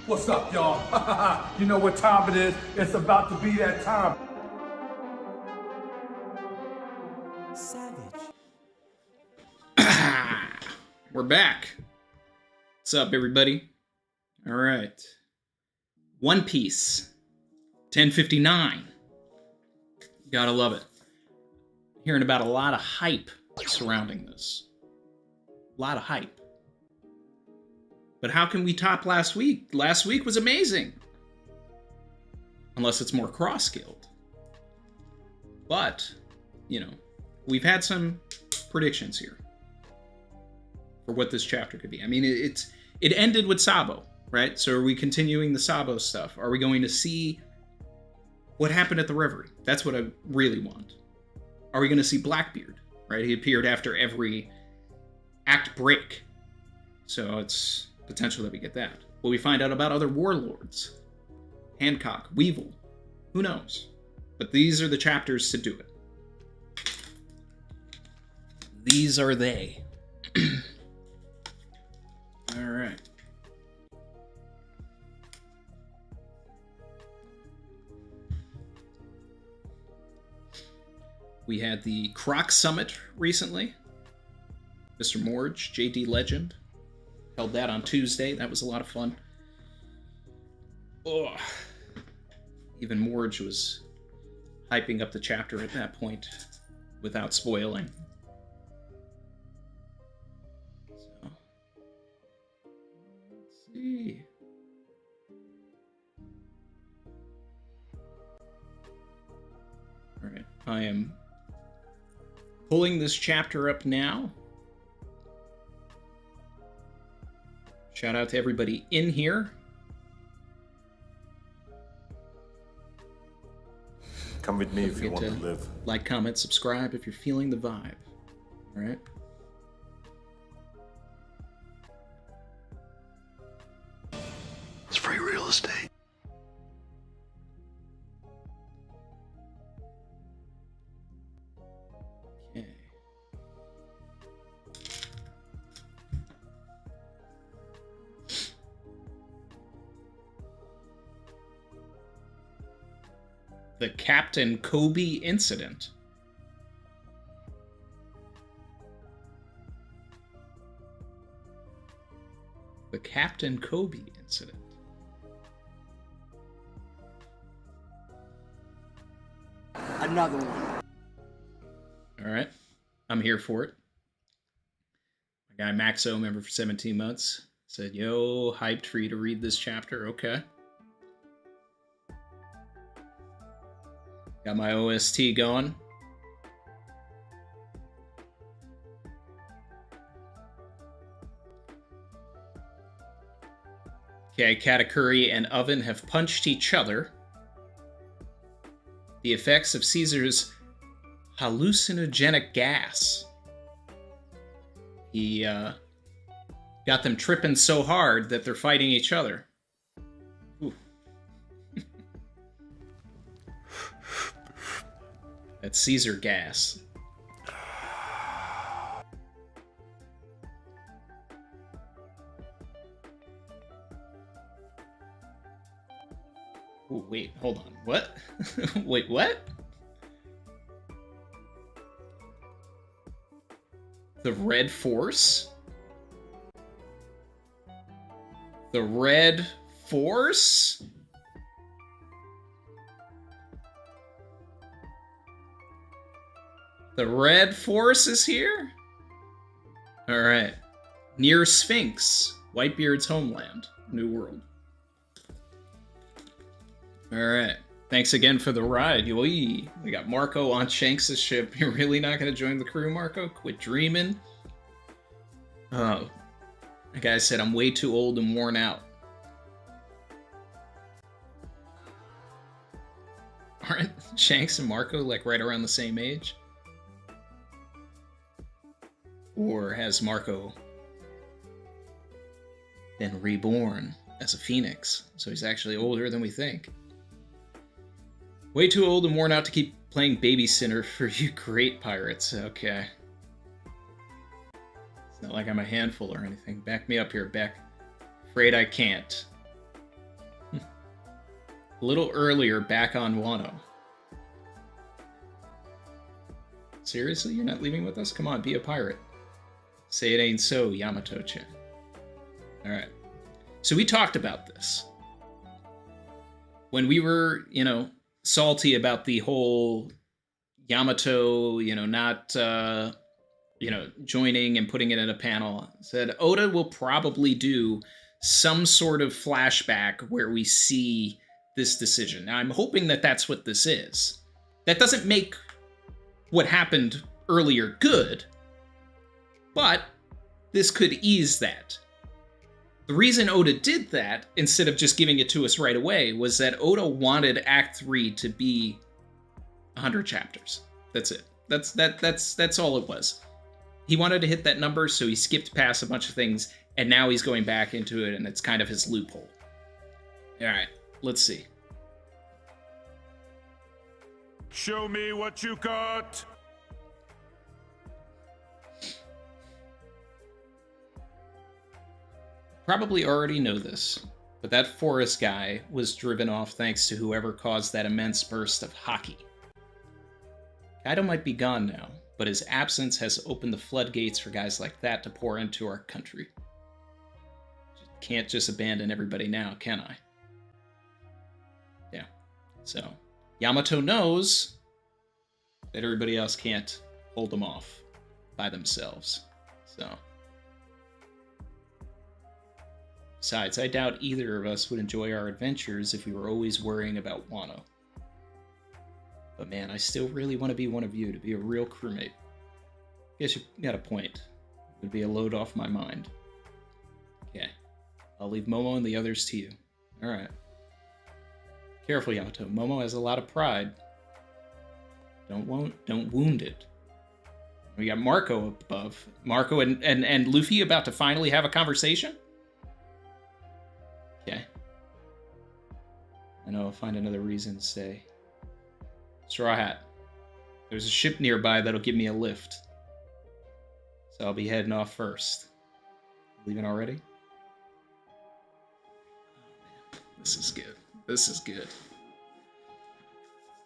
What's up, y'all? You know what time it is. It's about to be that time. Savage. We're back. What's up, everybody? All right. One Piece. 1059. Gotta love it. Hearing about a lot of hype surrounding this. A lot of hype. But how can we top last week? Last week was amazing. Unless it's more cross-skilled. But, you know, we've had some predictions here for what this chapter could be. I mean, it ended with Sabo, right? So are we continuing the Sabo stuff? Are we going to see what happened at the Reverie? That's what I really want. Are we going to see Blackbeard, right? He appeared after every act break. So it's potential that we get that. Will we find out about other warlords? Hancock, Weevil, who knows? But these are the chapters to do it. These are they. All right. We had the Croc Summit recently. Mr. Morge, JD Legend, held that on Tuesday. That was a lot of fun. Oh, even Morge was hyping up the chapter at that point without spoiling. So, let's see. All right, I am pulling this chapter up now. Shout out to everybody in here. Come with me if you want to live. Like, comment, subscribe if you're feeling the vibe. All right. It's free real estate. Okay. The Captain Kobe incident. The Captain Kobe incident. Another one. All right. I'm here for it. My guy Maxo, member for 17 months, said, yo, hyped for you to read this chapter. Okay. Got my OST going. Okay, Katakuri and Oven have punched each other. The effects of Caesar's hallucinogenic gas. He got them tripping so hard that they're fighting each other. Ooh. That's Caesar gas. Ooh, wait, hold on. What? Wait, what? The Red Force? The Red Force? The Red Force is here? Alright. Near Sphinx, Whitebeard's homeland, New World. Alright. Thanks again for the ride. We got Marco on Shanks' ship. You're really not going to join the crew, Marco? Quit dreaming. Oh. The guy said, I'm way too old and worn out. Aren't Shanks and Marco like right around the same age? Or has Marco been reborn as a phoenix? So he's actually older than we think. Way too old and worn out to keep playing babysitter for you great pirates. Okay. It's not like I'm a handful or anything. Back me up here, Beck. Afraid I can't. A little earlier, back on Wano. Seriously? You're not leaving with us? Come on, be a pirate. Say it ain't so, Yamato-chan. Alright. So we talked about this. When we were, salty about the whole Yamato, not, joining and putting it in a panel, said Oda will probably do some sort of flashback where we see this decision. Now, I'm hoping that that's what this is. That doesn't make what happened earlier good, but this could ease that. The reason Oda did that, instead of just giving it to us right away, was that Oda wanted Act 3 to be 100 chapters. That's it. That's all it was. He wanted to hit that number, so he skipped past a bunch of things, and now he's going back into it, and it's kind of his loophole. Alright, let's see. Show me what you got. Probably already know this, but that forest guy was driven off thanks to whoever caused that immense burst of hockey. Kaido might be gone now, but his absence has opened the floodgates for guys like that to pour into our country. Can't just abandon everybody now, can I? Yeah. So, Yamato knows that everybody else can't hold them off by themselves. So. Besides, I doubt either of us would enjoy our adventures if we were always worrying about Wano. But man, I still really want to be one of you, to be a real crewmate. Guess you got a point. It would be a load off my mind. Okay. I'll leave Momo and the others to you. Alright. Careful, Yamato. Momo has a lot of pride. Don't wound it. We got Marco up above. Marco and Luffy about to finally have a conversation? Okay. I know I'll find another reason to stay. Straw Hat. There's a ship nearby that'll give me a lift. So I'll be heading off first. Leaving already? Oh, man. This is good. This is good.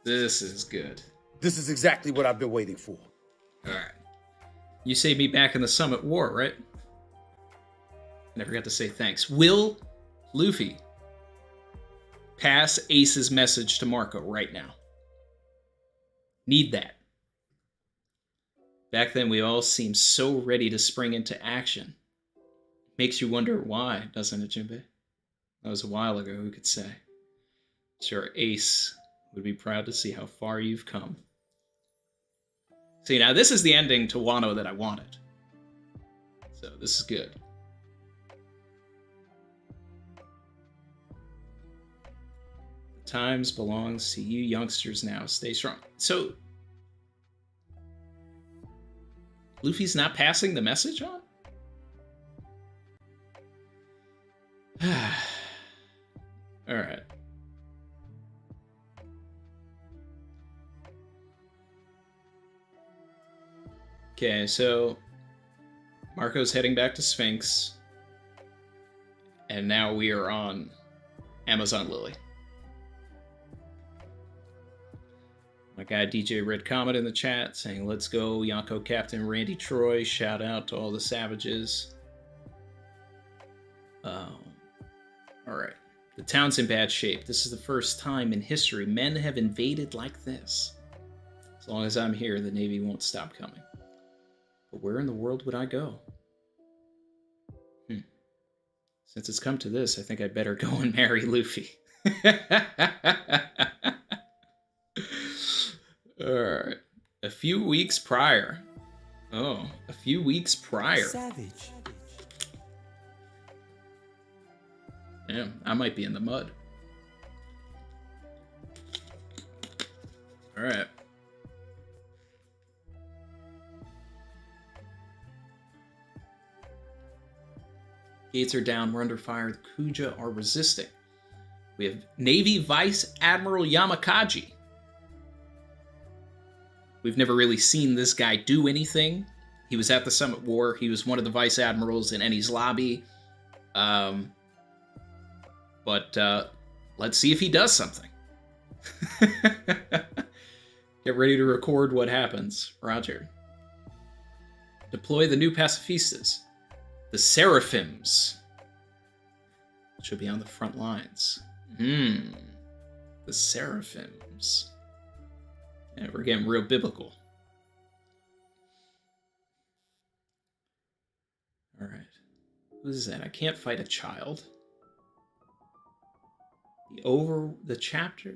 This is good. This is exactly what I've been waiting for. Alright. You saved me back in the Summit War, right? I never got to say thanks. Will Luffy pass Ace's message to Marco right now? Need that. Back then, we all seemed so ready to spring into action. Makes you wonder why, doesn't it, Jinbei? That was a while ago, who could say? Sure, Ace would be proud to see how far you've come. See, now this is the ending to Wano that I wanted. So, this is good. The times belongs to you youngsters now. Stay strong. So, Luffy's not passing the message on? Alright. Okay, so Marco's heading back to Sphinx. And now we are on Amazon Lily. My guy DJ Red Comet in the chat saying, let's go, Yonko Captain Randy Troy. Shout out to all the savages. Alright. The town's in bad shape. This is the first time in history men have invaded like this. As long as I'm here, the Navy won't stop coming. But where in the world would I go? Since it's come to this, I think I'd better go and marry Luffy. Alright. A few weeks prior. Oh, a few weeks prior. Savage. Damn, I might be in the mud. Alright. Gates are down, we're under fire. The Kuja are resisting. We have Navy Vice Admiral Yamakaji. We've never really seen this guy do anything. He was at the Summit War. He was one of the Vice Admirals in Eni's lobby. But let's see if he does something. Get ready to record what happens. Roger. Deploy the new pacifistas. The Seraphims. Should be on the front lines. The Seraphims. Yeah, we're getting real biblical. Alright. What is that? I can't fight a child. The chapter.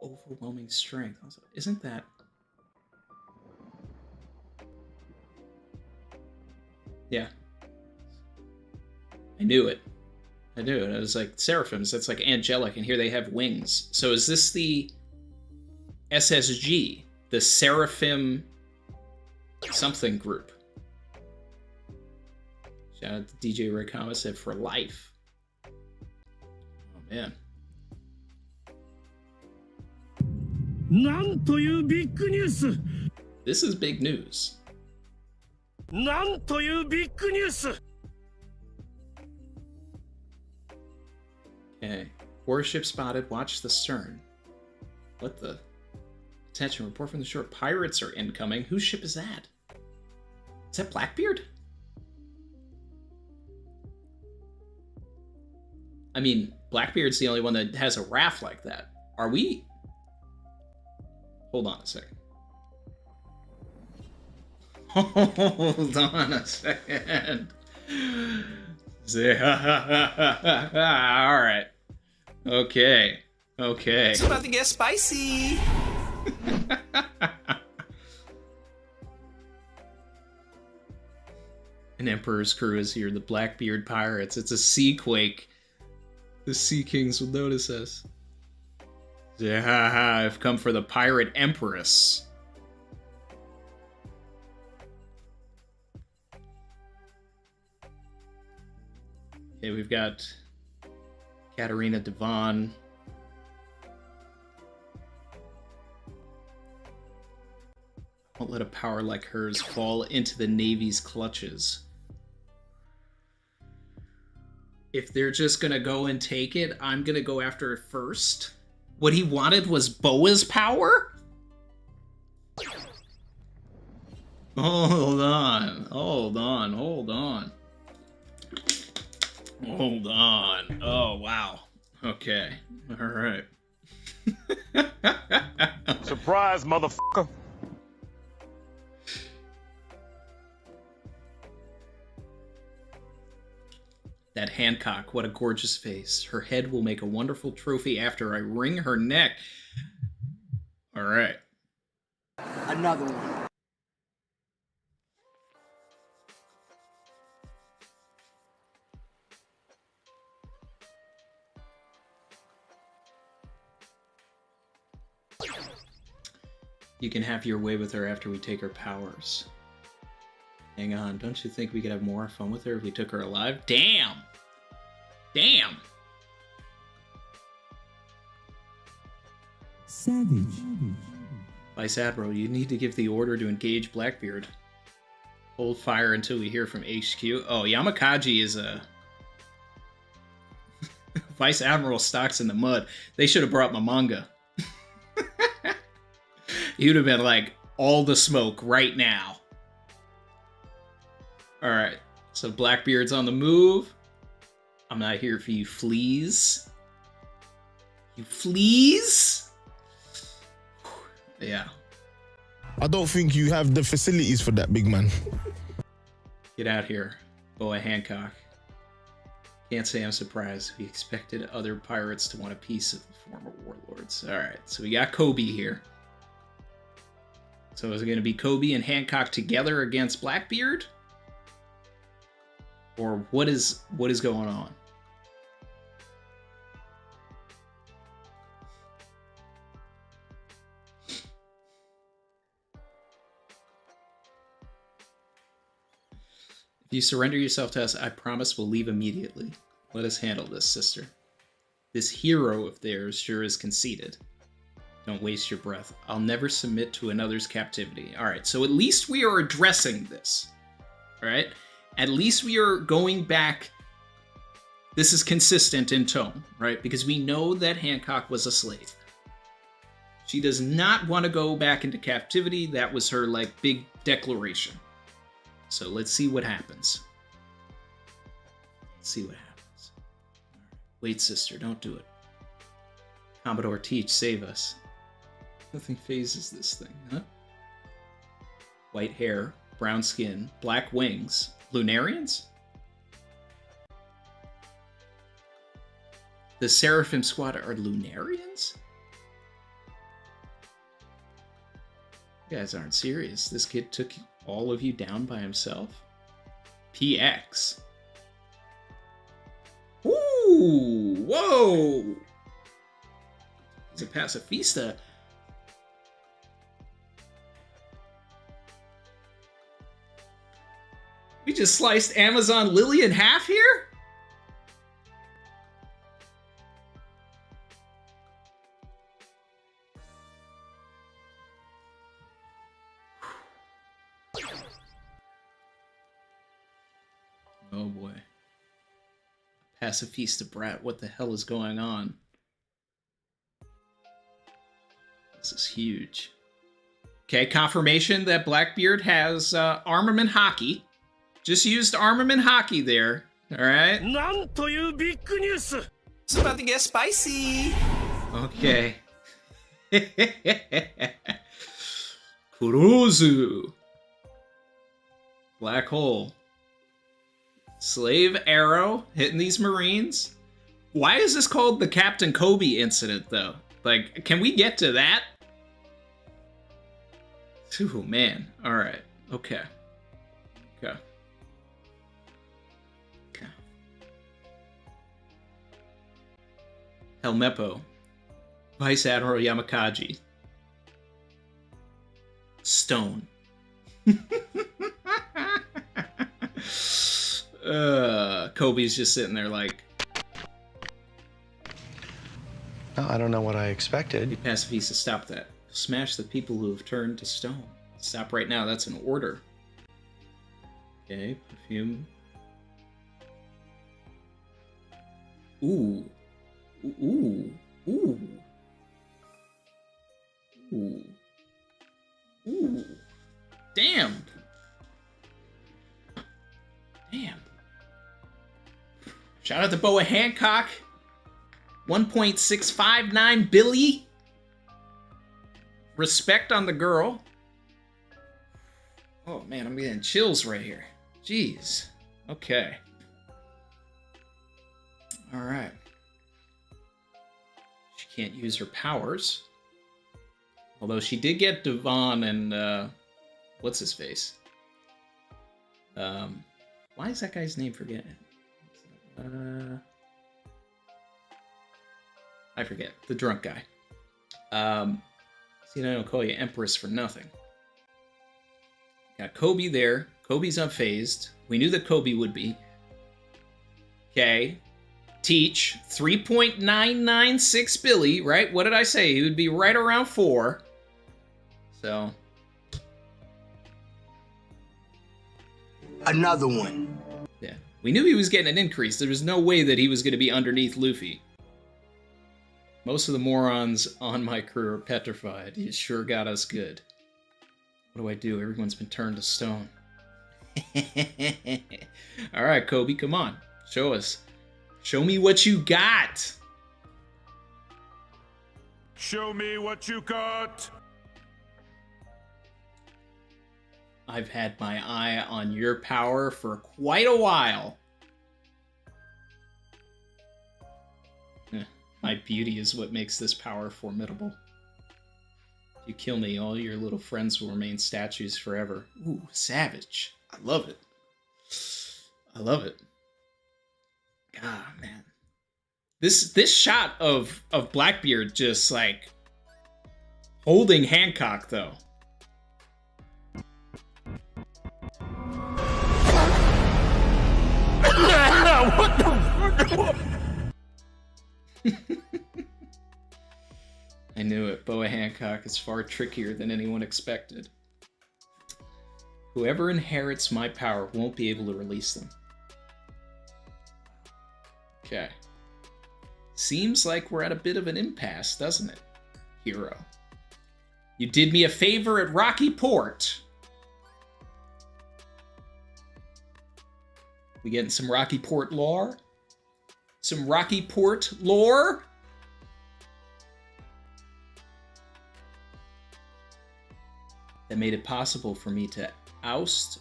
Overwhelming strength. Isn't that... Yeah. I knew it. I was like, Seraphims, that's like angelic, and here they have wings. So is this the SSG? The Seraphim something group? Shout out to DJ Ray Kama said for life. Oh man. This is big news. Okay. Warship spotted. Watch the stern. What the? Attention. Report from the shore. Pirates are incoming. Whose ship is that? Is that Blackbeard? I mean, Blackbeard's the only one that has a raft like that. Are we? Hold on a second. Hold on a second. Alright. Okay. It's about to get spicy. An Emperor's crew is here. The Blackbeard pirates. It's a sea quake. The Sea Kings will notice us. I've come for the pirate empress. Okay, we've got Katarina Devon. Won't let a power like hers fall into the Navy's clutches. If they're just gonna go and take it, I'm gonna go after it first. What he wanted was Boa's power? Hold on. Oh, wow. Okay. All right. Surprise, motherfucker. That Hancock, what a gorgeous face. Her head will make a wonderful trophy after I wring her neck. All right. Another one. You can have your way with her after we take her powers. Hang on, don't you think we could have more fun with her if we took her alive? Damn! Savage. Vice Admiral, you need to give the order to engage Blackbeard. Hold fire until we hear from HQ. Oh, Yamakaji is a... Vice Admiral stocks in the mud. They should have brought my manga. He would have been like, all the smoke right now. Alright, so Blackbeard's on the move. I'm not here for you fleas. You fleas? Yeah. I don't think you have the facilities for that, big man. Get out here, Boa Hancock. Can't say I'm surprised. We expected other pirates to want a piece of the former warlords. Alright, so we got Kobe here. So is it going to be Kobe and Hancock together against Blackbeard? Or what is going on? If you surrender yourself to us, I promise we'll leave immediately. Let us handle this, sister. This hero of theirs sure is conceited. Don't waste your breath. I'll never submit to another's captivity. Alright, so at least we are addressing this. Alright? At least we are going back This is consistent in tone, right? Because we know that Hancock was a slave. She does not want to go back into captivity. That was her, like, big declaration. So let's see what happens. Let's see what happens. Wait, sister, don't do it. Commodore Teach, save us. Nothing phases this thing, huh? White hair, brown skin, black wings. Lunarians? The Seraphim squad are Lunarians? You guys aren't serious. This kid took all of you down by himself? PX. Ooh! Whoa! He's a pacifista. We just sliced Amazon Lily in half here? Oh boy. Pacifista brat, what the hell is going on? This is huge. Okay, confirmation that Blackbeard has armament hockey. Just used armament hockey there. Alright. It's about to get spicy. Okay. Kurozu. Black hole. Slave arrow hitting these Marines. Why is this called the Captain Kobe incident, though? Like, can we get to that? Ooh, man. Alright. Okay. Okay. Okay. Helmeppo. Vice Admiral Yamakaji. Stone. Kobe's just sitting there like... I don't know what I expected. Hey, Pacifista, stop that. Smash the people who have turned to stone. Stop right now, that's an order. Okay, perfume. Ooh. Ooh. Ooh. Ooh. Ooh. Damn. Damn. Shout out to Boa Hancock. 1.659 billion. Respect on the girl. Oh man, I'm getting chills right here. Jeez. Okay. Alright. She can't use her powers. Although she did get Devon and, what's his face? Why is that guy's name forgetting? I forget. The drunk guy. See, I don't call you Empress for nothing. Got Kobe there. Kobe's unfazed. We knew that Kobe would be. Okay. Teach. 3.996 Billy, right? What did I say? He would be right around 4. So. Another one. Yeah. We knew he was getting an increase. There was no way that he was going to be underneath Luffy. Most of the morons on my crew are petrified. He sure got us good. What do I do? Everyone's been turned to stone. Alright, Kobe, come on. Show us. Show me what you got. Show me what you got. I've had my eye on your power for quite a while. My beauty is what makes this power formidable. If you kill me, all your little friends will remain statues forever. Ooh, savage. I love it. I love it. God, man. This shot of Blackbeard just, like, holding Hancock, though. What the... I knew it. Boa Hancock is far trickier than anyone expected. Whoever inherits my power won't be able to release them. Okay. Seems like we're at a bit of an impasse, doesn't it, hero? You did me a favor at Rocky Port. We getting some Rocky Port lore? Some Rocky Port lore? That made it possible for me to oust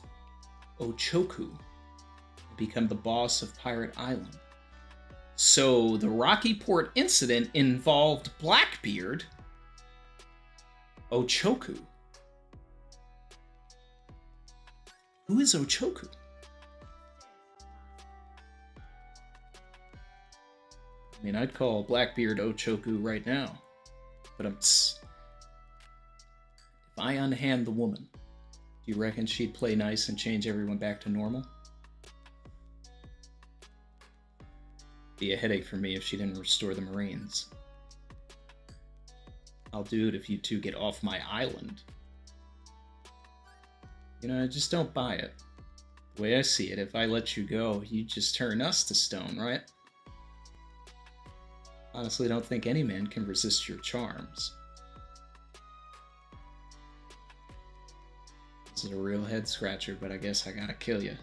Ochoku and become the boss of Pirate Island. So the Rocky Port incident involved Blackbeard, Ochoku. Who is Ochoku? I mean, I'd call Blackbeard Ochoku right now, but if I unhand the woman, do you reckon she'd play nice and change everyone back to normal? Be a headache for me if she didn't restore the Marines. I'll do it if you two get off my island. You know, I just don't buy it. The way I see it, if I let you go, you just turn us to stone, right? Honestly, I don't think any man can resist your charms. This is a real head scratcher, but I guess I gotta kill you.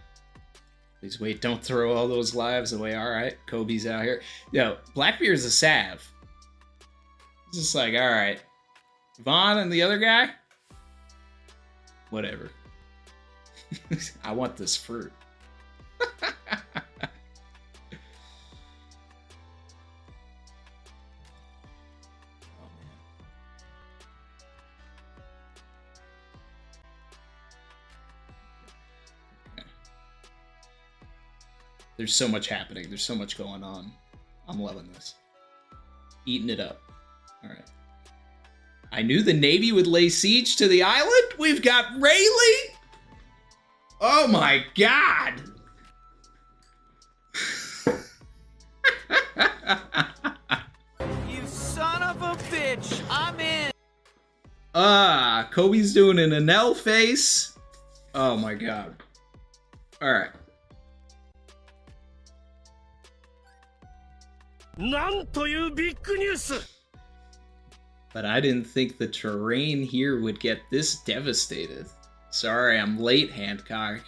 Please wait, don't throw all those lives away. Alright, Kobe's out here. Yo, Blackbeard's a sav. It's just like, alright. Vaughn and the other guy? Whatever. I want this fruit. There's so much happening. There's so much going on. I'm loving this. Eating it up. All right. I knew the Navy would lay siege to the island. We've got Rayleigh. Oh my God. You son of a bitch. I'm in. Kobe's doing an Anel face. Oh my God. All right. But I didn't think the terrain here would get this devastated. Sorry, I'm late, Hancock.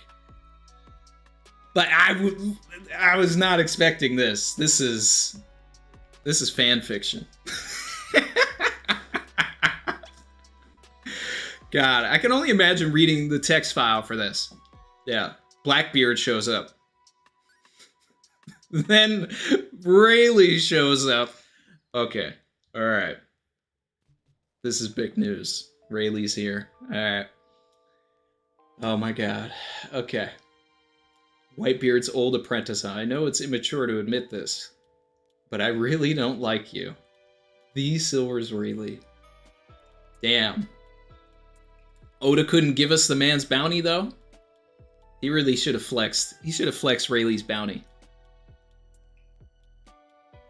But I was not expecting this. This is fan fiction. God, I can only imagine reading the text file for this. Yeah, Blackbeard shows up. Then Rayleigh shows up. Okay, all right. This is big news. Rayleigh's here. All right. Oh my God. Okay. Whitebeard's old apprentice. I know it's immature to admit this, but I really don't like you. The Silver's Rayleigh. Damn. Oda couldn't give us the man's bounty though. He really should have flexed. He should have flexed Rayleigh's bounty.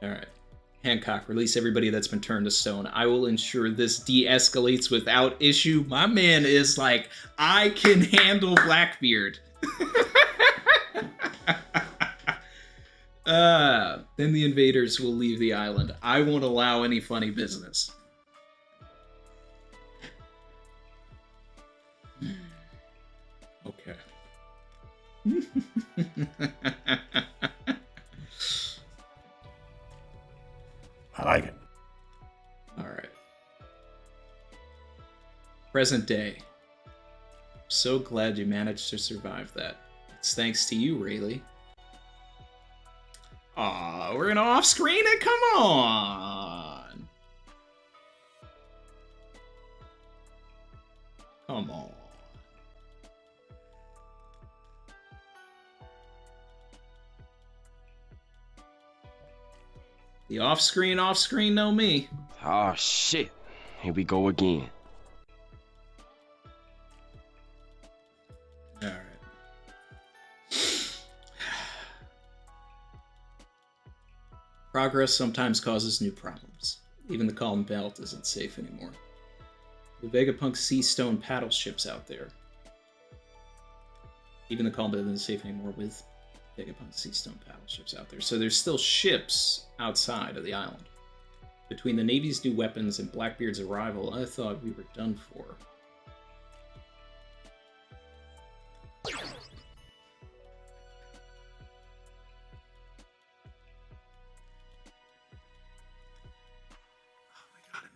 All right. Hancock, release everybody that's been turned to stone. I will ensure this de-escalates without issue. My man is like, I can handle Blackbeard. Then the invaders will leave the island. I won't allow any funny business. Okay. I like it. All right. Present day. So glad you managed to survive that. It's thanks to you, Rayleigh. Aw, we're gonna off-screen it? Come on! Come on. The off-screen know me. Oh shit. Here we go again. Alright. Progress sometimes causes new problems. Even the Calm Belt isn't safe anymore. The Vegapunk Sea Stone paddle ships out there. Even the Calm Belt isn't safe anymore with Take upon sea stone battleships out there. So there's still ships outside of the island. Between the Navy's new weapons and Blackbeard's arrival, I thought we were done for.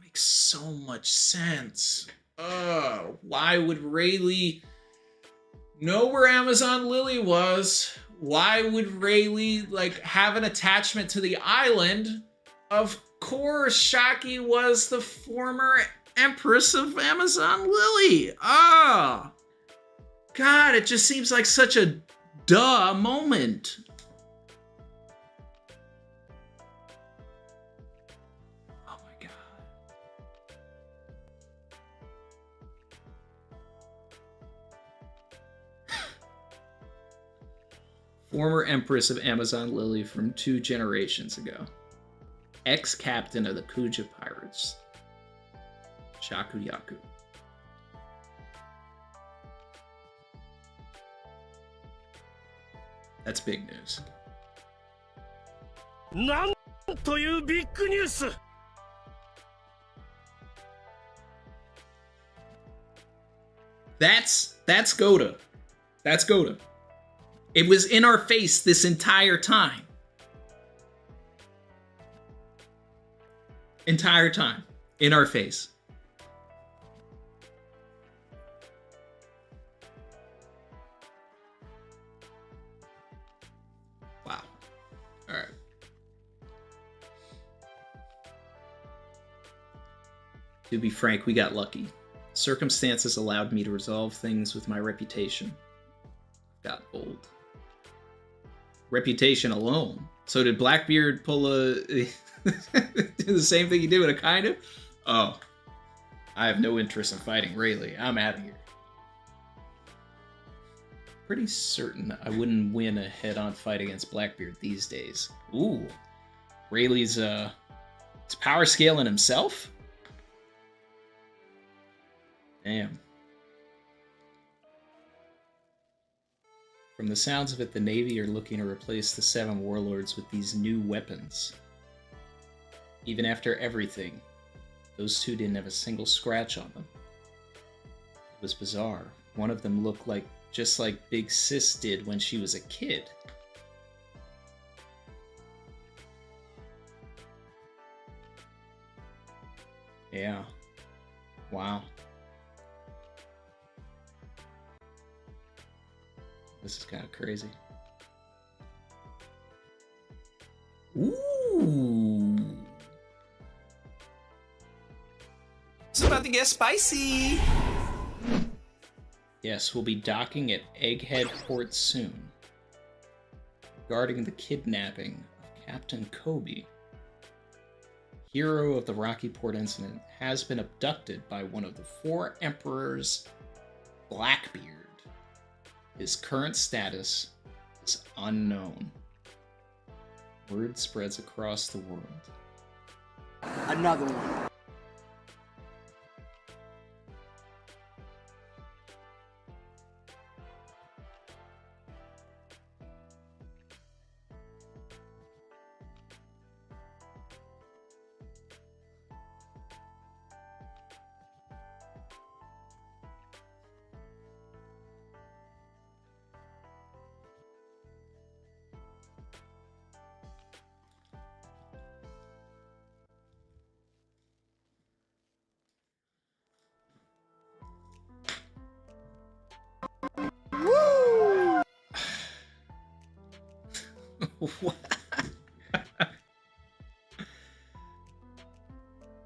Makes so much sense. Why would Rayleigh know where Amazon Lily was? Why would Rayleigh like have an attachment to the island? Of course, Shaky was the former empress of Amazon Lily. God, it just seems like such a duh moment. Former Empress of Amazon Lily from 2 generations ago. Ex-captain of the Kuja Pirates. Shakuyaku. That's big news. That's Goda. That's Goda. It was in our face this entire time. Entire time. In our face. Wow. Alright. To be frank, we got lucky. Circumstances allowed me to resolve things with my reputation. Got old. Reputation alone. So did Blackbeard pull a do the same thing he did with a kind of? Oh. I have no interest in fighting Rayleigh. I'm out of here. Pretty certain I wouldn't win a head-on fight against Blackbeard these days. Ooh. Rayleigh's his power scaling himself? Damn. From the sounds of it, the Navy are looking to replace the 7 warlords with these new weapons. Even after everything, those 2 didn't have a single scratch on them. It was bizarre. One of them looked like just like Big Sis did when she was a kid. Yeah. Wow. This is kind of crazy. Ooh. It's about to get spicy. Yes, we'll be docking at Egghead Port soon. Regarding the kidnapping of Captain Kobe, hero of the Rocky Port incident, has been abducted by one of the 4 emperors, Blackbeard. His current status is unknown. Word spreads across the world. Another one. What?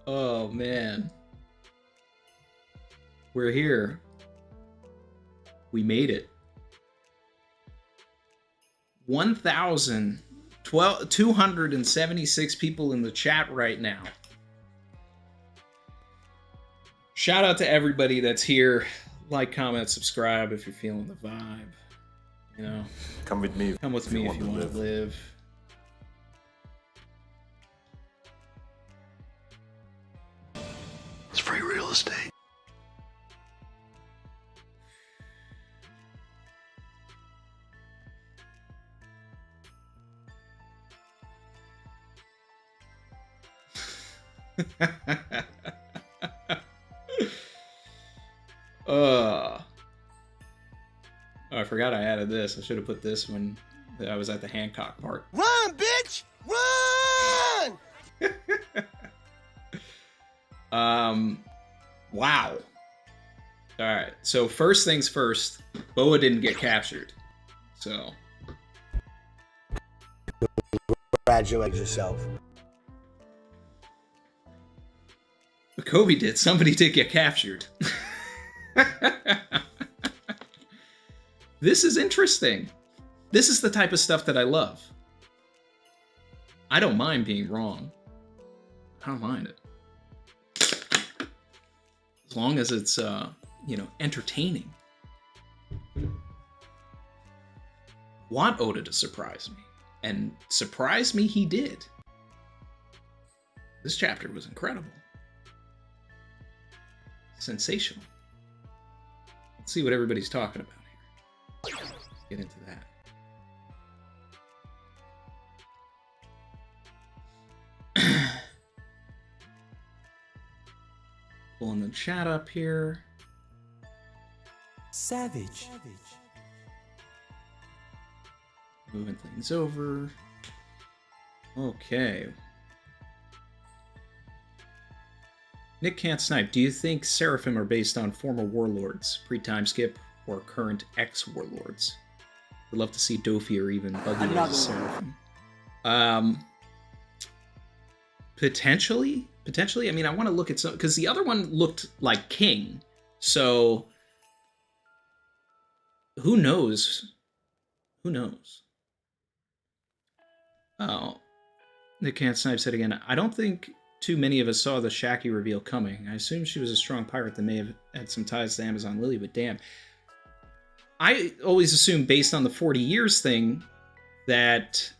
Oh man. We're here. We made it. 276 people in the chat right now. Shout out to everybody that's here. Like, comment, subscribe if you're feeling the vibe. You know, come with me. Come with me if you want to live. It's free real estate. Oh, I forgot I added this. I should have put this when I was at the Hancock part. Run, bitch! Run! Wow. All right. So first things first, Boa didn't get captured. So. Congratulate yourself. But Kobe did. Somebody did get captured. This is interesting. This is the type of stuff that I love. I don't mind being wrong. I don't mind it. As long as it's, entertaining. Want Oda to surprise me. And surprise me he did. This chapter was incredible. Sensational. Let's see what everybody's talking about here. Let's get into that. Pulling the chat up here. Savage. Moving things over. Okay. Nick Can't Snipe, do you think Seraphim are based on former warlords, pre-time skip, or current ex-warlords? Would love to see Dofi or even Buggy as Seraphim. Potentially. I mean, I want to look at some, because the other one looked like King, so who knows? Oh, Nick Can't Snipe said again, I don't think too many of us saw the Shaky reveal coming. I assume she was a strong pirate that may have had some ties to Amazon Lily, but damn. I always assumed, based on the 40 years thing, that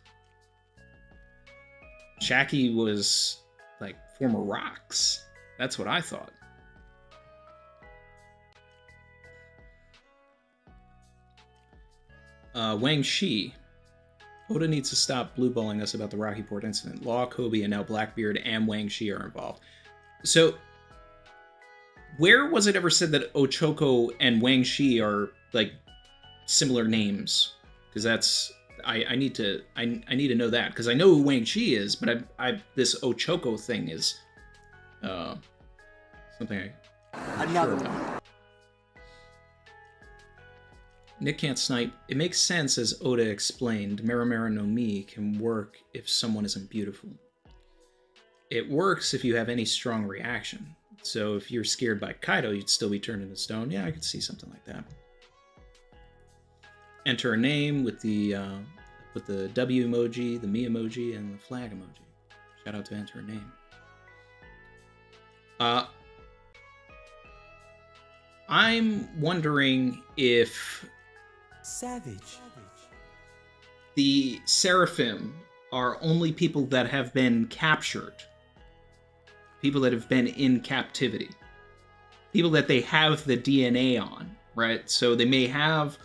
Shaky was, like, former rocks. That's what I thought. Wang Shi. Oda needs to stop blueballing us about the Rocky Port incident. Law, Kobe, and now Blackbeard and Wang Shi are involved. So, where was it ever said that Ochoko and Wang Shi are, like, similar names? Because that's... I need to know that, because I know who Wang Shi is, but this Ochoko thing is something I'm sure about. Nick Can't Snipe. It makes sense, as Oda explained. Maramara no Mi can work if someone isn't beautiful. It works if you have any strong reaction. So if you're scared by Kaido, you'd still be turned into stone. Yeah, I could see something like that. Enter a name with the W emoji, the me emoji, and the flag emoji. Shout out to enter a name. I'm wondering if Savage. The Seraphim are only people that have been captured. People that have been in captivity. People that they have the DNA on, right? So they may have...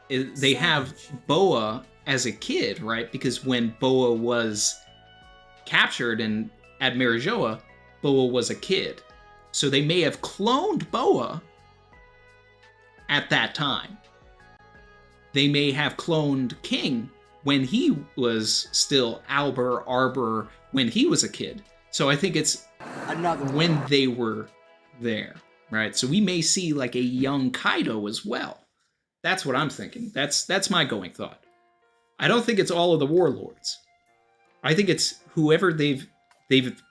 They have Boa as a kid, right? Because when Boa was captured and at Marijoa, Boa was a kid. So they may have cloned Boa at that time. They may have cloned King when he was still Arbor, when he was a kid. So I think it's when they were there, right? So we may see like a young Kaido as well. That's what I'm thinking. That's my going thought. I don't think it's all of the warlords. I think it's whoever they've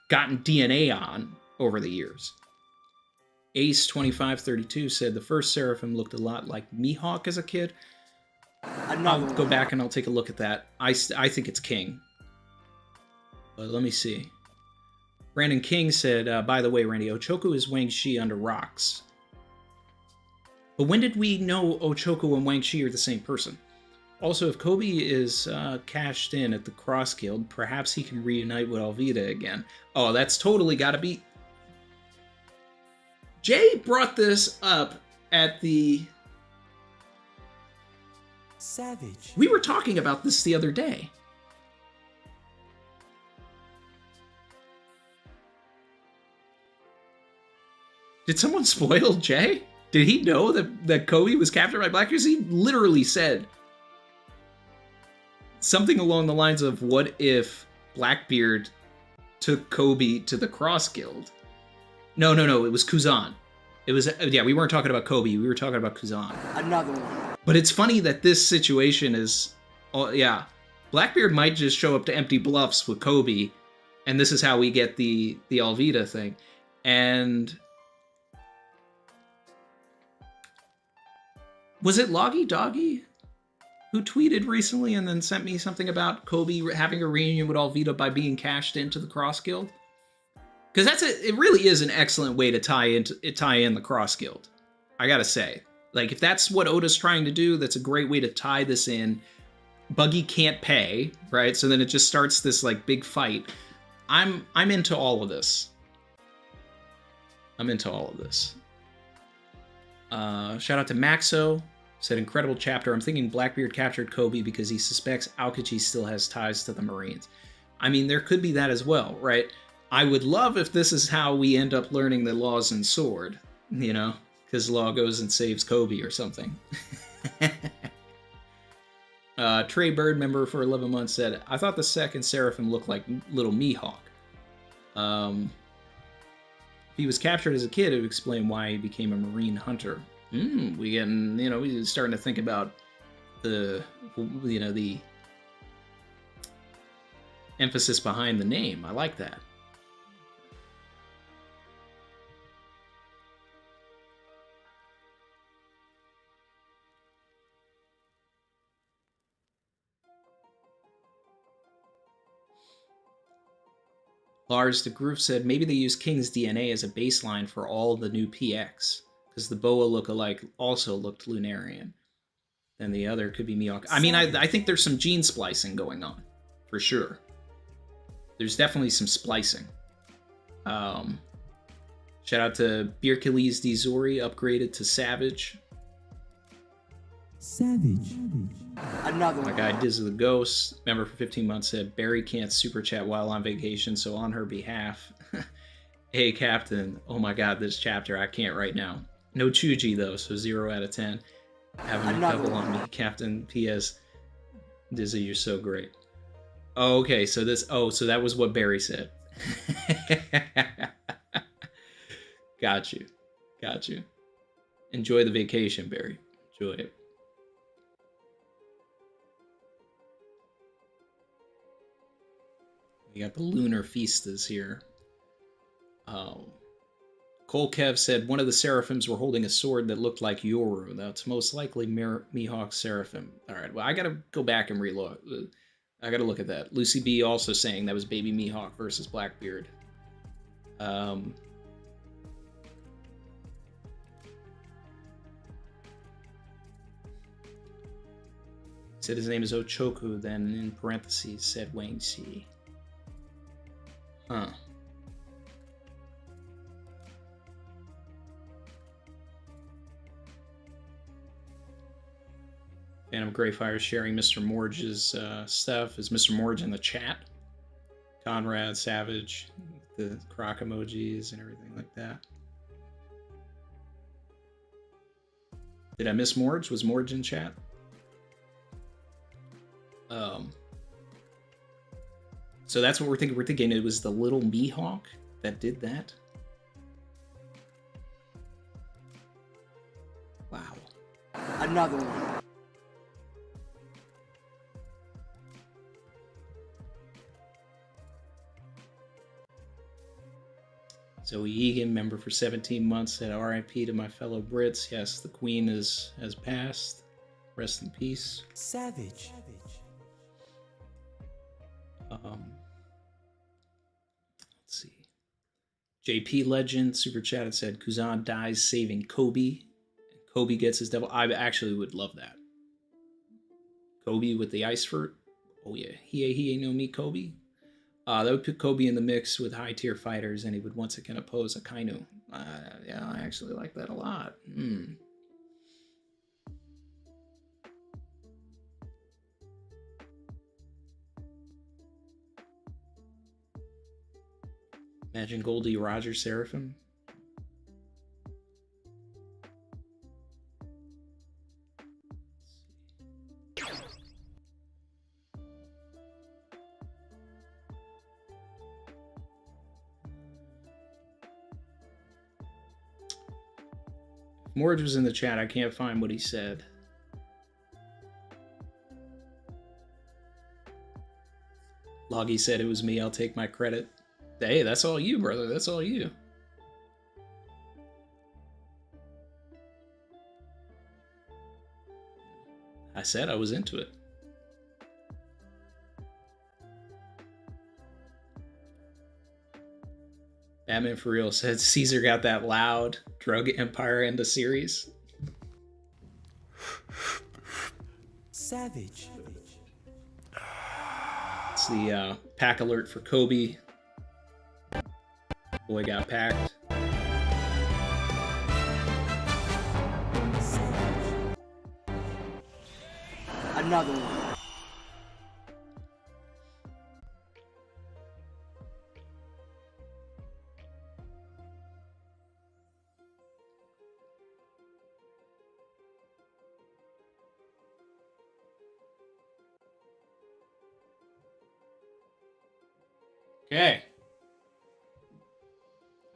gotten DNA on over the years. Ace2532 said the first Seraphim looked a lot like Mihawk as a kid. I'll go back and I'll take a look at that. I think it's King. But let me see. Brandon King said, by the way, Randy, Ochoko is Wang Shi under rocks. But when did we know Ochoko and Wang Shi are the same person? Also, if Kobe is cashed in at the Cross Guild, perhaps he can reunite with Alvida again. Oh, that's totally gotta be... Jay brought this up at the... Savage. We were talking about this the other day. Did someone spoil Jay? Did he know that Kobe was captured by Blackbeard? He literally said something along the lines of, what if Blackbeard took Kobe to the Cross Guild? No, it was Kuzan. It was, yeah, we weren't talking about Kobe, we were talking about Kuzan. Another one. But it's funny that this situation is, oh yeah, Blackbeard might just show up to empty bluffs with Kobe, and this is how we get the Alvida thing. And was it Loggy Doggy who tweeted recently and then sent me something about Kobe having a reunion with Alvida by being cashed into the Cross Guild? Because it really is an excellent way to tie in the Cross Guild. I gotta say, like, if that's what Oda's trying to do, that's a great way to tie this in. Buggy can't pay, right? So then it just starts this like big fight. I'm into all of this. I'm into all of this. Shout out to Maxo. Said, incredible chapter. I'm thinking Blackbeard captured Kobe because he suspects Aokiji still has ties to the Marines. I mean, there could be that as well, right? I would love if this is how we end up learning the laws in Sword, you know? Because Law goes and saves Kobe or something. Trey Bird, member for 11 months, said, I thought the second Seraphim looked like little Mihawk. If he was captured as a kid, it would explain why he became a Marine hunter. We're starting to think about the emphasis behind the name. I like that. Lars de Groove said, maybe they use King's DNA as a baseline for all the new PX, because the Boa lookalike also looked Lunarian. Then the other could be Mihawk. I mean, I think there's some gene splicing going on, for sure. There's definitely some splicing. Shout out to Birkiles Dizori, upgraded to Savage. Another My one. guy Diz of the Ghost, member for 15 months, said Barry can't super chat while on vacation, so on her behalf, hey Captain, oh my god, this chapter I can't right now. No Chuji though, so 0 out of 10. Having a couple on me, Captain. P.S. Dizzy, you're so great. Oh, okay, so so that was what Barry said. Got you. Enjoy the vacation, Barry. Enjoy it. We got the Lunar Feastas here. Cole Kev said one of the Seraphims were holding a sword that looked like Yoru. That's most likely Mihawk's Seraphim. All right, well, I gotta go back and relook. I gotta look at that. Lucy B also saying that was Baby Mihawk versus Blackbeard. Said his name is Ochoku, then in parentheses said Wang Xi. Huh. Phantom Greyfire sharing Mr. Morge's stuff. Is Mr. Morge in the chat? Conrad, Savage, the croc emojis and everything like that. Did I miss Morge? Was Morge in chat? So that's what we're thinking. We're thinking it was the little Mihawk that did that. Wow. Another one. Zoe Egan, member for 17 months, said RIP to my fellow Brits. Yes, the Queen has passed. Rest in peace. Savage. Let's see. JP Legend super chatted, said Kuzan dies saving Kobe. Kobe gets his devil. I actually would love that. Kobe with the ice fruit. Oh yeah, he no me Kobe. That would put Kobe in the mix with high tier fighters, and he would once again oppose Akainu. Yeah, I actually like that a lot. Imagine Goldie Roger Seraphim. Morge was in the chat. I can't find what he said. Loggy said it was me. I'll take my credit. Hey, that's all you, brother. That's all you. I said I was into it. Batman for real said Caesar got that loud drug empire into series. Savage. It's the pack alert for Kobe. Boy got packed. Another one. Okay.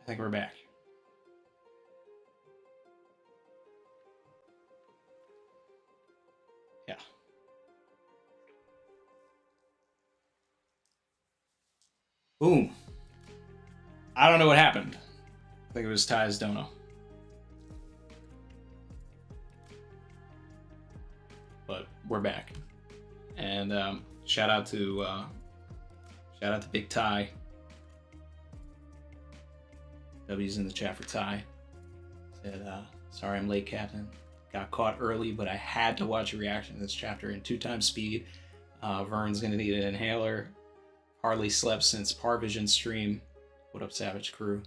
I think we're back. Yeah. Boom. I don't know what happened. I think it was Ty's dono. But we're back. And shout out to Big Ty. W's in the chat for Ty. Said, sorry I'm late, Captain. Got caught early, but I had to watch a reaction to this chapter in 2x speed. Vern's gonna need an inhaler. Hardly slept since Parvision stream. What up, Savage Crew?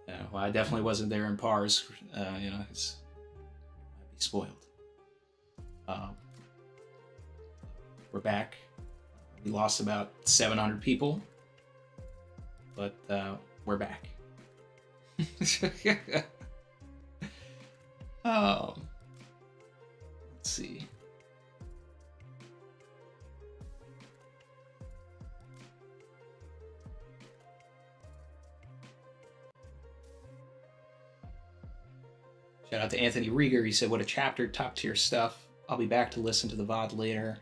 Well, I definitely wasn't there in Pars. You know, it's I'd be spoiled. We're back. We lost about 700 people, but we're back. Oh, let's see. Shout out to Anthony Rieger. He said, "What a chapter! Top tier stuff. I'll be back to listen to the VOD later.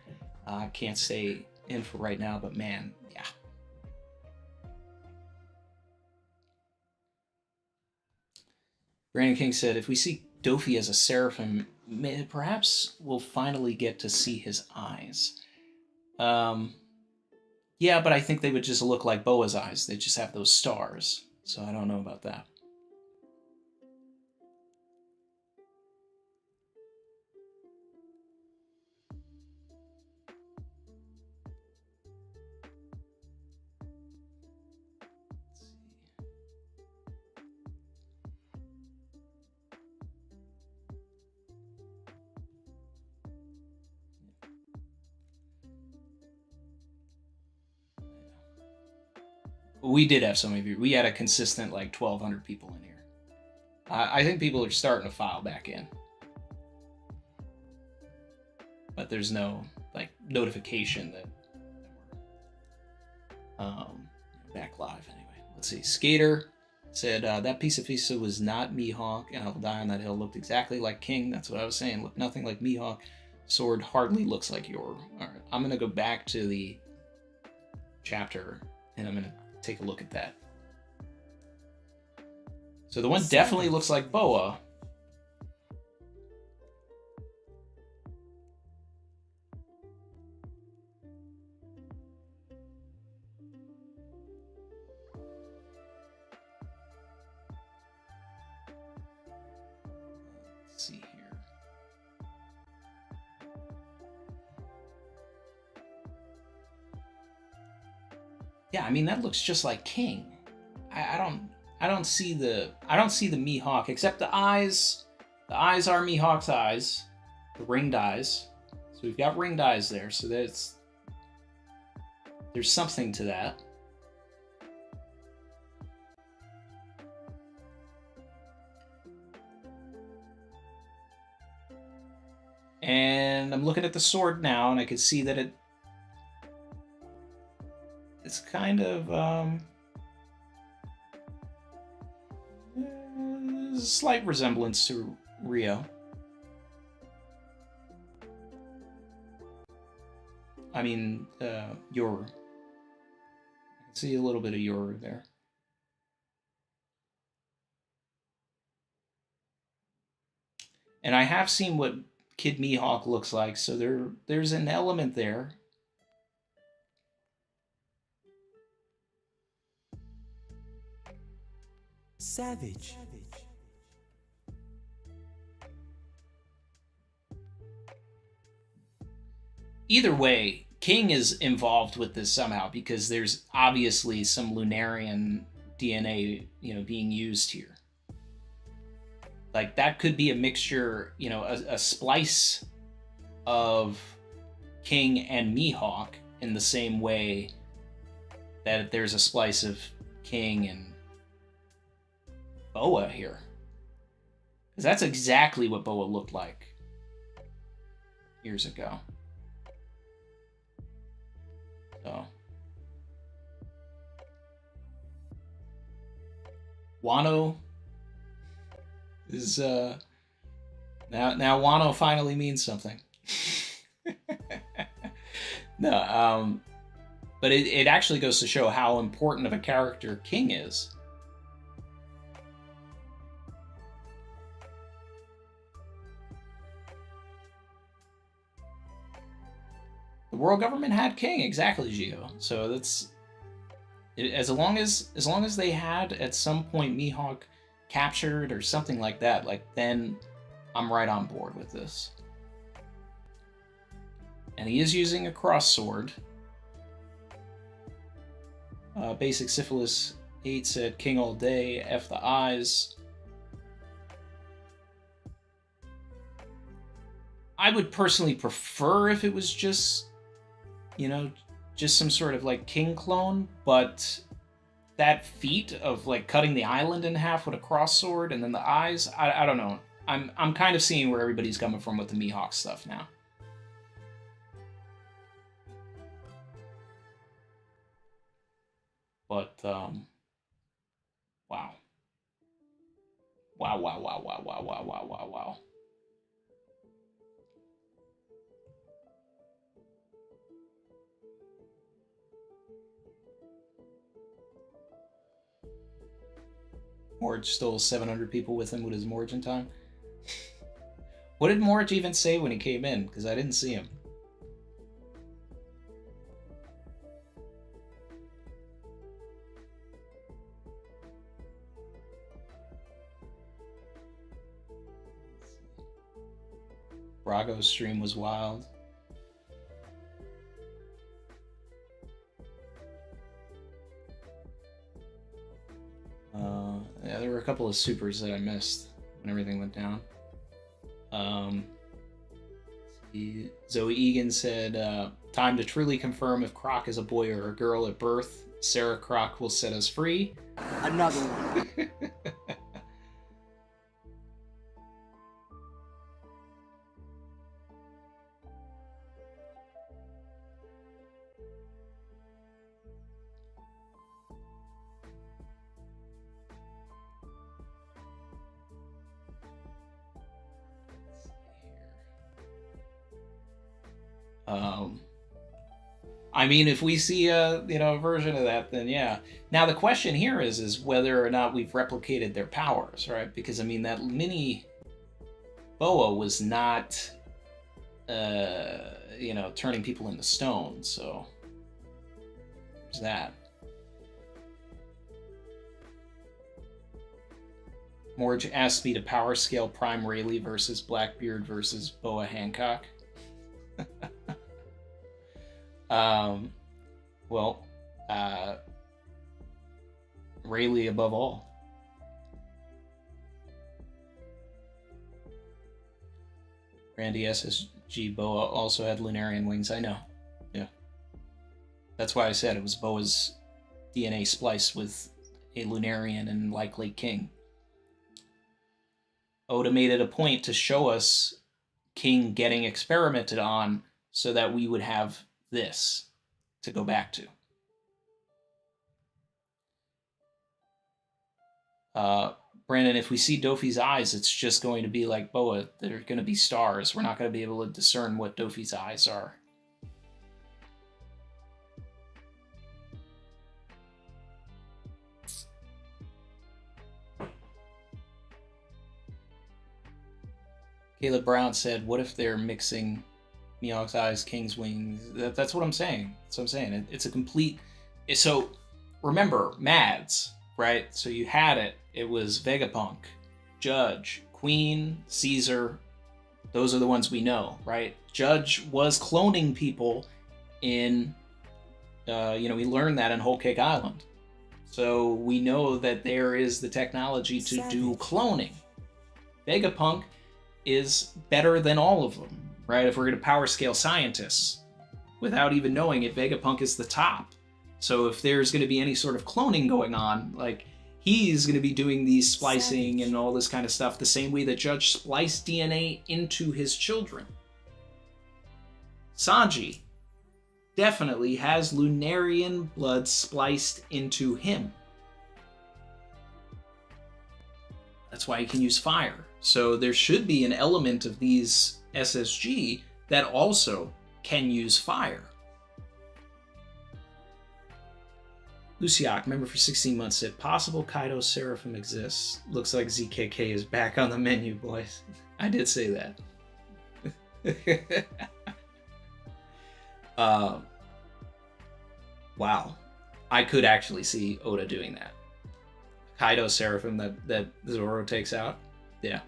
I can't stay in for right now, but man, yeah." Brandon King said, "If we see Dofi as a Seraphim, perhaps we'll finally get to see his eyes." Yeah, but I think they would just look like Boa's eyes. They just have those stars, so I don't know about that. We did have so many viewers. We had a consistent like 1,200 people in here. I think people are starting to file back in, but there's no like notification that we're back live. Anyway, let's see. Skater said that piece of pizza was not Mihawk, and I'll die on that hill. Looked exactly like King. That's what I was saying. Looked nothing like Mihawk. Sword hardly looks like your. All right, I'm gonna go back to the chapter, and I'm gonna take a look at that. So the one definitely looks like Boa. Let's see here. Yeah, I mean that looks just like King. I don't see the Mihawk, except the eyes. The eyes are Mihawk's eyes, the ringed eyes. So we've got ringed eyes there. So there's something to that. And I'm looking at the sword now, and I can see that it's kind of a slight resemblance to Rio. I mean, Yoru. I can see a little bit of Yoru there. And I have seen what Kid Mihawk looks like, so there's an element there. Savage. Either way, King is involved with this somehow because there's obviously some Lunarian DNA, being used here. Like, that could be a mixture, a splice of King and Mihawk in the same way that there's a splice of King and Boa here. Because that's exactly what Boa looked like years ago. So. Wano is now Wano finally means something. No, but it actually goes to show how important of a character King is. The world government had King, exactly, Gio. So that's as long as they had at some point Mihawk captured or something like that, then I'm right on board with this. And he is using a cross sword. Basic Syphilis 8 said King all day, F the eyes. I would personally prefer if it was just some sort of King clone, but that feat of cutting the island in half with a cross sword and then the eyes, I don't know. I'm kind of seeing where everybody's coming from with the Mihawk stuff now. But wow. Wow. Morge stole 700 people with him with his Morgin time. What did Morge even say when he came in? Because I didn't see him. Brago's stream was wild. Yeah, there were a couple of supers that I missed when everything went down. Zoe Egan said, time to truly confirm if Croc is a boy or a girl at birth. Sarah Croc will set us free. Another one. I mean, if we see a version of that, then yeah. Now the question here is whether or not we've replicated their powers, right? Because I mean, that mini Boa was not, turning people into stone. So there's that. Morge asked me to power scale Prime Rayleigh versus Blackbeard versus Boa Hancock. Rayleigh above all. Randy SSG Boa also had Lunarian wings. I know. Yeah. That's why I said it was Boa's DNA spliced with a Lunarian and likely King. Oda made it a point to show us King getting experimented on so that we would have this to go back to. Brandon, if we see Dofi's eyes, it's just going to be like Boa. They're going to be stars. We're not going to be able to discern what Dofi's eyes are. Caleb Brown said, what if they're mixing Mihawk's eyes, King's wings? That's what I'm saying. That's what I'm saying. It's a complete... So, remember, Mads, right? So you had it. It was Vegapunk, Judge, Queen, Caesar. Those are the ones we know, right? Judge was cloning people in... we learned that in Whole Cake Island. So we know that there is the technology to do cloning. Vegapunk is better than all of them, right? If we're going to power scale scientists, without even knowing it, Vegapunk is the top. So if there's going to be any sort of cloning going on, like, he's going to be doing these splicing and all this kind of stuff the same way that Judge spliced DNA into his children. Sanji definitely has Lunarian blood spliced into him. That's why he can use fire. So there should be an element of these SSG that also can use fire. Luciak, member for 16 months, said, possible Kaido Seraphim exists. Looks like ZKK is back on the menu, boys. I did say that. Wow. I could actually see Oda doing that. Kaido Seraphim that Zoro takes out. Yeah.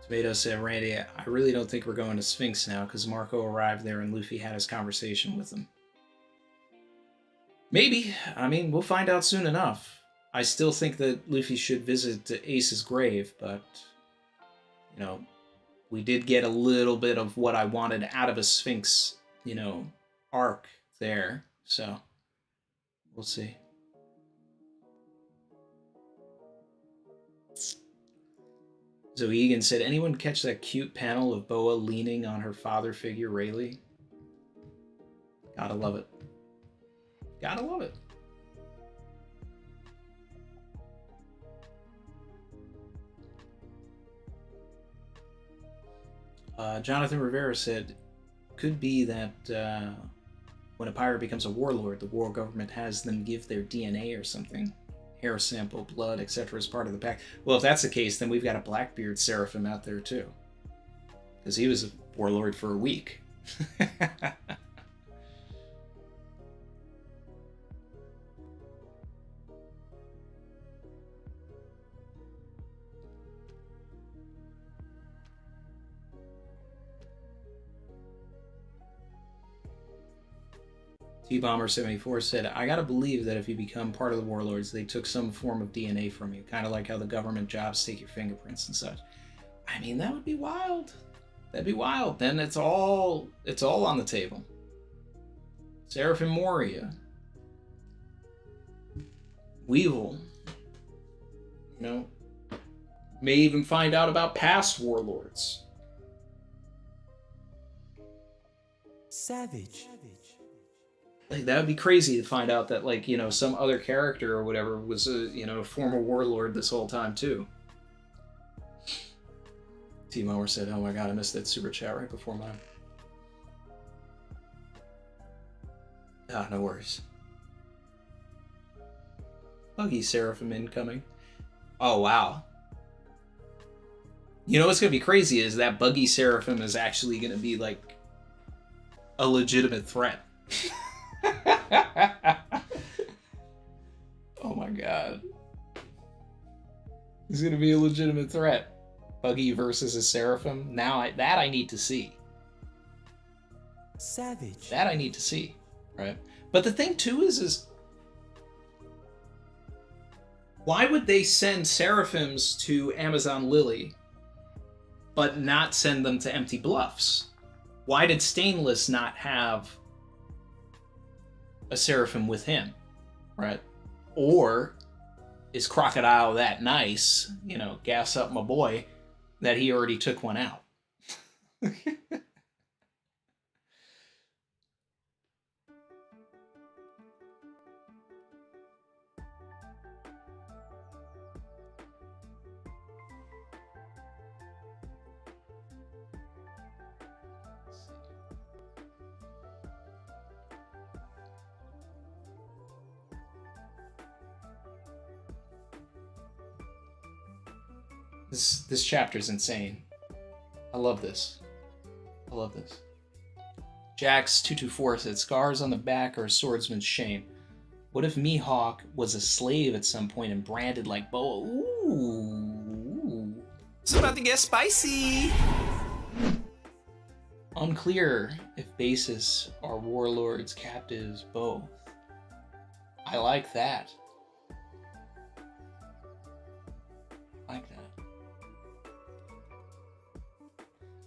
Tomato said, Randy, I really don't think we're going to Sphinx now because Marco arrived there and Luffy had his conversation with him. Maybe. I mean, we'll find out soon enough. I still think that Luffy should visit Ace's grave, but, we did get a little bit of what I wanted out of a Sphinx, arc there. So, we'll see. So Egan said, anyone catch that cute panel of Boa leaning on her father figure, Rayleigh? Gotta love it. Gotta love it. Jonathan Rivera said, could be that when a pirate becomes a warlord, the war government has them give their DNA or something. Hair sample, blood, etc. as part of the pack. Well, if that's the case, then we've got a Blackbeard Seraphim out there too. Because he was a warlord for a week. T-Bomber74 said, I gotta believe that if you become part of the warlords, they took some form of DNA from you, kind of like how the government jobs take your fingerprints and such. I mean, that would be wild. That'd be wild. Then it's all on the table. Seraphim Moria. Weevil. May even find out about past warlords. Savage. Like, that would be crazy to find out that, some other character or whatever was a former warlord this whole time, too. T-Mower said, oh my god, I missed that super chat right before mine. Ah, no worries. Buggy Seraphim incoming. Oh, wow. What's going to be crazy is that Buggy Seraphim is actually going to be, a legitimate threat. Oh my god. He's gonna be a legitimate threat. Buggy versus a Seraphim. Now I need to see. Savage. That I need to see. Right? But the thing too is why would they send Seraphims to Amazon Lily but not send them to Empty Bluffs? Why did Stainless not have a Seraphim with him, right? Or is Crocodile that nice, gas up my boy, that he already took one out? This chapter's insane. I love this. I love this. Jax224 said, scars on the back are a swordsman's shame. What if Mihawk was a slave at some point and branded like Boa? Ooh. It's about to get spicy. Unclear if bases are warlords, captives, both. I like that. I like that.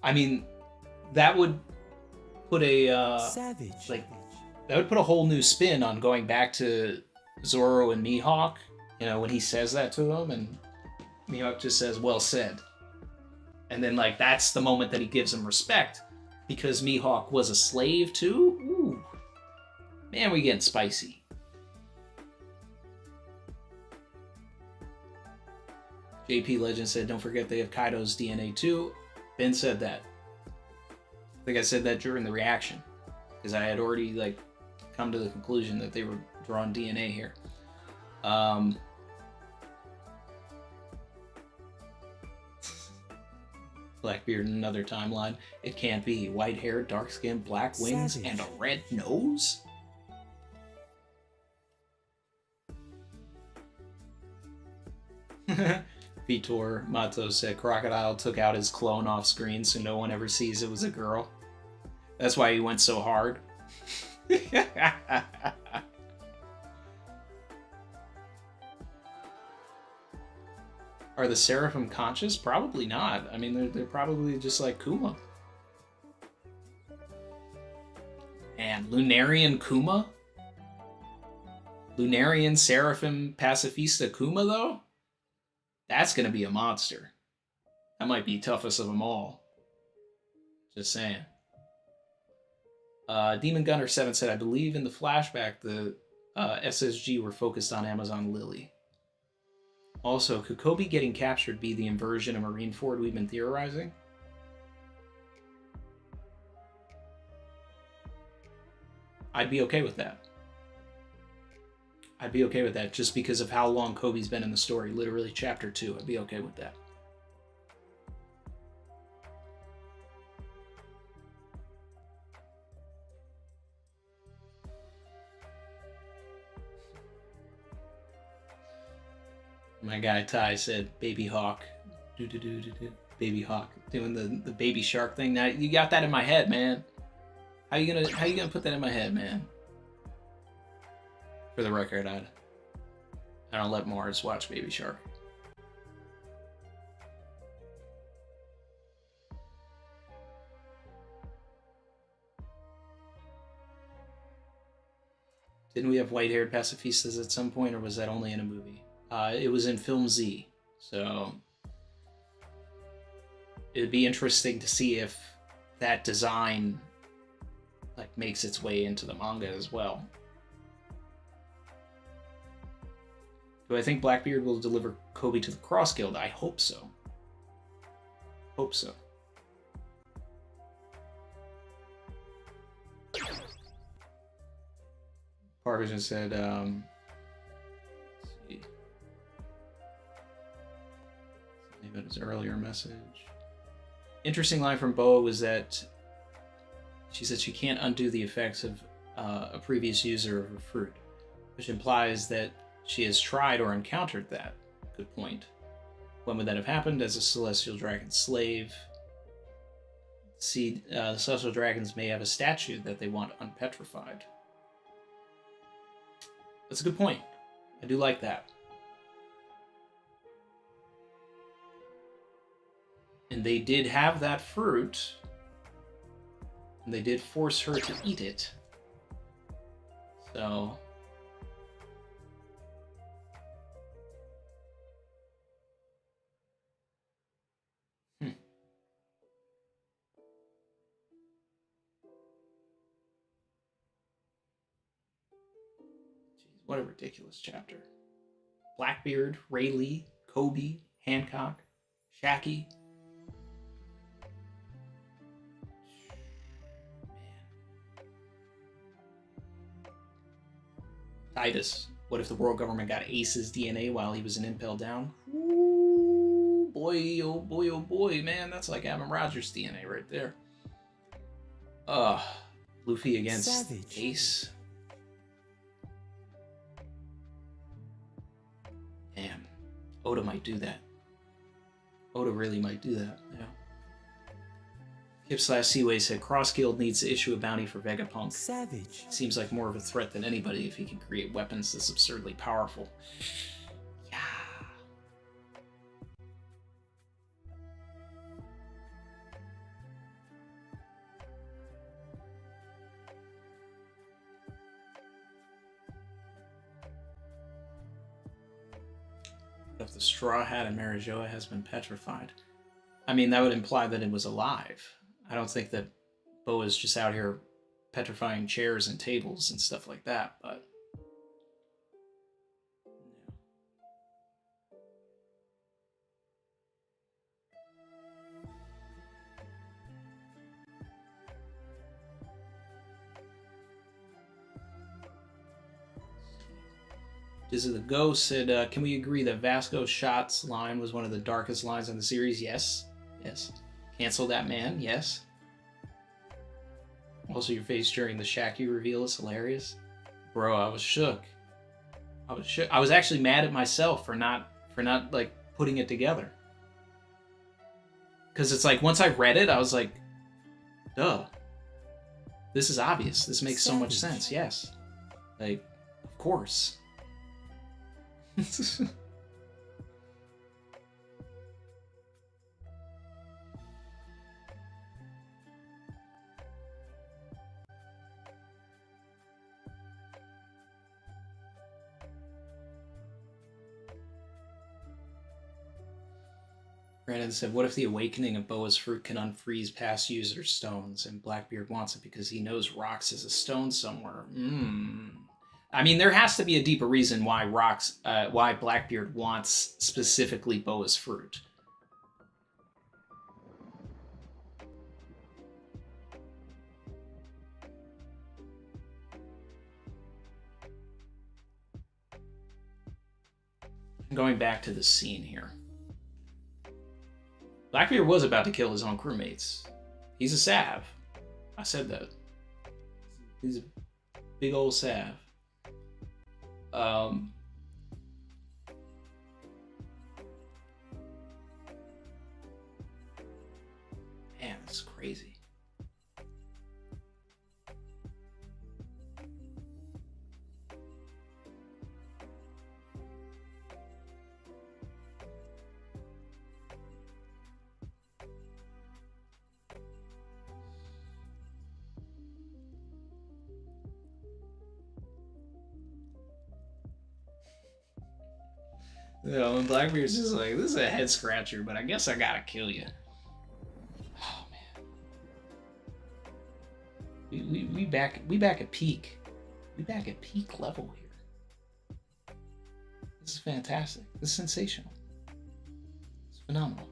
I mean, that would put a that would put a whole new spin on going back to Zoro and Mihawk. You know, when he says that to him, and Mihawk just says, "Well said," and then like that's the moment that he gives him respect because Mihawk was a slave too. Ooh, man, we getting spicy. JP Legend said, "Don't forget they have Kaido's DNA too." Ben said that. I think I said that during the reaction because I had already like come to the conclusion that they were drawing DNA here. Blackbeard in another timeline. It can't be. White hair, dark skin, black wings, and a red nose? Vitor Mato said Crocodile took out his clone off screen so no one ever sees it was a girl. That's why he went so hard. Are the Seraphim conscious? Probably not. I mean, they're probably just like Kuma. And Lunarian Kuma? Lunarian Seraphim Pacifista Kuma, though? That's gonna be a monster. That might be toughest of them all. Just saying. Demon Gunner 7 said, I believe in the flashback the SSG were focused on Amazon Lily. Also, could Kobe getting captured be the inversion of Marineford we've been theorizing? I'd be okay with that. I'd be okay with that just because of how long Kobe's been in the story. Literally chapter 2. I'd be okay with that. My guy Ty said, "Baby Hawk, Baby Hawk, doing the baby shark thing." Now you got that in my head, man. How you gonna put that in my head, man? For the record, I don't let Mars watch Baby Shark. Didn't we have white-haired pacifistas at some point, or was that only in a movie? It was in Film Z, so it'd be interesting to see if that design like makes its way into the manga as well. Do I think Blackbeard will deliver Kobe to the Cross Guild? I hope so. Hope so. Parvision said, let's see. Something about his earlier message. Interesting line from Boa was that she said she can't undo the effects of a previous user of her fruit, which implies that she has tried or encountered that. Good point. When would that have happened? As a celestial dragon slave? See, the celestial dragons may have a statue that they want unpetrified. That's a good point. I do like that. And they did have that fruit, and they did force her to eat it. So what a ridiculous chapter. Blackbeard, Rayleigh, Kobe, Hancock, Shaky. Titus, what if the world government got Ace's DNA while he was in Impel Down? Ooh, boy, oh boy, oh boy, man. That's like Adam Rogers DNA right there. Luffy against Savage. Ace. Damn. Oda might do that. Oda really might do that, yeah. Kip/Seaway said, Cross Guild needs to issue a bounty for Vegapunk. Savage. Seems like more of a threat than anybody if he can create weapons this absurdly powerful. Yeah. If the Straw Hat in Marijoa has been petrified. I mean, that would imply that it was alive. I don't think that Boa's just out here petrifying chairs and tables and stuff like that, but... Dizzy the Ghost said, can we agree that Vasco Shot's line was one of the darkest lines in the series? Yes. Yes. Cancel that man? Yes. Also, your face during the Shaky reveal is hilarious. Bro, I was shook. I was shook. I was actually mad at myself for not like putting it together. Because it's like, once I read it, I was like, duh. This is obvious. This makes so much sense. Yes. Like, of course. Brandon said, what if the awakening of Boa's fruit can unfreeze past user stones and Blackbeard wants it because he knows rocks is a stone somewhere? I mean, there has to be a deeper reason why why Blackbeard wants specifically Boa's fruit. Going back to the scene here. Blackbeard was about to kill his own crewmates. He's a sav. I said that. He's a big old sav. Man, it's crazy. Yeah, when Blackbeard's just like, this is a head scratcher, but I guess I gotta kill you. Oh man. We back at peak. We back at peak level here. This is fantastic. This is sensational. It's phenomenal.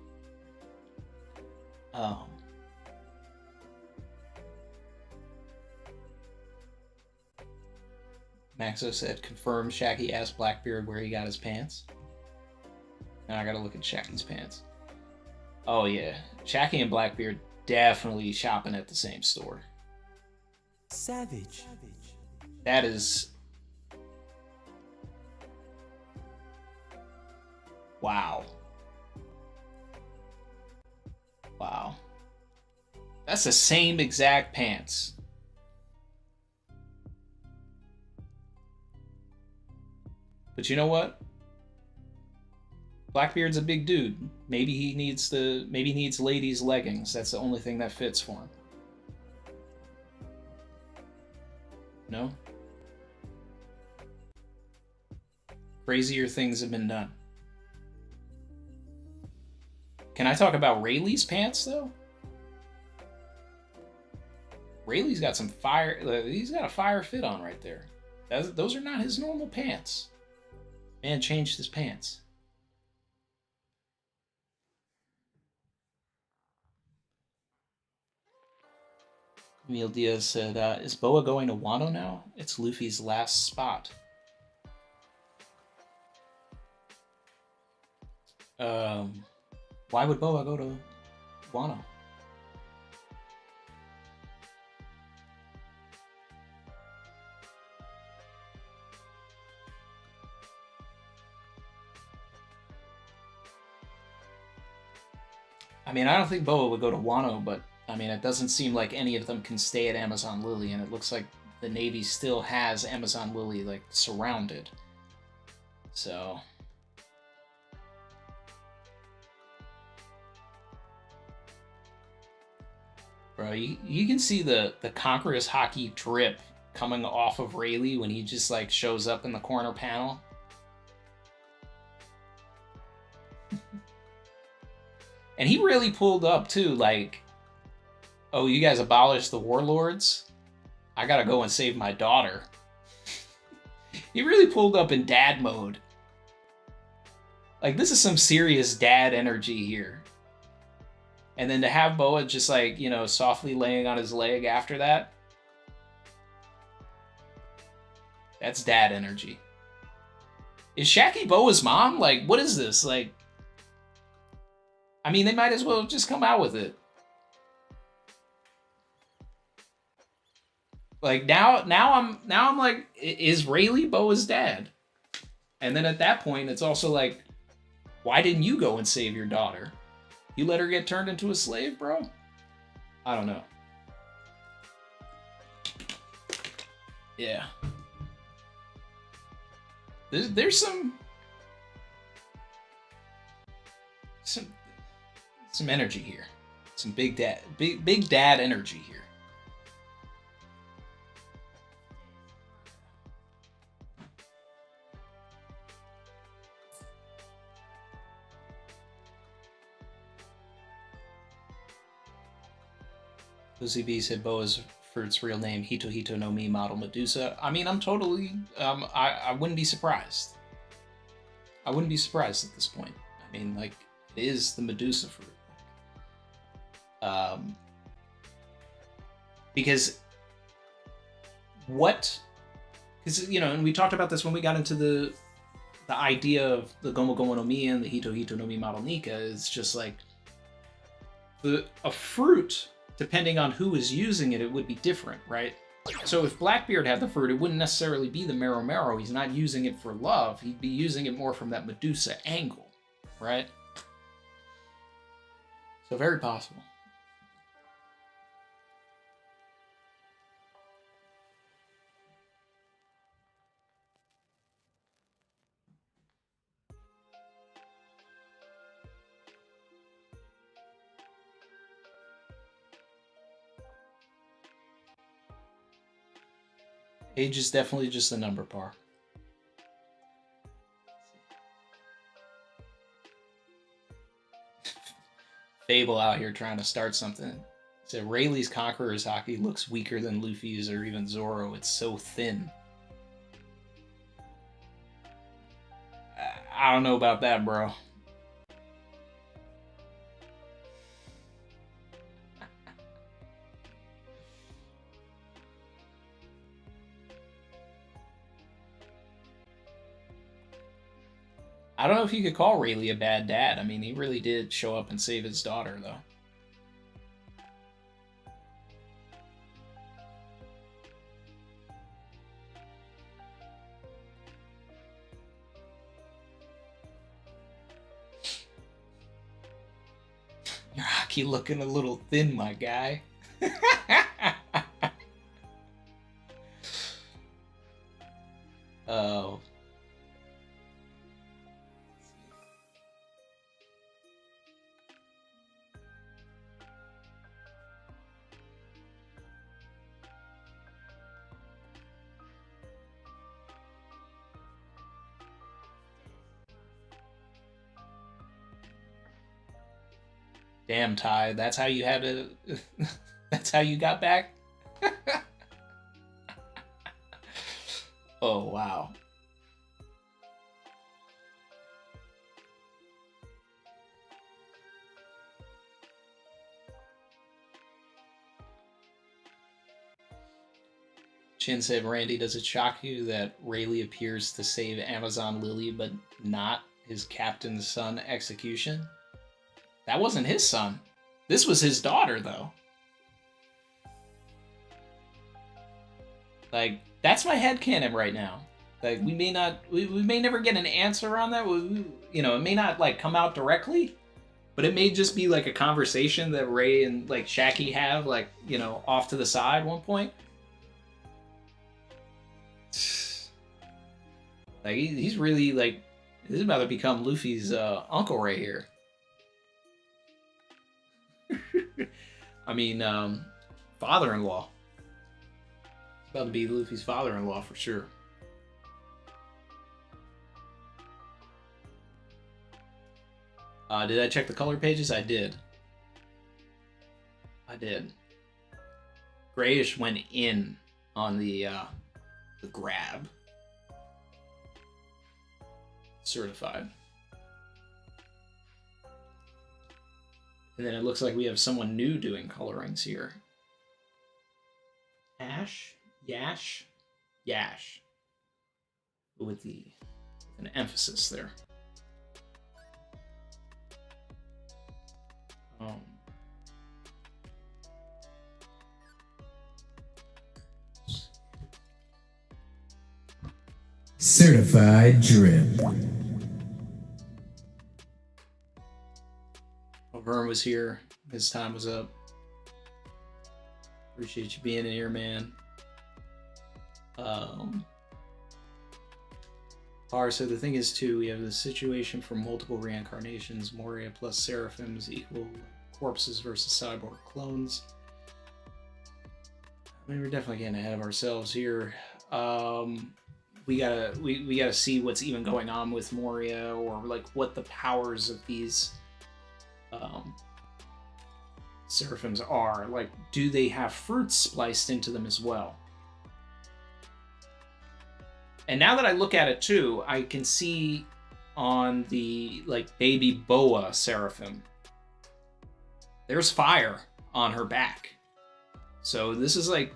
Maxo said, confirm Shaky asked Blackbeard where he got his pants. Now I gotta look at Shaky's pants. Oh yeah, Shaky and Blackbeard definitely shopping at the same store. Savage. That is... Wow. Wow. That's the same exact pants. But you know what? Blackbeard's a big dude. Maybe he needs ladies' leggings. That's the only thing that fits for him. No? Crazier things have been done. Can I talk about Rayleigh's pants though? Rayleigh's got some fire. He's got a fire fit on right there. Those are not his normal pants. Man changed his pants. Emil Diaz said, is Boa going to Wano now? It's Luffy's last spot. Why would Boa go to Wano? I mean, I don't think Boa would go to Wano, but I mean, it doesn't seem like any of them can stay at Amazon Lily, and it looks like the Navy still has Amazon Lily, like, surrounded. So... Bro, you can see the Conqueror's Hockey drip coming off of Rayleigh when he just, like, shows up in the corner panel. And he really pulled up, too, like, oh, you guys abolished the warlords? I gotta go and save my daughter. He really pulled up in dad mode. Like, this is some serious dad energy here. And then to have Boa just, like, you know, softly laying on his leg after that. That's dad energy. Is Shaky Boa's mom? Like, what is this? Like, I mean, they might as well just come out with it. Like, now I'm like, is Rayleigh Boa's dad? And then at that point, it's also like, why didn't you go and save your daughter? You let her get turned into a slave, bro? I don't know. Yeah. There's some energy here. Some big dad energy here. Lucy B said Boa's for its real name, Hito Hito no Mi model Medusa. I mean, I'm totally, I wouldn't be surprised. I wouldn't be surprised at this point. I mean, like, it is the Medusa fruit. Because you know, and we talked about this when we got into the idea of the Gomu Gomu no Mi and the Hito Hito no Mi model Nika, is just like, a fruit, depending on who is using it, it would be different, right? So if Blackbeard had the fruit, it wouldn't necessarily be the Mero Mero. He's not using it for love. He'd be using it more from that Medusa angle, right? So very possible. Age is definitely just a number, Par. Fable out here trying to start something. So Rayleigh's Conqueror's Hockey looks weaker than Luffy's or even Zoro. It's so thin. I don't know about that, bro. I don't know if you could call Rayleigh a bad dad. I mean, he really did show up and save his daughter, though. Your hockey looking a little thin, my guy. Oh. Damn, Ty, that's how you had to... that's how you got back? Oh, wow. Chin said, Randy, does it shock you that Rayleigh appears to save Amazon Lily, but not his captain's son execution? That wasn't his son. This was his daughter, though. Like, that's my headcanon right now. Like, we may not, we may never get an answer on that. You know, it may not, like, come out directly, but it may just be, like, a conversation that Ray and, like, Shaky have, like, you know, off to the side one point. Like, he's really, like, this is about to become Luffy's uncle right here. I mean, father-in-law. It's about to be Luffy's father-in-law for sure. Did I check the color pages? I did. I did. Grayish went in on the grab. Certified. And then it looks like we have someone new doing colorings here. Ash? Yash? Yash. With an emphasis there. Certified drip. Well, Vern was here. His time was up. Appreciate you being in here, man. So the thing is, too, we have the situation for multiple reincarnations. Moria plus Seraphims equal corpses versus cyborg clones. I mean, we're definitely getting ahead of ourselves here. We gotta see what's even going on with Moria, or like what the powers of these Seraphims are. Like, do they have fruits spliced into them as well? And now that I look at it too, I can see on the like baby boa Seraphim, there's fire on her back. So this is like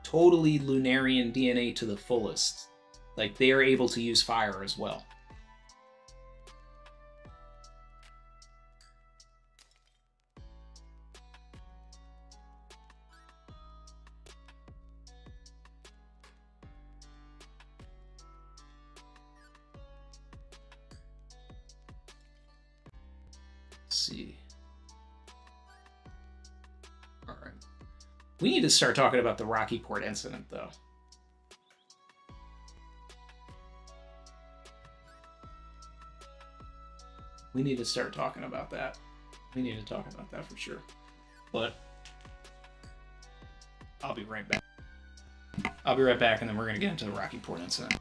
totally Lunarian DNA to the fullest. Like, they are able to use fire as well. Let's see. All right. We need to start talking about the Rocky Port incident, though. We need to start talking about that. We need to talk about that for sure. But I'll be right back. I'll be right back, and then we're going to get into the Rocky Port incident.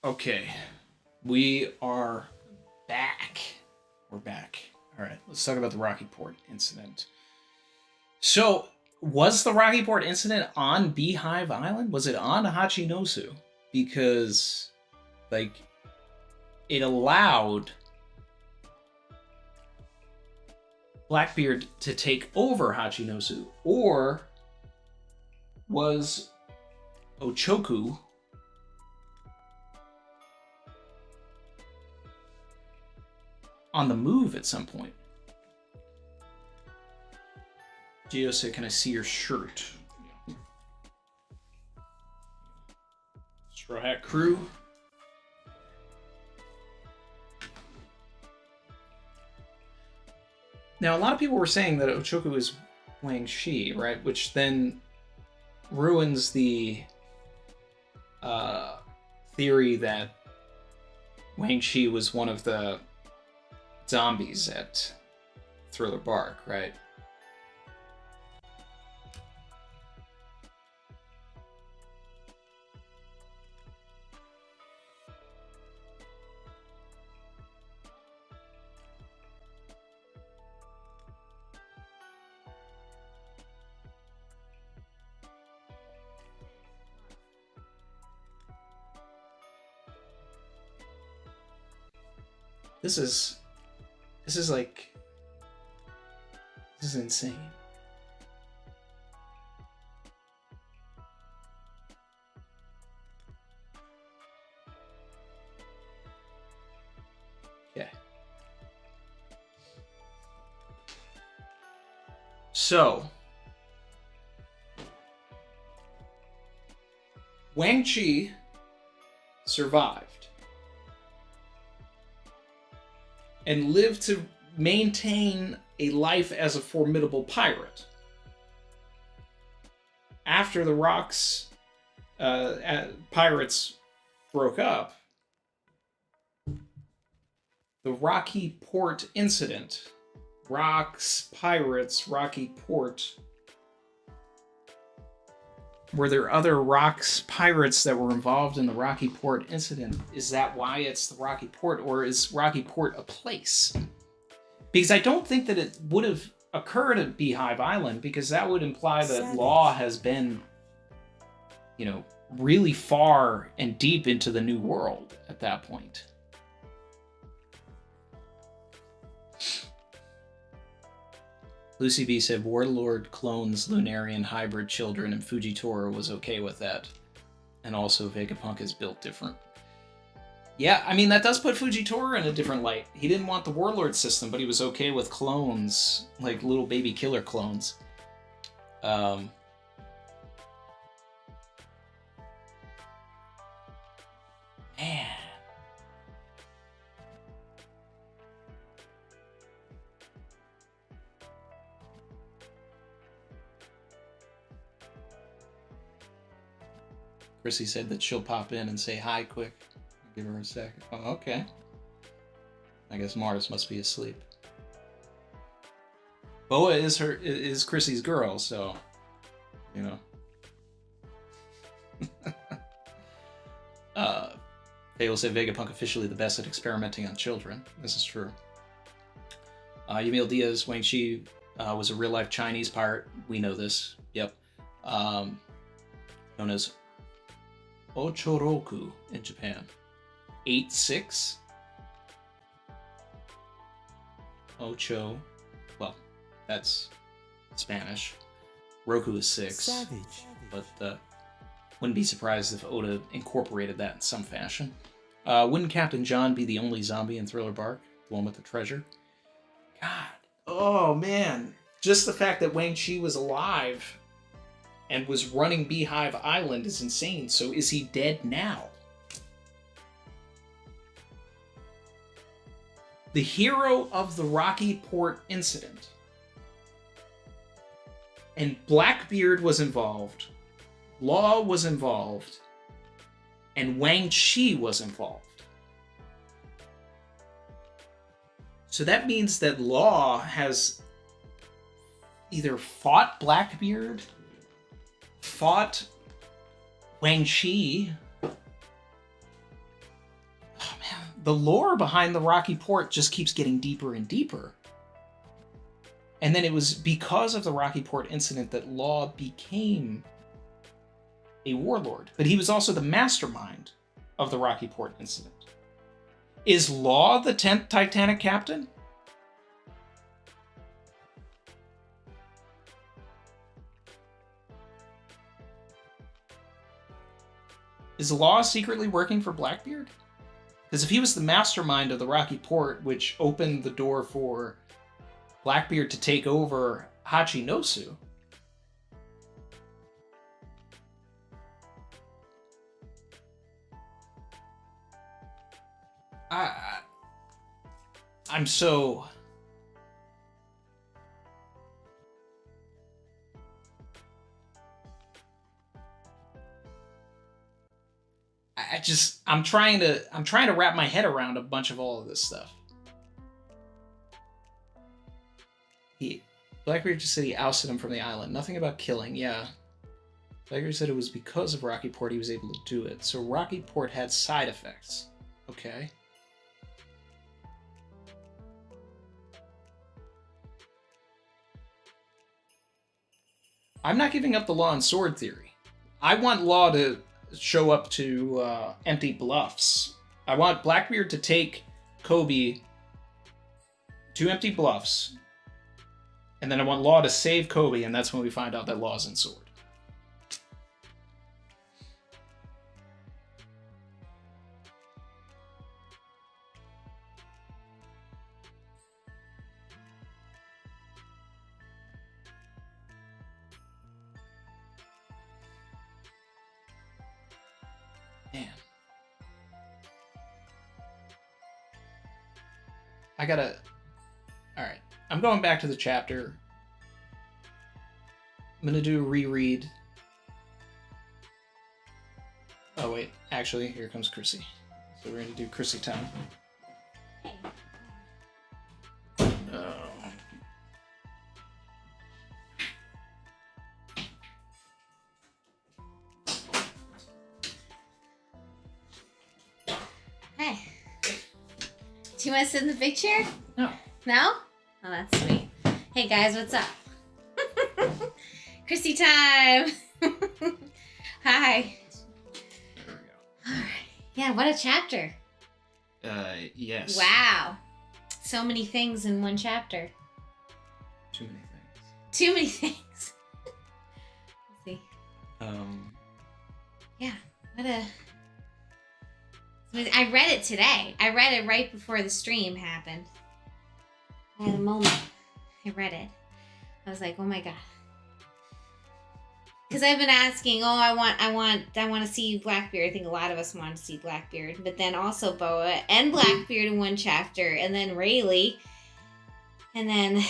Okay, we are back. We're back. All right, let's talk about the Rocky Port incident. So, was the Rocky Port incident on Beehive Island? Was it on Hachinosu? Because, like, it allowed Blackbeard to take over Hachinosu, or was Ochoku on the move at some point? Gio said, can I see your shirt? Straw Hat Crew. Now, a lot of people were saying that Ochoku is Wang Shi, right? Which then ruins the theory that Wang Shi was one of the zombies at Thriller Bark, right? This is insane. Okay. So, Wang Chi survived and lived to maintain a life as a formidable pirate. After the Rocks pirates broke up, the Rocky Port incident, Rocks, pirates, Rocky Port. Were there other Rocks pirates that were involved in the Rocky Port incident? Is that why it's the Rocky Port, or is Rocky Port a place? Because I don't think that it would have occurred at Beehive Island, because that would imply that Law has been, you know, really far and deep into the New World at that point. Lucy B said Warlord clones Lunarian hybrid children, and Fujitora was okay with that. And also Vegapunk is built different. Yeah, I mean, that does put Fujitora in a different light. He didn't want the Warlord system, but he was okay with clones, like little baby killer clones. Man. Chrissy said that she'll pop in and say hi quick. Give her a sec. Oh, okay. I guess Mars must be asleep. Boa is Chrissy's girl, so you know. They will say Vegapunk officially the best at experimenting on children. This is true. Yamil Diaz, Wang Chi was a real-life Chinese pirate. We know this. Yep. Known as Ochoroku in Japan. 8-6. Ocho. Well, that's Spanish. Roku is 6. Savage. But wouldn't be surprised if Oda incorporated that in some fashion. Wouldn't Captain John be the only zombie in Thriller Bark? The one with the treasure? God. Oh, man. Just the fact that Wang Chi was alive and was running Beehive Island is insane. So is he dead now? The hero of the Rocky Port incident. And Blackbeard was involved. Law was involved. And Wang Chi was involved. So that means that Law has either fought Blackbeard, fought Wang Chi. Oh man, the lore behind the Rocky Port just keeps getting deeper and deeper. And then it was because of the Rocky Port incident that Law became a warlord. But he was also the mastermind of the Rocky Port incident. Is Law the 10th Titanic captain? Is Law secretly working for Blackbeard? Because if he was the mastermind of the Rocky Port, which opened the door for Blackbeard to take over Hachinosu, I'm so... I'm trying to wrap my head around a bunch of all of this stuff. Blackbeard just said he ousted him from the island. Nothing about killing, yeah. Blackbeard said it was because of Rocky Port he was able to do it. So Rocky Port had side effects. Okay. I'm not giving up the Law and Sword theory. I want Law to show up to empty bluffs. I want Blackbeard to take Kobe to empty bluffs, and then I want Law to save Kobe, and that's when we find out that Law's in Sword. Man. I gotta... Alright. I'm going back to the chapter. I'm gonna do a reread. Oh wait, actually, here comes Chrissy. So we're gonna do Chrissy time. Hey. Do you want to sit in the big chair? No. No? Oh, that's sweet. Hey guys, what's up? Chrissy time! Hi. There we go. Alright. Yeah, what a chapter. Yes. Wow. So many things in one chapter. Too many things. Too many things. Let's see. Yeah, what a... I read it today. I read it right before the stream happened. I had a moment. I read it. I was like, oh my god. Because I've been asking, I want to see Blackbeard. I think a lot of us want to see Blackbeard. But then also Boa and Blackbeard in one chapter. And then Rayleigh. And then,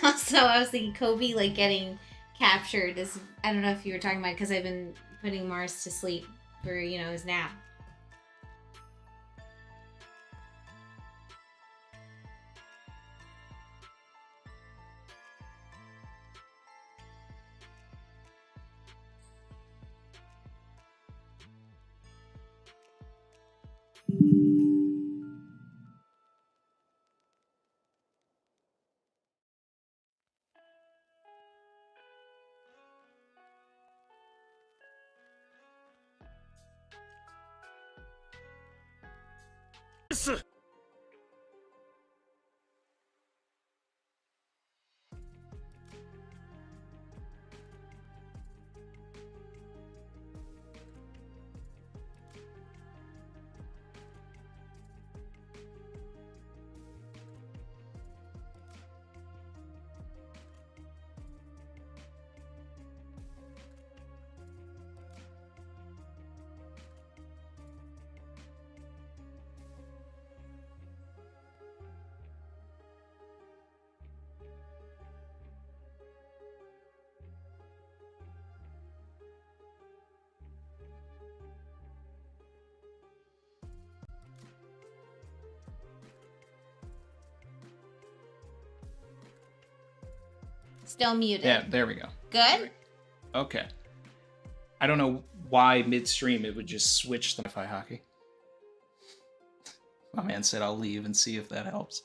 also I was thinking Kobe, like, getting captured. Is, I don't know if you were talking about it, because I've been putting Mars to sleep for, his nap. Still muted. Yeah, there we go. Good? Okay. I don't know why midstream it would just switch the Wi-Fi hockey. My man said I'll leave and see if that helps.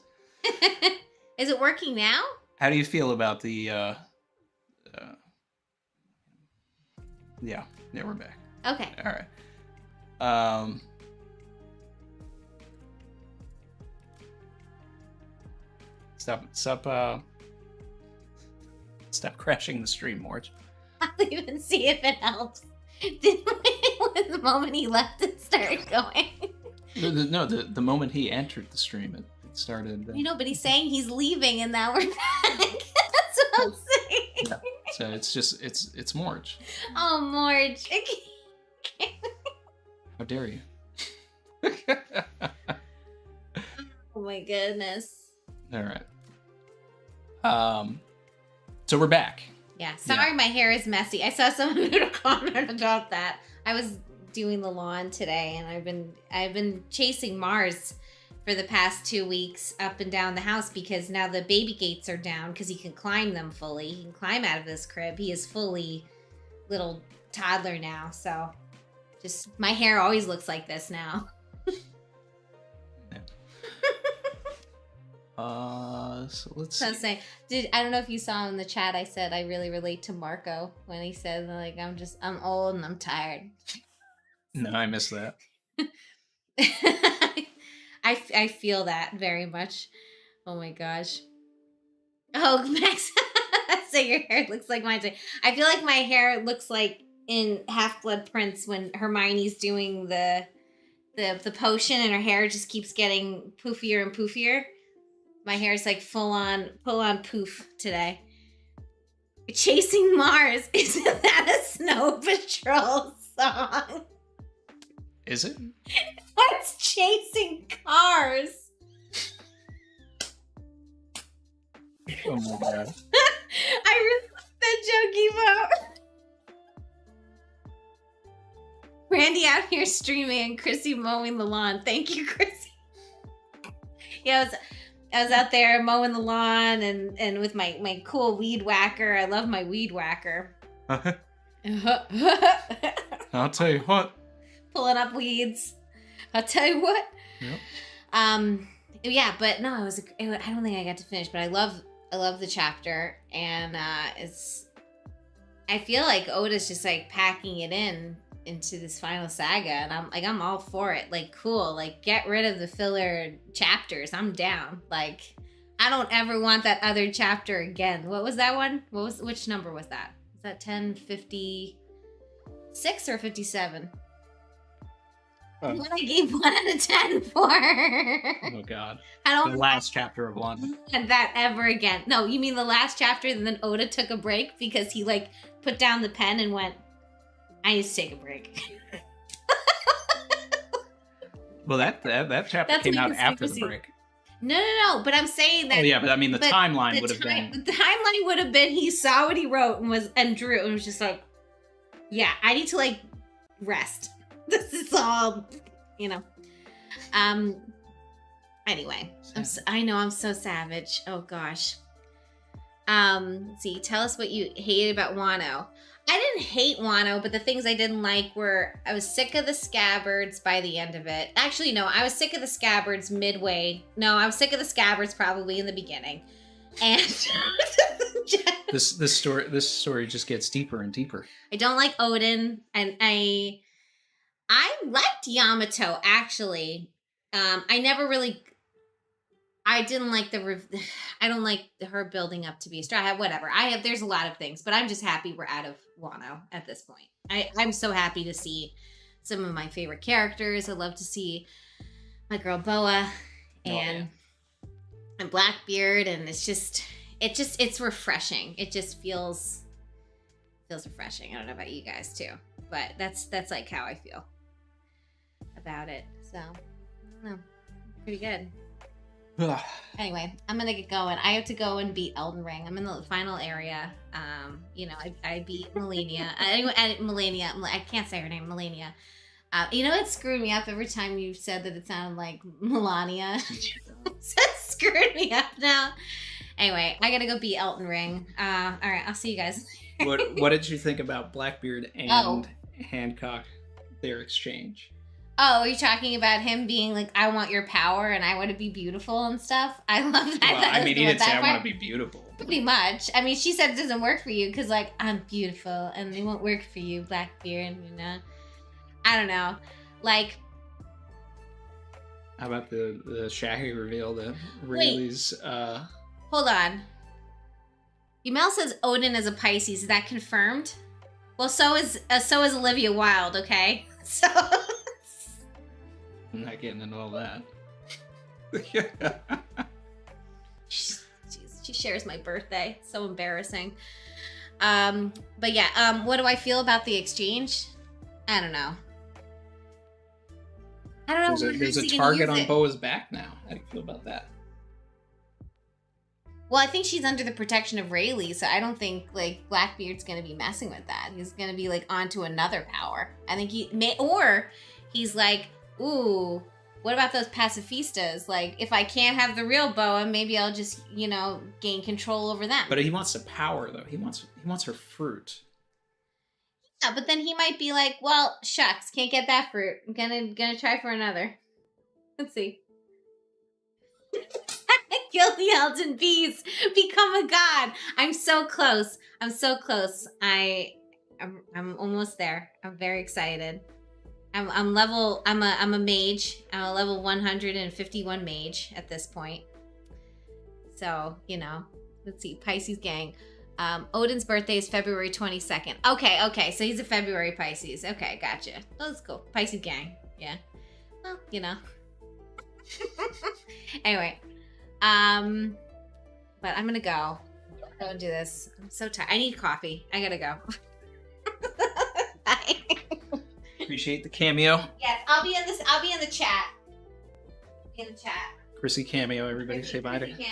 Is it working now? How do you feel about the yeah, we're back. Okay. All right. Stop crashing the stream, Mort. I'll even see if it helps. The moment he left, it started going. The moment he entered the stream, it started. You know, but he's saying he's leaving, and now we're back. That's what I'm saying. Yeah. So it's Morge. Oh, Morge. How dare you? Oh my goodness. All right. So we're back. Yeah, sorry my hair is messy. I saw someone who comment about that. I was doing the lawn today, and I've been chasing Mars for the past 2 weeks up and down the house because now the baby gates are down because he can climb them fully. He can climb out of this crib. He is fully little toddler now, so just my hair always looks like this now. So let's So see. I don't know if you saw in the chat, I said I really relate to Marco when he said, like, I'm old and I'm tired. No, I missed that. I feel that very much. Oh my gosh. Oh, Max, so your hair looks like mine too. I feel like my hair looks like in Half-Blood Prince when Hermione's doing the potion and her hair just keeps getting poofier and poofier. My hair is like full on poof today. Chasing Mars, isn't that a Snow Patrol song? Is it? What's chasing cars? Oh my god. I really love that joke, Evo. Randy out here streaming and Chrissy mowing the lawn. Thank you, Chrissy. Yeah, I was out there mowing the lawn and with my cool weed whacker. I love my weed whacker. I'll tell you what. Pulling up weeds. I'll tell you what. Yep. Yeah, but no, I don't think I got to finish, but I love the chapter, and I feel like Oda's just like packing it into this final saga, and I'm all for it. Like, cool, like get rid of the filler chapters. I'm down. Like, I don't ever want that other chapter again. What was that one? Which number was that? Is that 1056 or 57? What I gave 1 out of 10 for. Oh god. I don't the last chapter of London. And that ever again. No, you mean the last chapter, and then Oda took a break because he like put down the pen and went, I need to take a break. Well, that chapter came out after the break. No, but I'm saying that. Oh yeah, but I mean the timeline would have been. The timeline would have been he saw what he wrote and drew and was just like, yeah, I need to like rest. This is all, you know. Anyway, I know I'm so savage. Oh gosh. Let's see, tell us what you hated about Wano. I didn't hate Wano, but the things I didn't like were I was sick of the scabbards by the end of it. Actually, no, I was sick of the scabbards midway. No, I was sick of the scabbards probably in the beginning. And this story just gets deeper and deeper. I don't like Odin, and I liked Yamato actually. I didn't like I don't like her building up to be a star. Whatever. There's a lot of things, but I'm just happy we're out of Wano at this point. I'm so happy to see some of my favorite characters. I love to see my girl Boa and Blackbeard, and it's refreshing. It just feels refreshing. I don't know about you guys too, but that's like how I feel about it. So, I don't know. Pretty good. Anyway, I'm gonna get going. I have to go and beat Elden Ring. I'm in the final area. I beat Melania. I can't say her name, Melania. It screwed me up every time you said that it sounded like Melania. It screwed me up now. Anyway, I gotta go beat Elden Ring. All right, I'll see you guys. What did you think about Blackbeard and Hancock, their exchange? Oh, are you talking about him being like, I want your power and I want to be beautiful and stuff? I love that. Well, I mean, he didn't say I want to be beautiful. Pretty much. I mean, she said it doesn't work for you because, like, I'm beautiful and it won't work for you, Blackbeard, you know? I don't know. Like, How about the Shaky reveal that Rayleigh's hold on. Yumel says Odin is a Pisces. Is that confirmed? Well, so is Olivia Wilde. Okay, so I'm not getting into all that. she shares my birthday. So embarrassing. But yeah. What do I feel about the exchange? I don't know. I don't know. There's a target on Boa's back now. How do you feel about that? Well, I think she's under the protection of Rayleigh, so I don't think like Blackbeard's gonna be messing with that. He's gonna be like onto another power. I think he may, or he's like, ooh, what about those pacifistas? Like, if I can't have the real Boa, maybe I'll just, gain control over them. But he wants the power, though. He wants her fruit. Yeah, but then he might be like, well, shucks, can't get that fruit. I'm gonna try for another. Let's see. Kill the Elton Bees. Become a god. I'm so close. I'm so close. I'm almost there. I'm very excited. I'm a mage. I'm a level 151 mage at this point. So, let's see. Pisces gang. Odin's birthday is February 22nd. Okay. So he's a February Pisces. Okay, gotcha. Oh, that's cool. Pisces gang. Yeah. Well, Anyway. But I'm gonna go. Don't do this. I'm so tired. I need coffee. I gotta go. Bye. Appreciate the cameo. Yes, I'll be in the chat. In the chat. Chrissy cameo, everybody say bye to her. Cameo.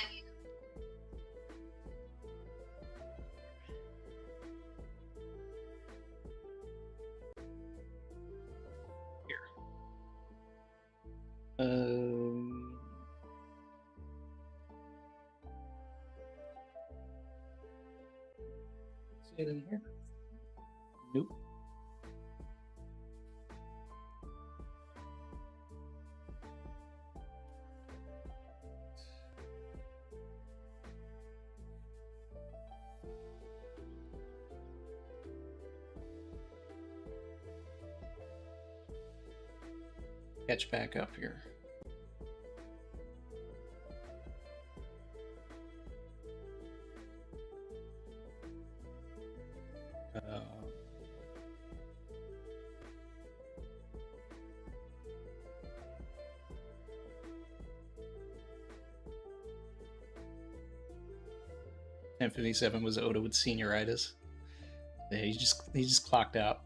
See it in here? Nope. Catch back up here. $10.57 was Oda with senioritis. Yeah, he just clocked out.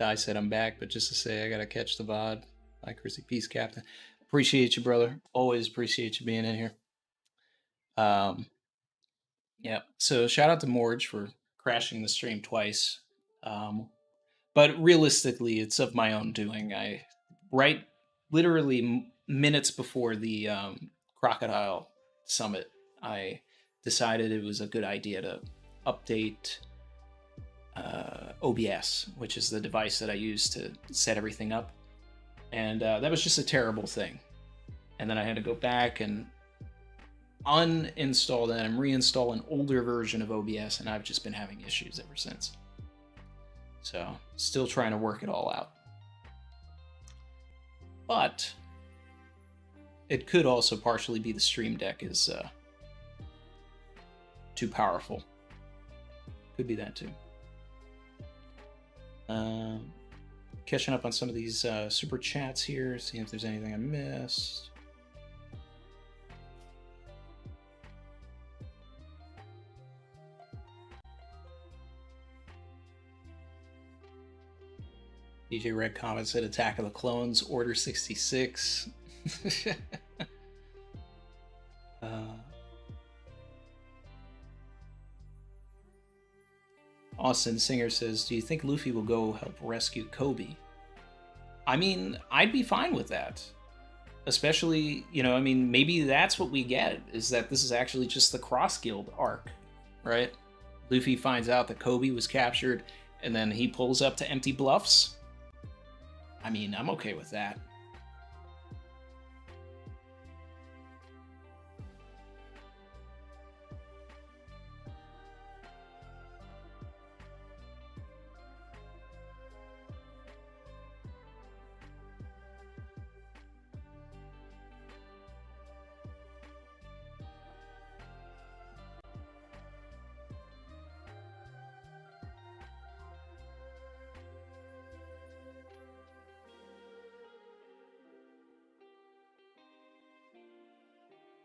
I said I'm back, but just to say I gotta catch the VOD. Hi, Chrissy. Peace, Captain. Appreciate you, brother. Always appreciate you being in here. Yeah. So shout out to Morge for crashing the stream twice. But realistically, it's of my own doing. Literally minutes before the Crocodile Summit, I decided it was a good idea to update OBS, which is the device that I use to set everything up. And that was just a terrible thing. And then I had to go back and uninstall that and reinstall an older version of OBS, and I've just been having issues ever since. So, still trying to work it all out. But it could also partially be the Stream Deck is too powerful. Could be that too. Catching up on some of these super chats here, seeing if there's anything I missed. DJ Red Comet said Attack of the Clones, Order 66. Austin Singer says, do you think Luffy will go help rescue Kobe? I mean, I'd be fine with that. Especially, maybe that's what we get, is that this is actually just the Cross Guild arc, right? Luffy finds out that Kobe was captured, and then he pulls up to Empty Bluffs. I mean, I'm okay with that.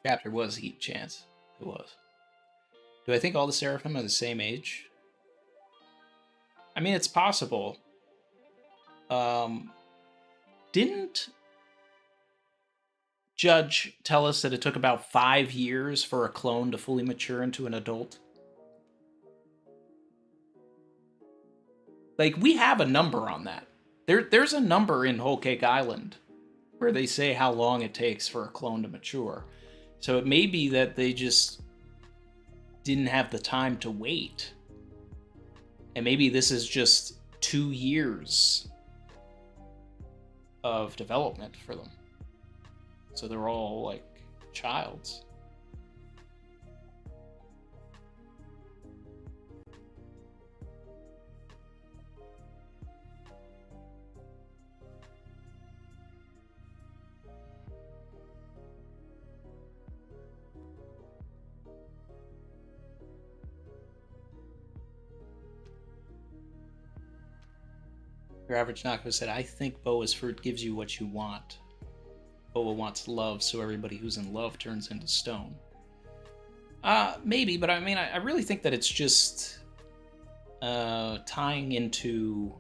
Chapter was Heat Chance. It was. Do I think all the Seraphim are the same age? I mean, it's possible. Didn't Judge tell us that it took about 5 years for a clone to fully mature into an adult? Like, we have a number on that. There's a number in Whole Cake Island where they say how long it takes for a clone to mature. So it may be that they just didn't have the time to wait. And maybe this is just 2 years of development for them. So they're all like childs. Your average Nako said, I think Boa's fruit gives you what you want. Boa wants love, so everybody who's in love turns into stone. Maybe, but I mean, I really think that it's just tying into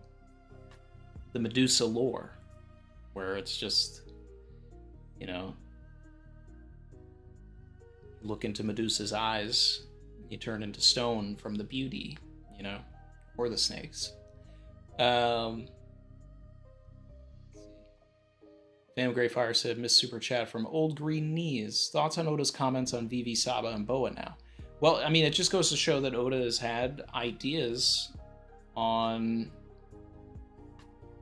the Medusa lore, where it's just, you know, look into Medusa's eyes, you turn into stone from the beauty, you know, or the snakes. Fam Greyfire said, Miss Super Chat from Old Green Knees. Thoughts on Oda's comments on Vivi, Saba, and Boa now? Well, I mean, it just goes to show that Oda has had ideas on,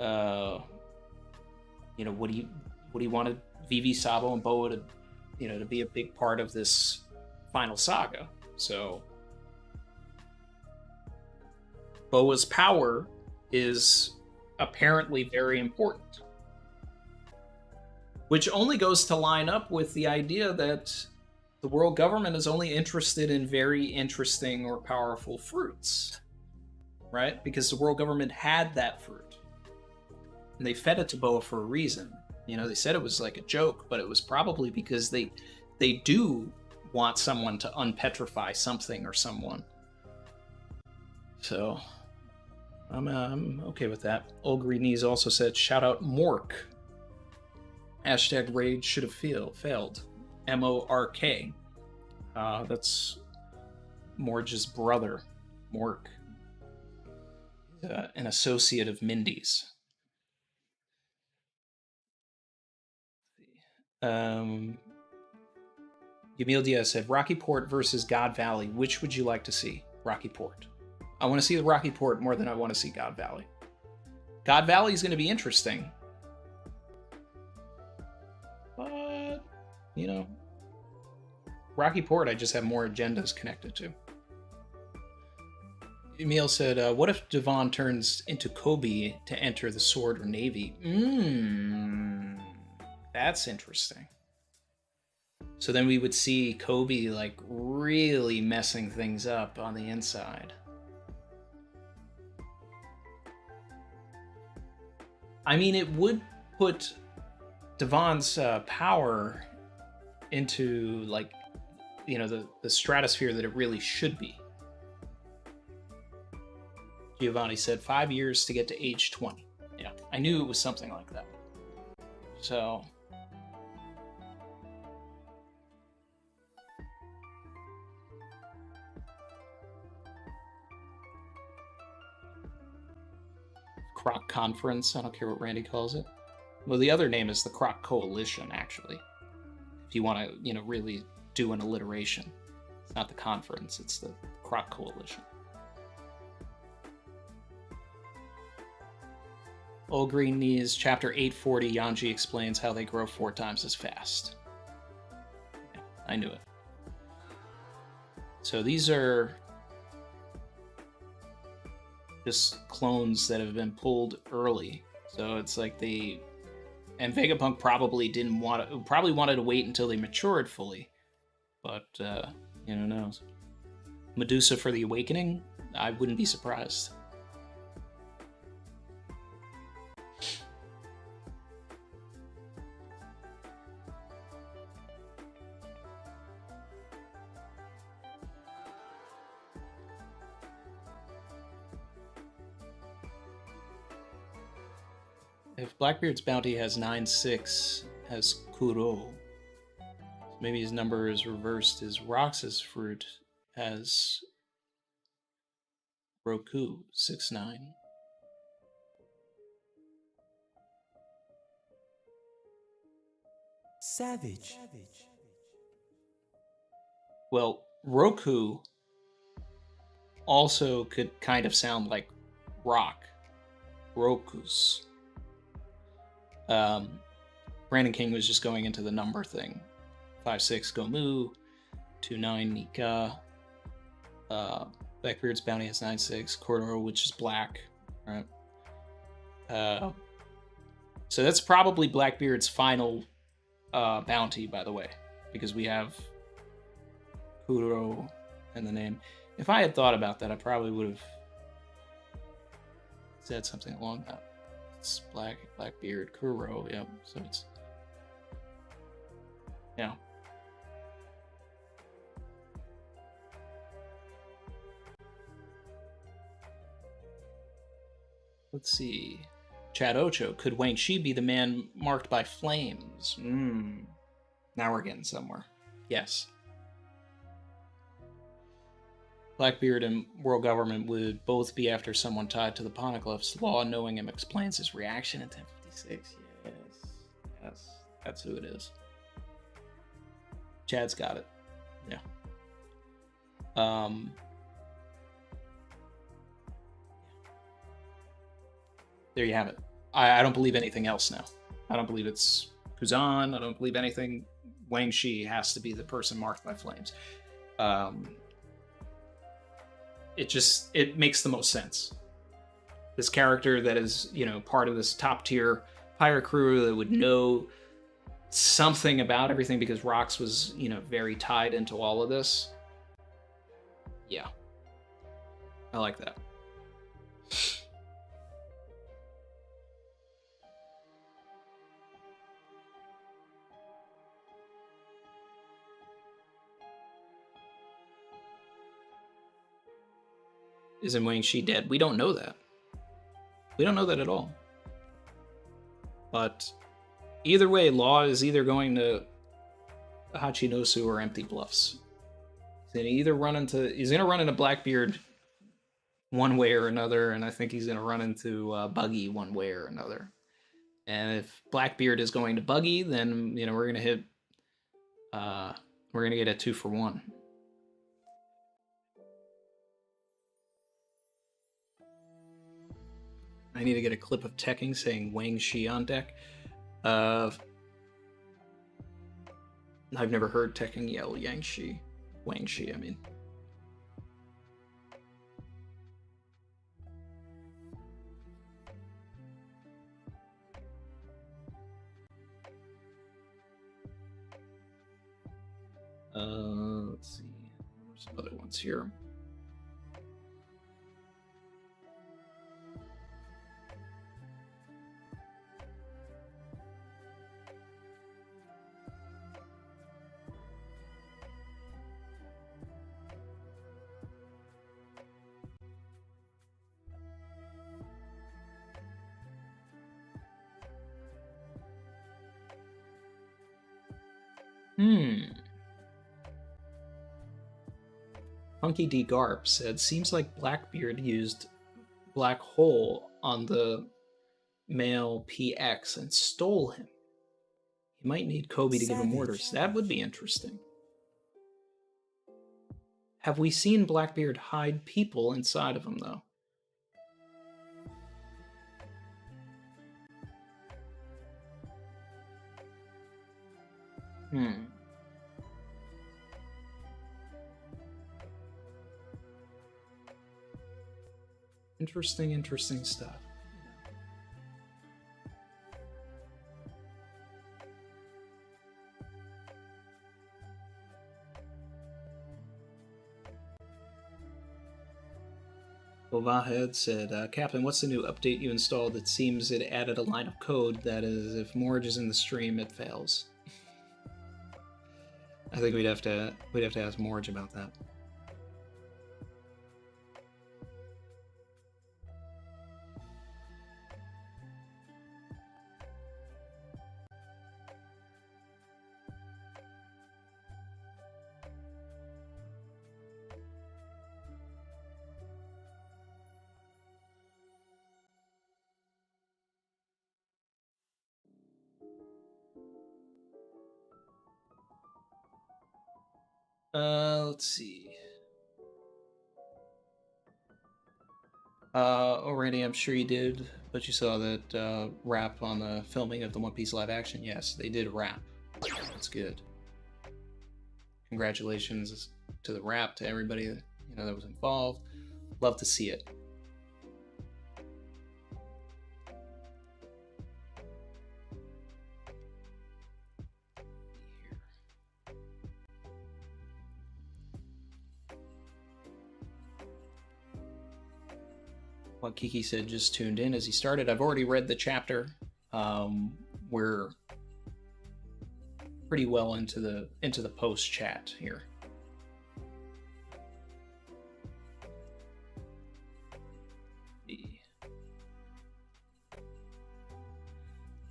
you know, what he wanted Vivi, Saba, and Boa to, you know, to be a big part of this final saga. So, Boa's power is apparently very important. Which only goes to line up with the idea that the world government is only interested in very interesting or powerful fruits, right? Because the world government had that fruit. And they fed it to Boa for a reason. You know, they said it was like a joke, but it was probably because they do want someone to unpetrify something or someone. So, I'm okay with that. Old Green Knees also said, shout out Mork. Hashtag rage should have failed. M-O-R-K. That's Morge's brother, Mork. An associate of Mindy's. Yamil Diaz said, Rocky Port versus God Valley. Which would you like to see? Rocky Port. I want to see the Rocky Port more than I want to see God Valley. God Valley is going to be interesting. But, you know, Rocky Port, I just have more agendas connected to. Emil said, what if Devon turns into Kobe to enter the Sword or Navy? That's interesting. So then we would see Kobe, like, really messing things up on the inside. I mean, it would put Devon's power into, like, you know, the stratosphere that it really should be. Giovanni said 5 years to get to age 20. Yeah, I knew it was something like that. So, Croc Conference, I don't care what Randy calls it. Well, the other name is the Croc Coalition, actually. If you want to, you know, really do an alliteration. It's not the conference, it's the Croc Coalition. Old Green Knees, chapter 840, Yanji explains how they grow 4 times as fast. Yeah, I knew it. So these are just clones that have been pulled early. So it's like they... And Vegapunk probably wanted to wait until they matured fully. But, you know, who knows. Medusa for the Awakening? I wouldn't be surprised. If Blackbeard's bounty has 9-6 as Kuro, maybe his number is reversed as Rox's fruit has Roku 6-9. Savage. Well, Roku also could kind of sound like rock. Rokus. Brandon King was just going into the number thing. 5-6 Gomu, 2-9 Nika. Blackbeard's bounty has 9-6. Corridor, which is black. Right. So that's probably Blackbeard's final bounty, by the way, because we have Kuro in the name. If I had thought about that, I probably would have said something along that. It's Blackbeard, Kuro, yep. So it's, yeah. Let's see. Chad Ocho, could Wang Shi be the man marked by flames? Now we're getting somewhere. Yes. Blackbeard and world government would both be after someone tied to the Poneglyphs. Law, knowing him, explains his reaction in 1056. Yes. That's who it is. Chad's got it. Yeah. There you have it. I don't believe anything else now. I don't believe it's Kuzan. I don't believe anything. Wang Shi has to be the person marked by flames. It makes the most sense. This character that is, part of this top tier pirate crew that would know something about everything because Rox was, very tied into all of this. Yeah. I like that. Isn't Wang Shi dead? We don't know that. We don't know that at all. But either way, Law is either going to Hachinosu or Empty Bluffs. He's gonna run into Blackbeard one way or another, and I think he's gonna run into Buggy one way or another. And if Blackbeard is going to Buggy, then we're gonna hit. We're gonna get a 2-for-1. I need to get a clip of Tekking saying Wang Shi on deck. I've never heard Tekking yell Yang Shi. Wang Shi, I mean. Let's see. There's some other ones here. Funky D. Garp said, seems like Blackbeard used Black Hole on the male PX and stole him. He might need Kobe to give him orders. That would be interesting. Have we seen Blackbeard hide people inside of him, though? Interesting stuff. Vahed said, Captain, what's the new update you installed that seems it added a line of code that is, if Morge is in the stream, it fails? I think we'd have to ask Morge about that. Let's see. Randy, I'm sure you did, but you saw that wrap on the filming of the One Piece live action. Yes, they did wrap. That's good. Congratulations to the wrap, to everybody that was involved. Love to see it. What Kiki said, just tuned in as he started. I've already read the chapter. We're pretty well into the post chat here.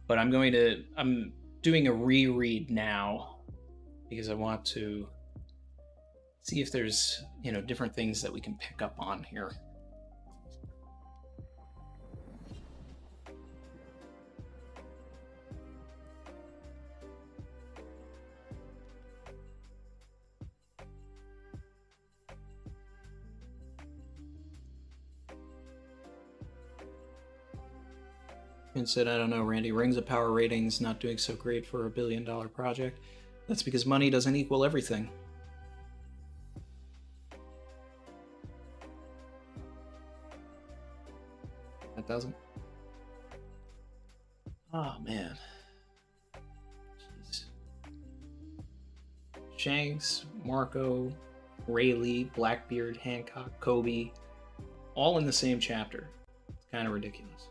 But I'm doing a reread now because I want to see if there's different things that we can pick up on here. And said, I don't know, Randy, Rings of Power ratings not doing so great for $1 billion project. That's because money doesn't equal everything. That doesn't? Oh, man. Jeez. Shanks, Marco, Rayleigh, Blackbeard, Hancock, Kobe, all in the same chapter. It's kind of ridiculous.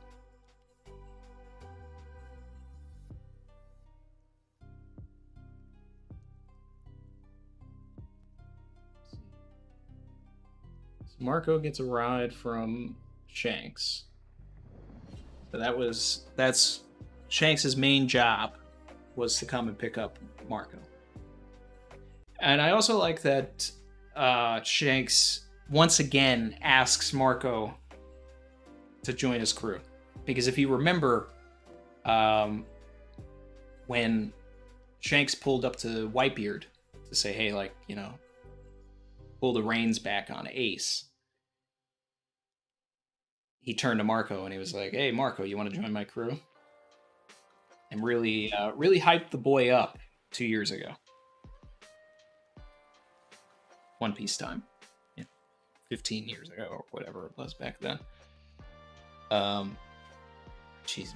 Marco gets a ride from Shanks. So that's Shanks' main job, was to come and pick up Marco. And I also like that Shanks once again asks Marco to join his crew. Because if you remember, when Shanks pulled up to Whitebeard to say, hey, pull the reins back on Ace, he turned to Marco and he was like, hey, Marco, you want to join my crew? And really hyped the boy up 2 years ago. One Piece time. 15 years ago or whatever it was back then.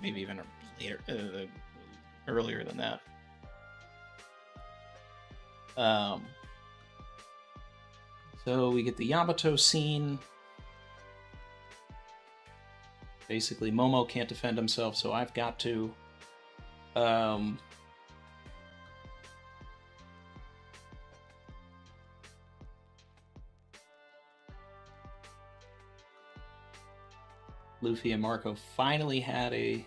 Maybe even later, earlier than that. So we get the Yamato scene. Basically, Momo can't defend himself, so I've got to. Luffy and Marco finally had a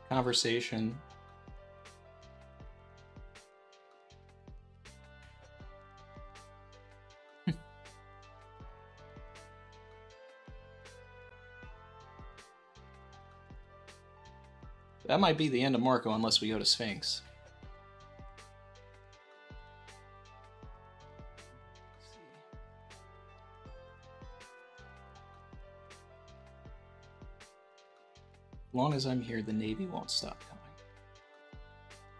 conversation. That might be the end of Marco unless we go to Sphinx. As long as I'm here, the Navy won't stop coming.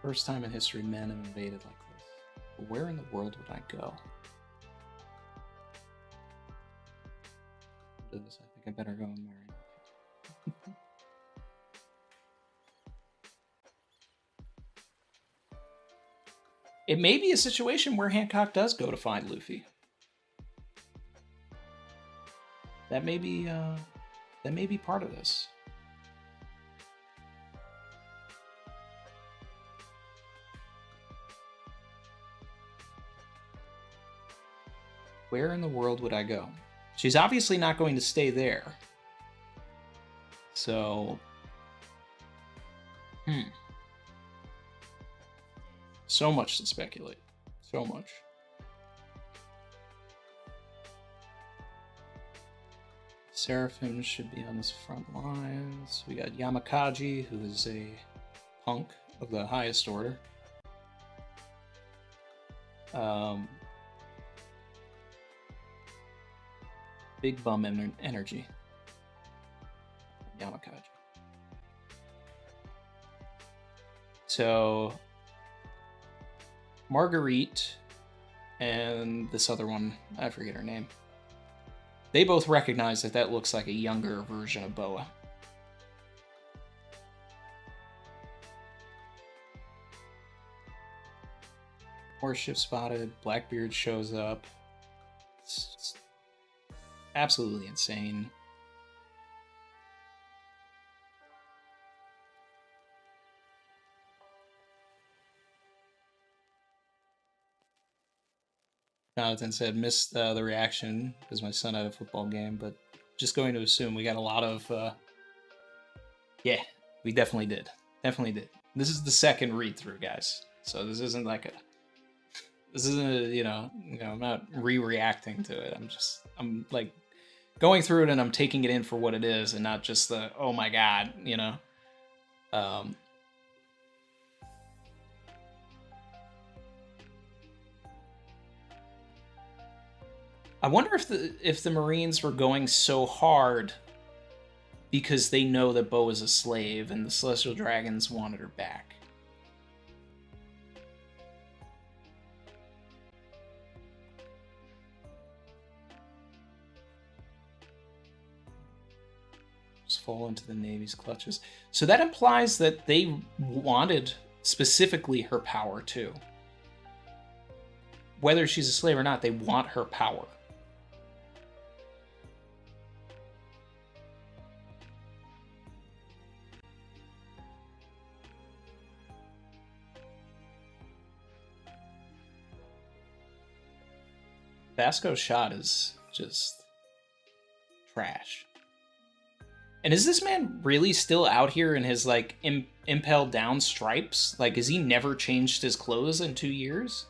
First time in history men have invaded like this. But where in the world would I go? I think I better go and marry. It may be a situation where Hancock does go to find Luffy. That may be part of this. Where in the world would I go? She's obviously not going to stay there. So, so much to speculate. So much. Seraphim should be on his front lines. We got Yamakaji, who is a punk of the highest order. Big bum energy. Yamakaji. So, Marguerite and this other one, I forget her name. They both recognize that that looks like a younger version of Boa. Warship spotted. Blackbeard shows up. It's absolutely insane. Jonathan said, missed the reaction because my son had a football game, but just going to assume we got a lot of, yeah, we definitely did. Definitely did. This is the second read-through, guys. So this isn't like you know, I'm not re-reacting to it. I'm like going through it and I'm taking it in for what it is and not just the, oh my God, you know? I wonder if the Marines were going so hard because they know that Bo is a slave and the Celestial Dragons wanted her back. Just fall into the Navy's clutches. So that implies that they wanted specifically her power too. Whether she's a slave or not, they want her power. Vasco's shot is just trash. And is this man really still out here in his, like, impelled down stripes? Like, has he never changed his clothes in 2 years?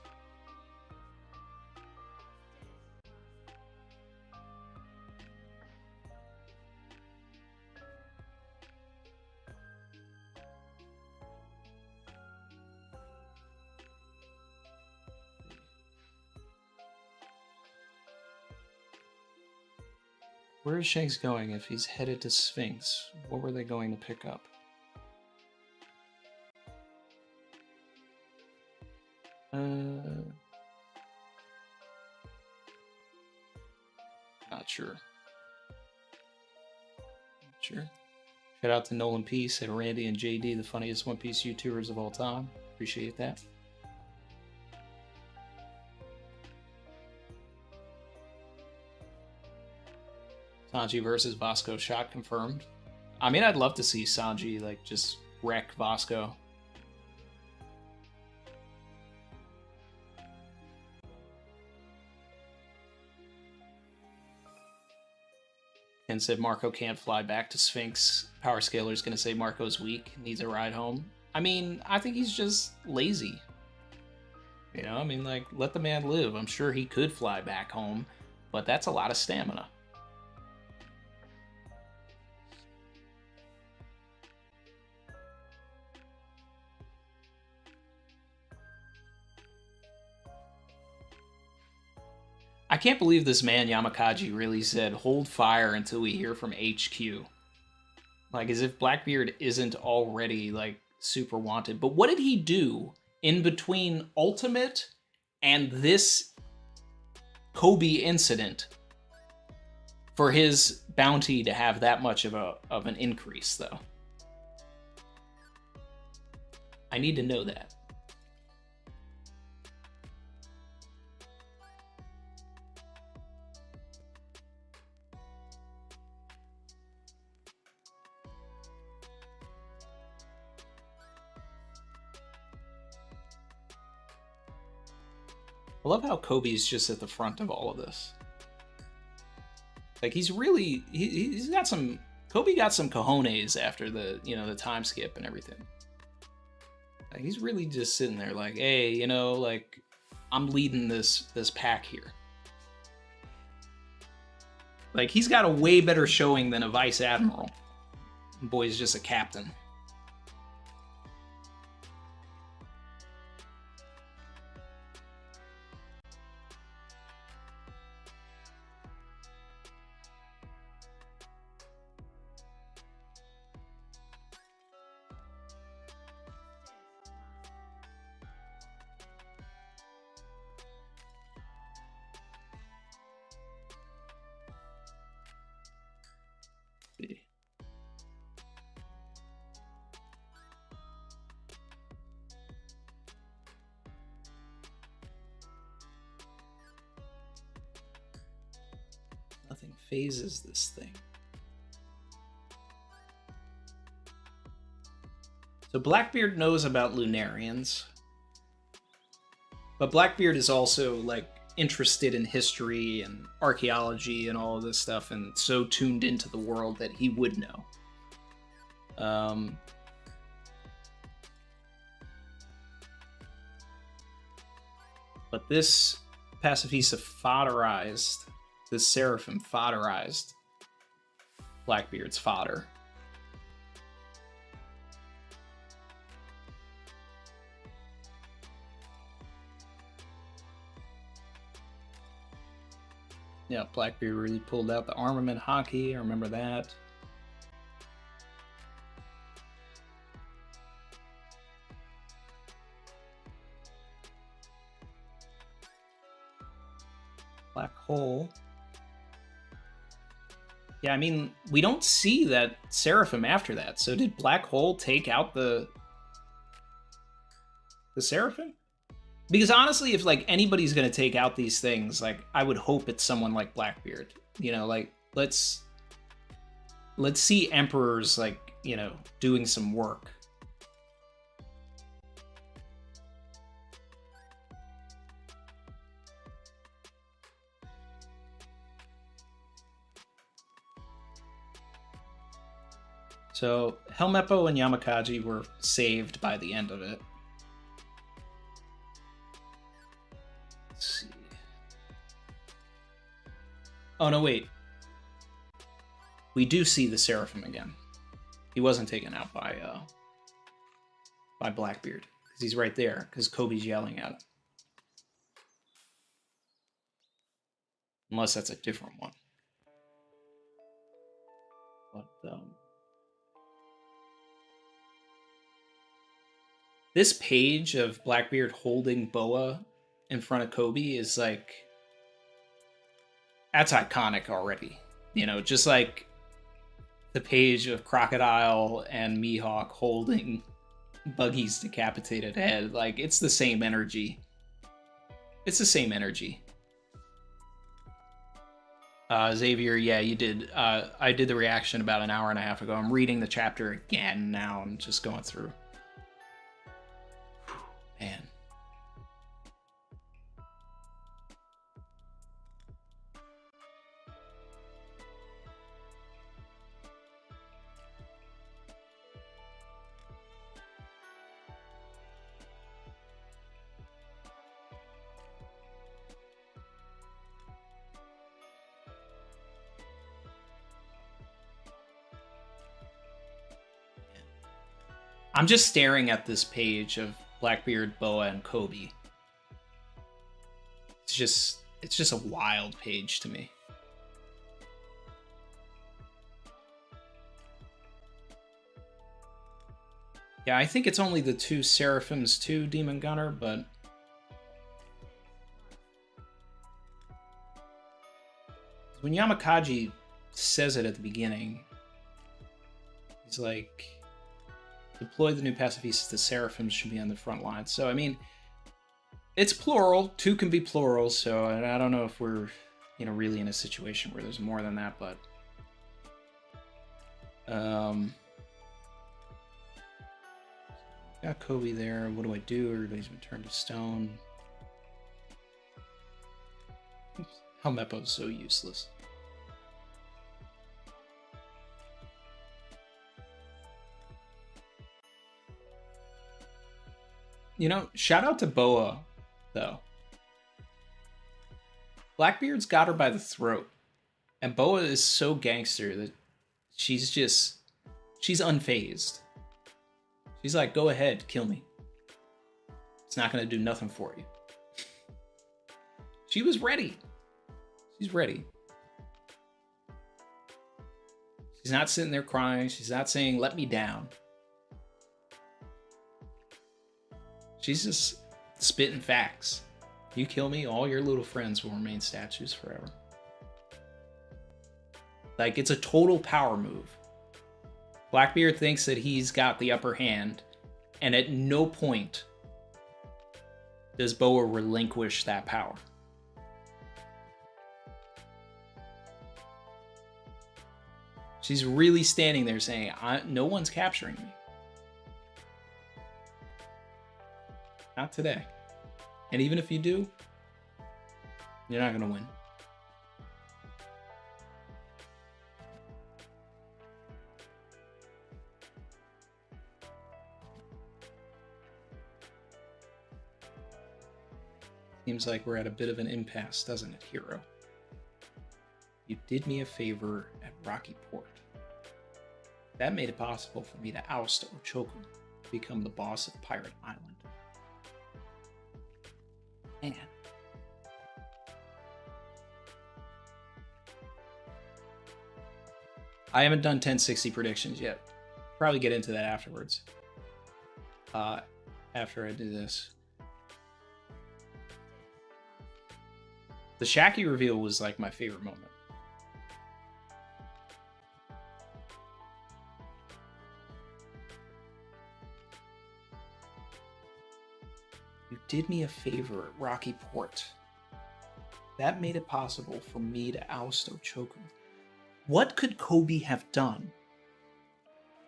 Where is Shanks going if he's headed to Sphinx? What were they going to pick up? Not sure. Not sure. Shout out to Nolan Peace and Randy and JD, the funniest One Piece YouTubers of all time. Appreciate that. Sanji versus Vasco shot confirmed. I mean, I'd love to see Sanji, like, just wreck Vasco. Ken said Marco can't fly back to Sphinx. Power Scaler's gonna say Marco's weak, needs a ride home. I mean, I think he's just lazy. You know, I mean, like, let the man live. I'm sure he could fly back home, but that's a lot of stamina. I can't believe this man, Yamakaji, really said, hold fire until we hear from HQ. Like, as if Blackbeard isn't already, like, super wanted. But what did he do in between Ultimate and this Kobe incident for his bounty to have that much of an increase, though? I need to know that. I love how Kobe's just at the front of all of this. Like, he's really, he's got some, Kobe got some cojones after the, you know, the time skip and everything. Like, he's really just sitting there like, hey, you know, like, I'm leading this pack here. Like, he's got a way better showing than a vice admiral. Boy's just a captain. phase is this thing? So Blackbeard knows about Lunarians. But Blackbeard is also, like, interested in history and archaeology and all of this stuff, and so tuned into the world that he would know. But this Pacifista fodderized, this Seraphim fodderized Blackbeard's fodder. Yeah, Blackbeard really pulled out the armament hockey. I remember that. Black hole. Yeah, I mean, we don't see that Seraphim after that. So did Black Hole take out the Seraphim? Because honestly, if like anybody's gonna take out these things, like I would hope it's someone like Blackbeard. You know, like let's see emperors like, you know, doing some work. So Helmeppo and Yamakaji were saved by the end of it. Let's see. Oh no, wait. We do see the Seraphim again. He wasn't taken out by Blackbeard, because he's right there, because Kobe's yelling at him. Unless that's a different one. But this page of Blackbeard holding Boa in front of Kobe is like, that's iconic already. You know, just like the page of Crocodile and Mihawk holding Buggy's decapitated head. Like, it's the same energy. It's the same energy. Xavier, yeah, you did. I did the reaction about an hour and a half ago. I'm reading the chapter again now. I'm just going through. Man. I'm just staring at this page of Blackbeard, Boa, and Kobe. It's just a wild page to me. Yeah, I think it's only the two Seraphims too, Demon Gunner, but when Yamakaji says it at the beginning, he's like, deploy the new pacifistas, the Seraphims should be on the front line. So, I mean, it's plural. Two can be plural, so I don't know if we're, you know, really in a situation where there's more than that, but... got Kobe there. What do I do? Everybody's been turned to stone. Helmeppo's so useless. You know, shout out to Boa, though. Blackbeard's got her by the throat. And Boa is so gangster that she's unfazed. She's like, go ahead, kill me. It's not gonna do nothing for you. She was ready. She's ready. She's not sitting there crying. She's not saying, let me down. She's just spitting facts. You kill me, all your little friends will remain statues forever. Like, it's a total power move. Blackbeard thinks that he's got the upper hand, and at no point does Boa relinquish that power. She's really standing there saying, no one's capturing me. Not today. And even if you do, you're not going to win. Seems like we're at a bit of an impasse, doesn't it, hero? You did me a favor at Rocky Port. That made it possible for me to oust Ochoku to become the boss of Pirate Island. Man. I haven't done 1060 predictions yet. Probably get into that afterwards. After I do this. The Shaky reveal was like my favorite moment. You did me a favor at Rocky Port. That made it possible for me to oust Ochoku. What could Kobe have done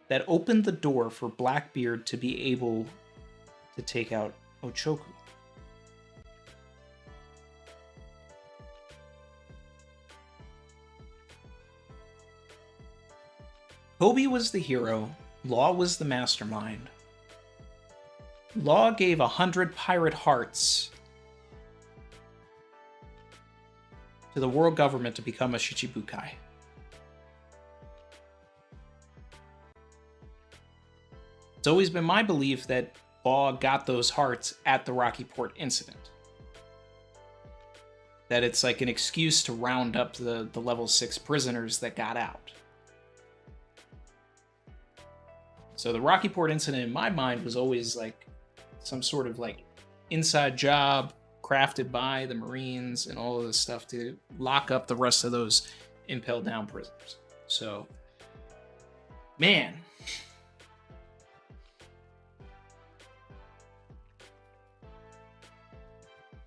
that opened the door for Blackbeard to be able to take out Ochoku? Kobe was the hero, Law was the mastermind. Law gave 100 pirate hearts to the world government to become a Shichibukai. It's always been my belief that Law got those hearts at the Rocky Port incident. That it's like an excuse to round up the level 6 prisoners that got out. So the Rocky Port incident in my mind was always like some sort of like inside job crafted by the Marines and all of this stuff to lock up the rest of those impelled down prisoners. So, man.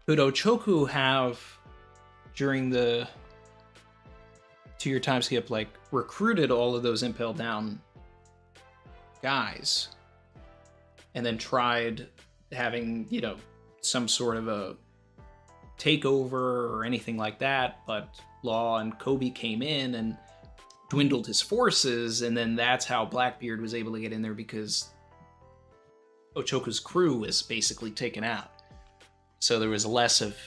Could Ochoku have, during the 2-year time skip, like recruited all of those impelled down guys and then tried having, you know, some sort of a takeover or anything like that, but Law and Kobe came in and dwindled his forces, and then that's how Blackbeard was able to get in there because Ochoku's crew was basically taken out. So there was less of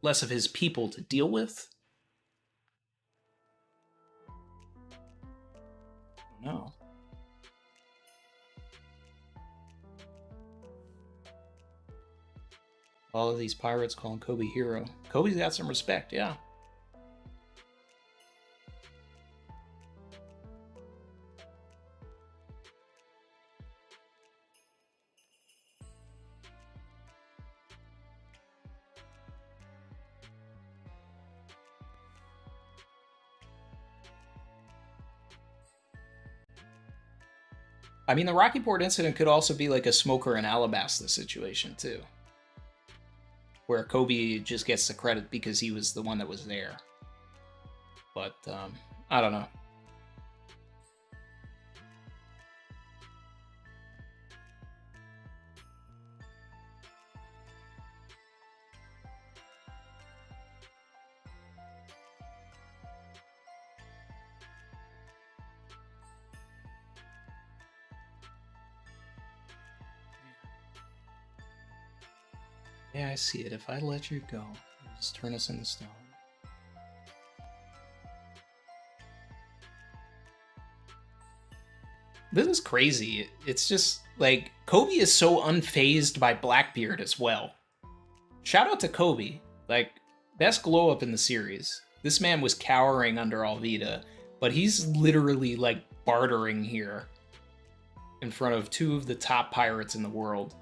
his people to deal with. No. All of these pirates calling Kobe hero. Kobe's got some respect, yeah. I mean, the Rocky Port incident could also be like a Smoker and Alabasta situation, too. Where Kobe just gets the credit because he was the one that was there. But, I don't know. Yeah, I see it. If I let you go, you just turn us into stone. This is crazy. It's just, like, Kobe is so unfazed by Blackbeard as well. Shout out to Kobe. Like, best glow up in the series. This man was cowering under Alvida, but he's literally, like, bartering here in front of 2 of the top pirates in the world.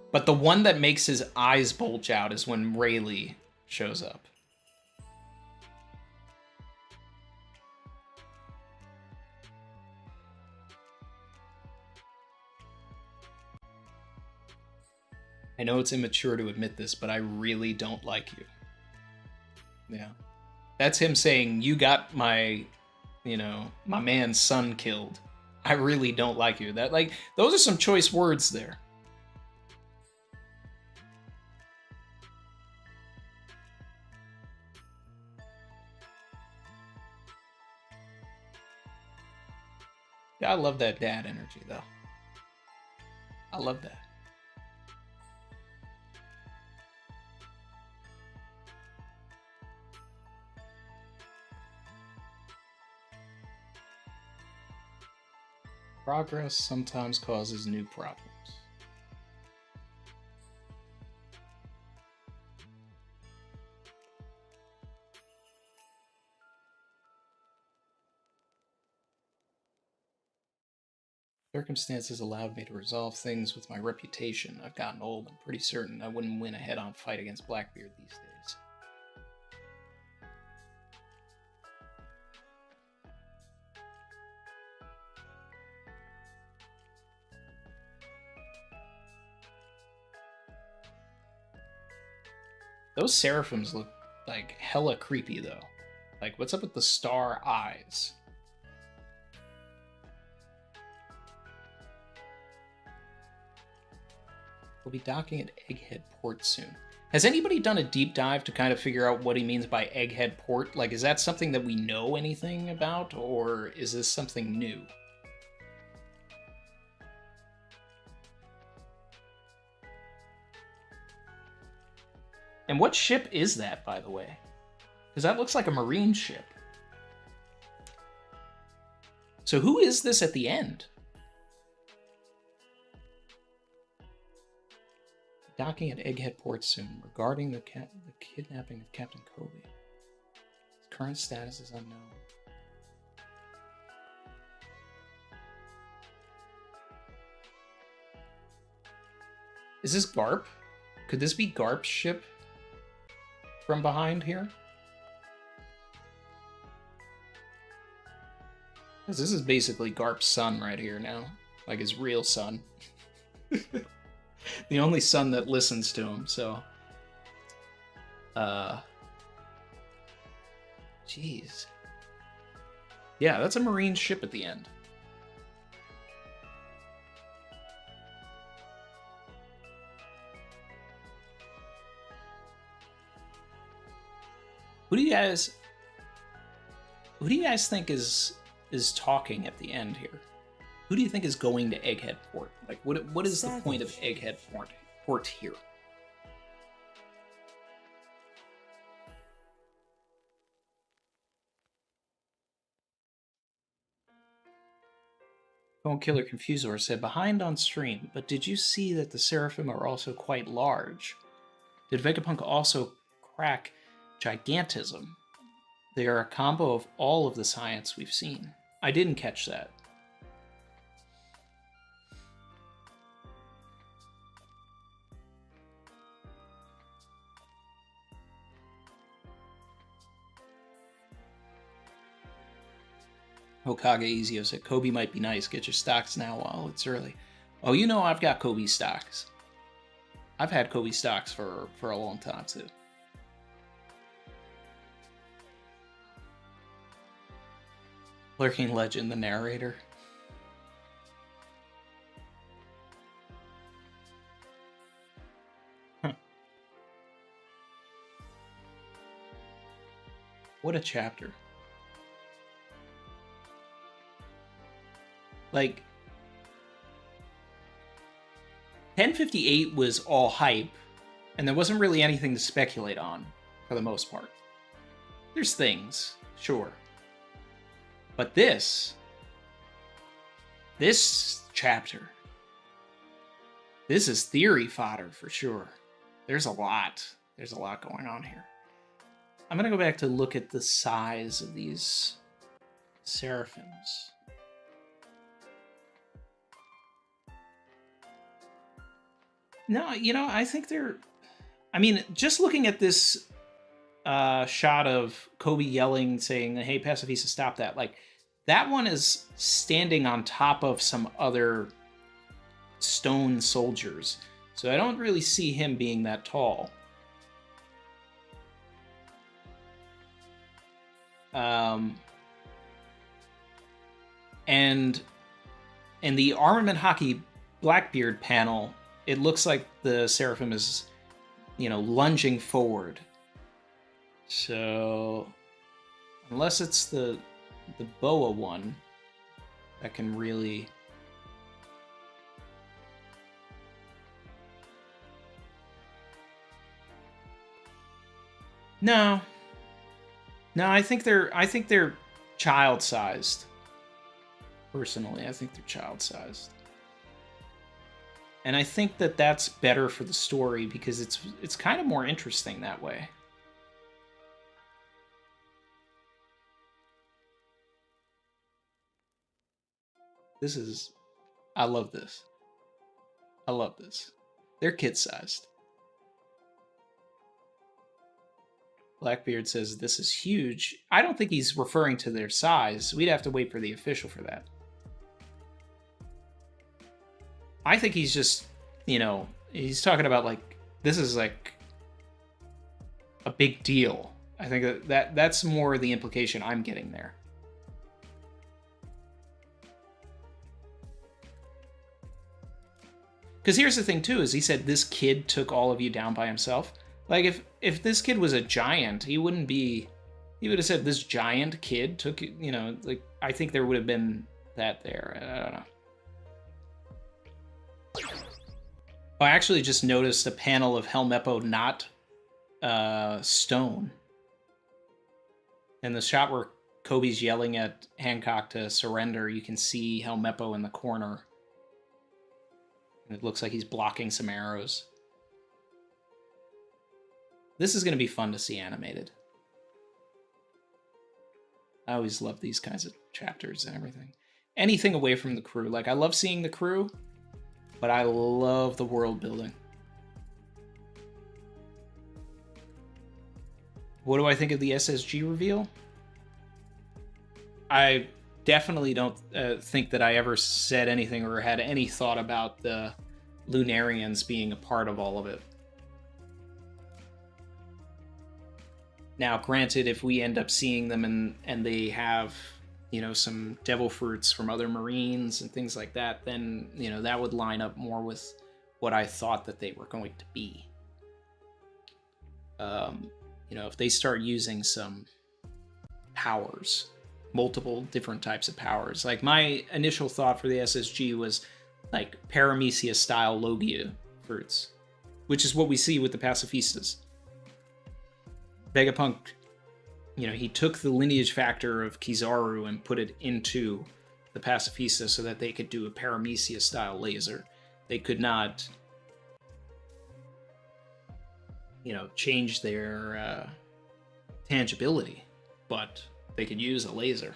But the one that makes his eyes bulge out is when Rayleigh shows up. I know it's immature to admit this, but I really don't like you. Yeah. That's him saying, you got my, my man's son killed. I really don't like you. That, like, those are some choice words there. Yeah, I love that dad energy, though. I love that. Progress sometimes causes new problems. Circumstances allowed me to resolve things with my reputation. I've gotten old. I'm pretty certain I wouldn't win a head-on fight against Blackbeard these days. Those Seraphims look like hella creepy, though. Like, what's up with the star eyes? We'll be docking at Egghead Port soon. Has anybody done a deep dive to kind of figure out what he means by Egghead Port? Like, is that something that we know anything about, or is this something new? And what ship is that, by the way? Because that looks like a marine ship. So who is this at the end? Docking at Egghead Port soon, regarding the kidnapping of Captain Kobe. His current status is unknown. Is this Garp? Could this be Garp's ship from behind here? Because this is basically Garp's son right here now. Like his real son. The only son that listens to him, so... Jeez. Yeah, that's a marine ship at the end. Who do you guys think is talking at the end here? Who do you think is going to Egghead Port? Like, what is the point of Egghead Port here? Phone Killer Confusor said, behind on stream, but did you see that the Seraphim are also quite large? Did Vegapunk also crack gigantism? They are a combo of all of the science we've seen. I didn't catch that. Hokage Ezio said, Kobe might be nice. Get your stocks now while it's early. Oh, you know I've got Kobe stocks. I've had Kobe stocks for a long time, too. Lurking Legend, the narrator. Huh. What a chapter. Like, 1058 was all hype, and there wasn't really anything to speculate on, for the most part. There's things, sure. But this chapter, this is theory fodder for sure. There's a lot going on here. I'm gonna go back to look at the size of these Seraphims. No, I think they're... I mean, just looking at this shot of Kobe yelling, saying, hey, Pacifista, stop that. Like, that one is standing on top of some other stone soldiers. So I don't really see him being that tall. And in the Armament Hockey Blackbeard panel, it looks like the Seraphim is, lunging forward. So, unless it's the boa one, that can really... No, I think they're child-sized. Personally, I think they're child-sized, and I think that that's better for the story because it's kind of more interesting that way. I love this. I love this. They're kid-sized. Blackbeard says this is huge. I don't think he's referring to their size. We'd have to wait for the official for that. I think he's just, he's talking about this is a big deal. I think that's more the implication I'm getting there. Because here's the thing too, is he said this kid took all of you down by himself. Like, if this kid was a giant, he would have said this giant kid took, I think there would have been that there. I don't know. I actually just noticed a panel of Helmeppo not stone. In the shot where Kobe's yelling at Hancock to surrender, you can see Helmeppo in the corner. And it looks like he's blocking some arrows. This is going to be fun to see animated. I always love these kinds of chapters and everything. Anything away from the crew. I love seeing the crew, but I love the world building. What do I think of the SSG reveal? I definitely don't think that I ever said anything or had any thought about the Lunarians being a part of all of it. Now, granted, if we end up seeing them and they have, some devil fruits from other Marines and things like that, then, that would line up more with what I thought that they were going to be. If they start using some powers, multiple different types of powers. Like, my initial thought for the SSG was, Paramecia-style Logia fruits, which is what we see with the Pacifistas. Vegapunk, he took the lineage factor of Kizaru and put it into the Pacifista so that they could do a Paramecia-style laser. They could not, change their tangibility, but they could use a laser.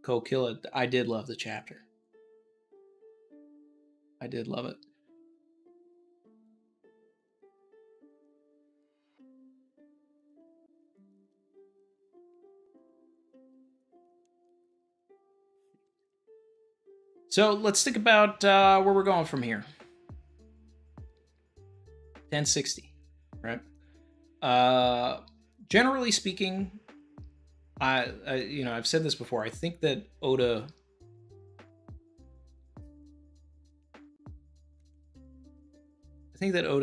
Cole Kill It. I did love the chapter. I did love it. So let's think about where we're going from here. 1060, right? Generally speaking, I've said this before. I think that Oda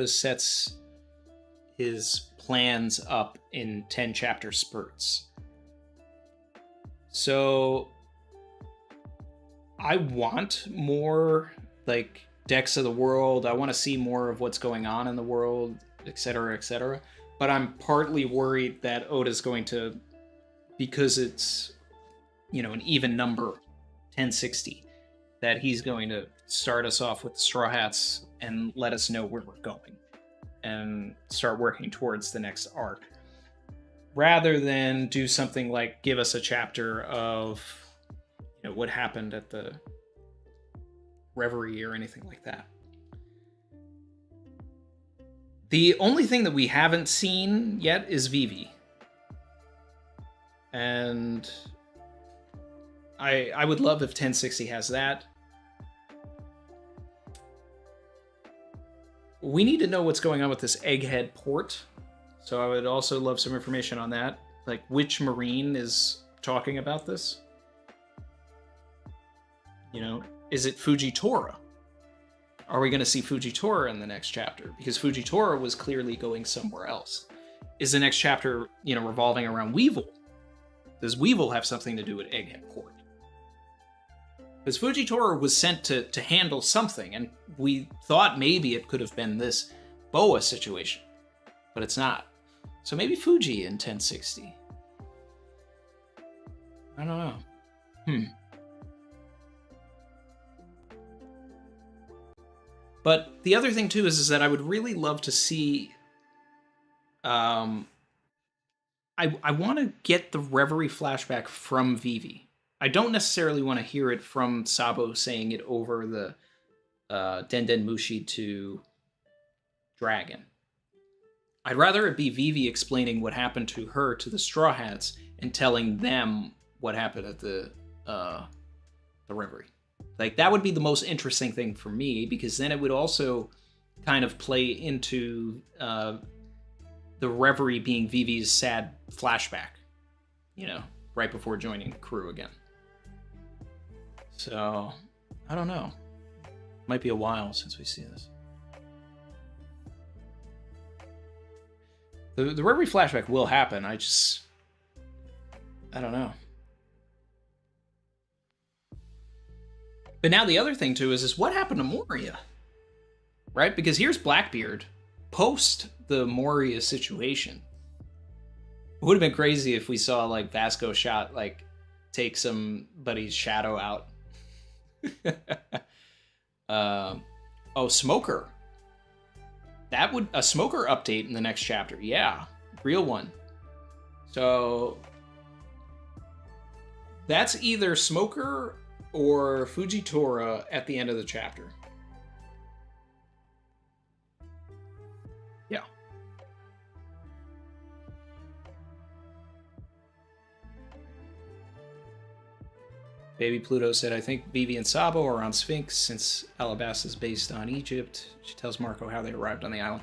sets his plans up in 10 chapter spurts. So I want more decks of the world. I want to see more of what's going on in the world, etc., etc. But I'm partly worried that Oda's going to, because it's, an even number, 1060, that he's going to start us off with the Straw Hats and let us know where we're going and start working towards the next arc. Rather than do something like give us a chapter of, what happened at the Reverie or anything like that. The only thing that we haven't seen yet is Vivi. And I would love if 1060 has that. we need to know what's going on with this Egghead port. So I would also love some information on that. Like, which Marine is talking about this? You know, is it Fujitora? Are we going to see Fujitora in the next chapter? Because Fujitora was clearly going somewhere else. Is the next chapter, you know, revolving around Weevil? Does Weevil have something to do with Egghead Port? Because Fujitora was sent to handle something, and we thought maybe it could have been this Boa situation, but it's not. So maybe Fuji in 1060. I don't know. But the other thing too is that I would really love to see. I want to get the Reverie flashback from Vivi. I don't necessarily want to hear it from Sabo saying it over the Denden Mushi to Dragon. I'd rather it be Vivi explaining what happened to her to the Straw Hats and telling them what happened at the Reverie. Like, that would be the most interesting thing for me, because then it would also kind of play into the Reverie being Vivi's sad flashback, you know, right before joining crew again. So, I don't know. Might be a while since we see this. The Reverie flashback will happen. I don't know. But now the other thing too is what happened to Moria? Right? Because here's Blackbeard post the Moria situation. It would have been crazy if we saw like Vasco shot like take somebody's shadow out. Smoker. That would a Smoker update in the next chapter. Yeah, real one. So that's either Smoker or Fujitora at the end of the chapter. Yeah. Baby Pluto said, I think Vivi and Sabo are on Sphinx since Alabasta is based on Egypt. She tells Marco how they arrived on the island.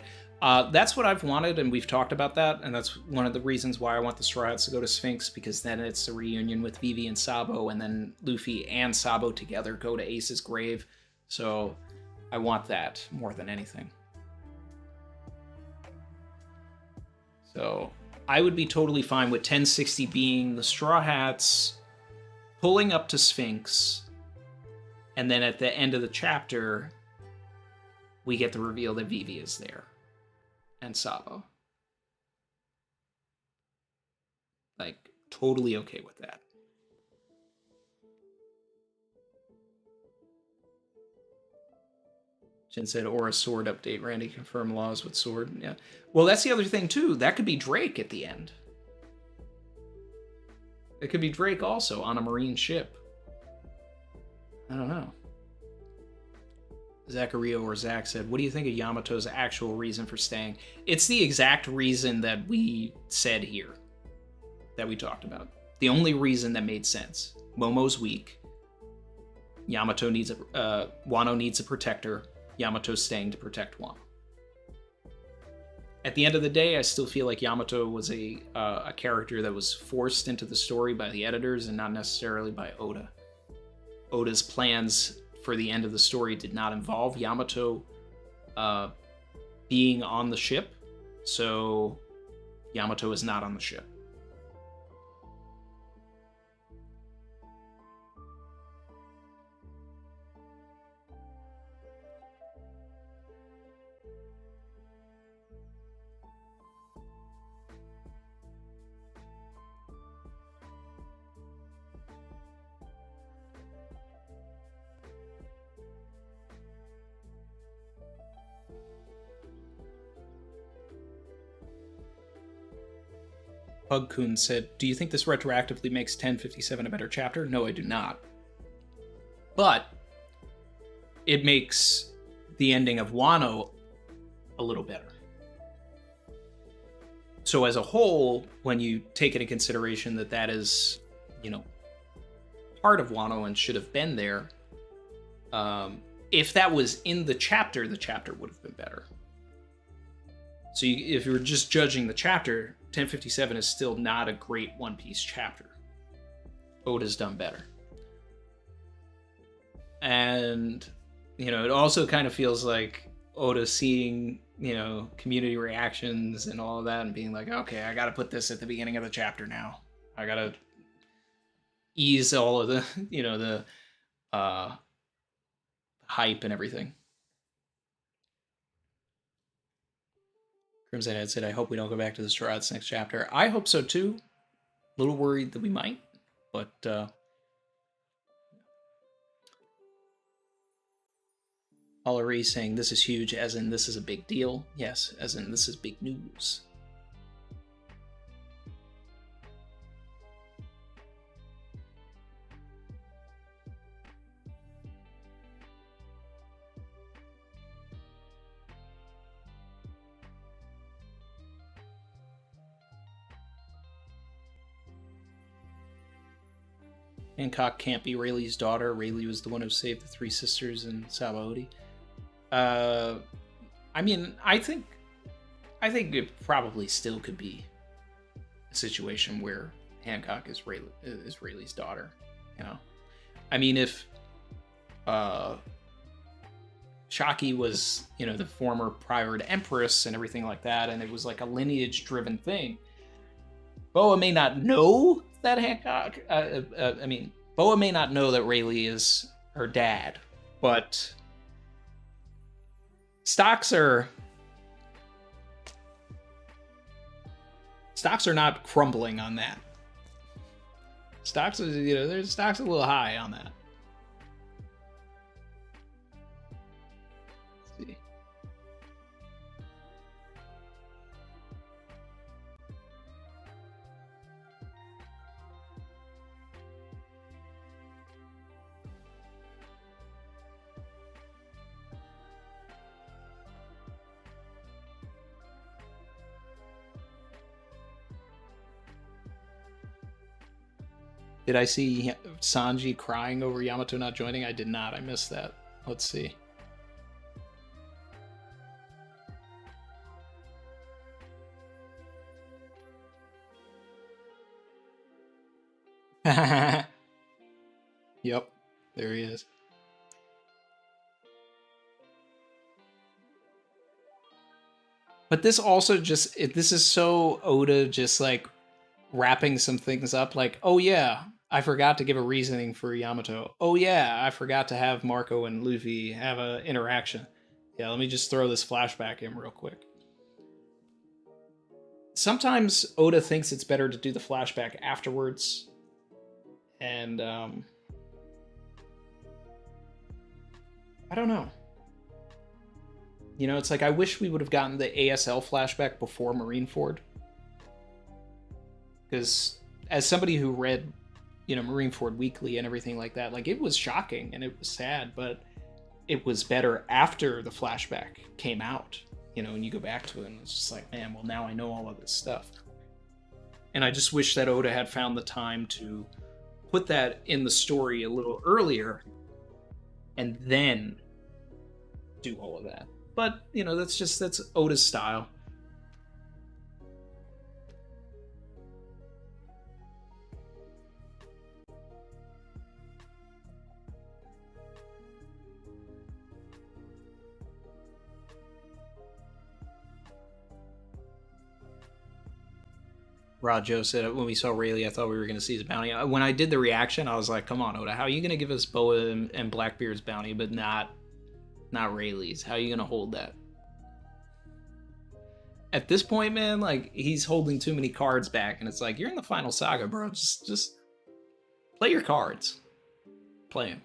That's what I've wanted, and we've talked about that, and that's one of the reasons why I want the Straw Hats to go to Sphinx, because then it's a reunion with Vivi and Sabo, and then Luffy and Sabo together go to Ace's grave. So I want that more than anything. So I would be totally fine with 1060 being the Straw Hats pulling up to Sphinx, and then at the end of the chapter, we get the reveal that Vivi is there. And Sabo. Like, totally okay with that. Jen said, or a sword update. Randy confirmed laws with sword. Yeah. Well, that's the other thing, too. That could be Drake at the end. It could be Drake also on a marine ship. I don't know. Zachario or Zach said, what do you think of Yamato's actual reason for staying? It's the exact reason that we said here, that we talked about. The only reason that made sense. Momo's weak. Yamato needs Wano needs a protector. Yamato's staying to protect Wano. At the end of the day, I still feel like Yamato was a character that was forced into the story by the editors and not necessarily by Oda. Oda's plans for the end of the story did not involve Yamato being on the ship, so Yamato is not on the ship. Pugcoon said, do you think this retroactively makes 1057 a better chapter? No, I do not. But it makes the ending of Wano a little better. So as a whole, when you take into consideration that that is, you know, part of Wano and should have been there, if that was in the chapter would have been better. So if you're just judging the chapter, 1057 is still not a great One Piece chapter. Oda's done better. And, you know, it also kind of feels like Oda seeing, you know, community reactions and all of that and being like, okay, I gotta put this at the beginning of the chapter now. I gotta ease all of the, you know, the hype and everything. Crimson Head said, I hope we don't go back to the Strats next chapter. I hope so too. A little worried that we might, but Ollery saying this is huge, as in this is a big deal. Yes, as in this is big news. Hancock can't be Rayleigh's daughter. Rayleigh was the one who saved the three sisters in Sabaody. I mean, I think it probably still could be a situation where Hancock is Rayleigh's daughter. You know, I mean, if Shaky was, you know, the former prior to empress and everything like that, and it was like a lineage-driven thing, Boa may not know that Hancock. I mean, Boa may not know that Rayleigh is her dad, but stocks are not crumbling on that. Stocks are, you know, there's stocks a little high on that. Let's see. Did I see Sanji crying over Yamato not joining? I did not. I missed that. Let's see. Yep. There he is. But this also just... this is so Oda just, like, wrapping some things up. Like, oh yeah, I forgot to give a reasoning for Yamato. Oh yeah, I forgot to have Marco and Luffy have an interaction. Yeah, let me just throw this flashback in real quick. Sometimes Oda thinks it's better to do the flashback afterwards. And, I don't know. You know, it's like, I wish we would have gotten the ASL flashback before Marineford. Because as somebody who read, you know, Marineford Weekly and everything like that, like, it was shocking and it was sad, but it was better after the flashback came out, you know, and you go back to it and it's just like, man, well, now I know all of this stuff. And I just wish that Oda had found the time to put that in the story a little earlier and then do all of that. But, you know, that's Oda's style. Joe said, when we saw Rayleigh, I thought we were going to see his bounty. When I did the reaction, I was like, come on, Oda, how are you going to give us Boa and Blackbeard's bounty, but not Rayleigh's? How are you going to hold that? At this point, man, like, he's holding too many cards back, and it's like, you're in the final saga, bro. Just play your cards. Play them.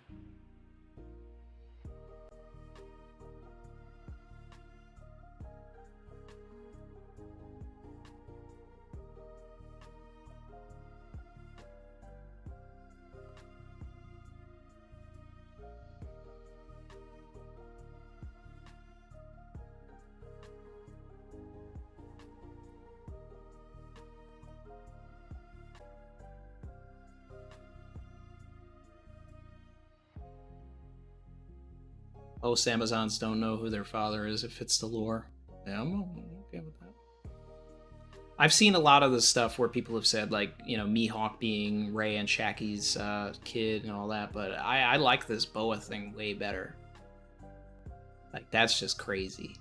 Most Amazons don't know who their father is. It fits the lore. Yeah, okay with that. I've seen a lot of the stuff where people have said, like, you know, Mihawk being Ray and Shaky's kid and all that, but I like this Boa thing way better. Like, that's just crazy.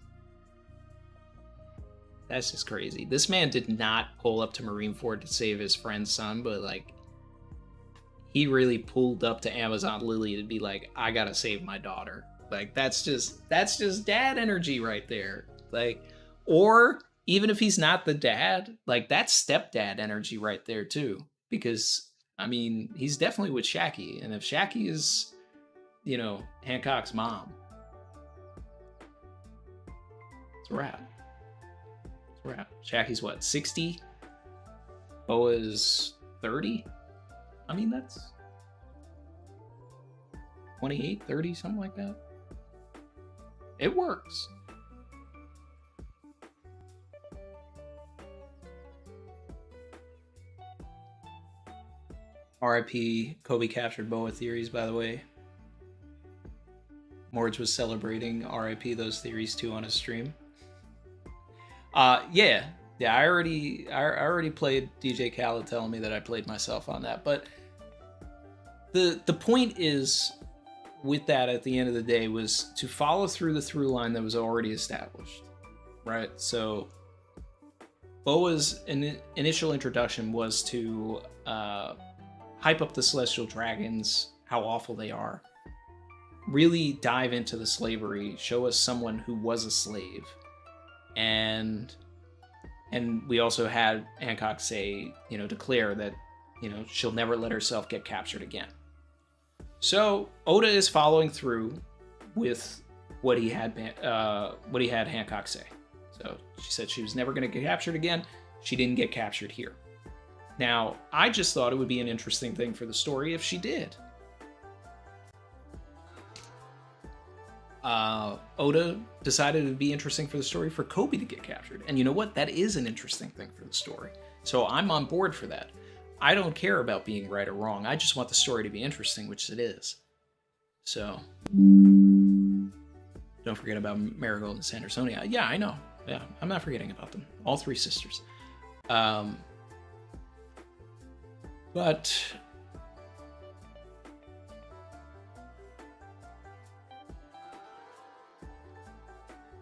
That's just crazy. This man did not pull up to Marineford to save his friend's son, but, like, he really pulled up to Amazon Lily to be like, I gotta save my daughter. Like, that's just dad energy right there. Like, or even if he's not the dad, like, that's stepdad energy right there too. Because, I mean, he's definitely with Shaky. And if Shaky is, you know, Hancock's mom, it's a wrap. It's a wrap. Shaky's what, 60? Boa's 30? I mean, that's 28, 30, something like that. It works. RIP Kobe captured Boa theories, by the way. Morge was celebrating RIP those theories too on his stream. Yeah, I already played DJ Khaled telling me that I played myself on that, but the point is, with that, at the end of the day, was to follow through the through line that was already established, right? So Boa's initial introduction was to hype up the Celestial Dragons, how awful they are, really dive into the slavery, show us someone who was a slave, and we also had Hancock say, you know, declare that, you know, she'll never let herself get captured again. So Oda is following through with what he had Hancock say. So she said she was never going to get captured again. She didn't get captured here. Now, I just thought it would be an interesting thing for the story if she did. Oda decided it would be interesting for the story for Kobe to get captured. And you know what? That is an interesting thing for the story. So I'm on board for that. I don't care about being right or wrong. I just want the story to be interesting, which it is. So, don't forget about Marigold and Sandersonia. Yeah, I know. Yeah, I'm not forgetting about them. All three sisters. But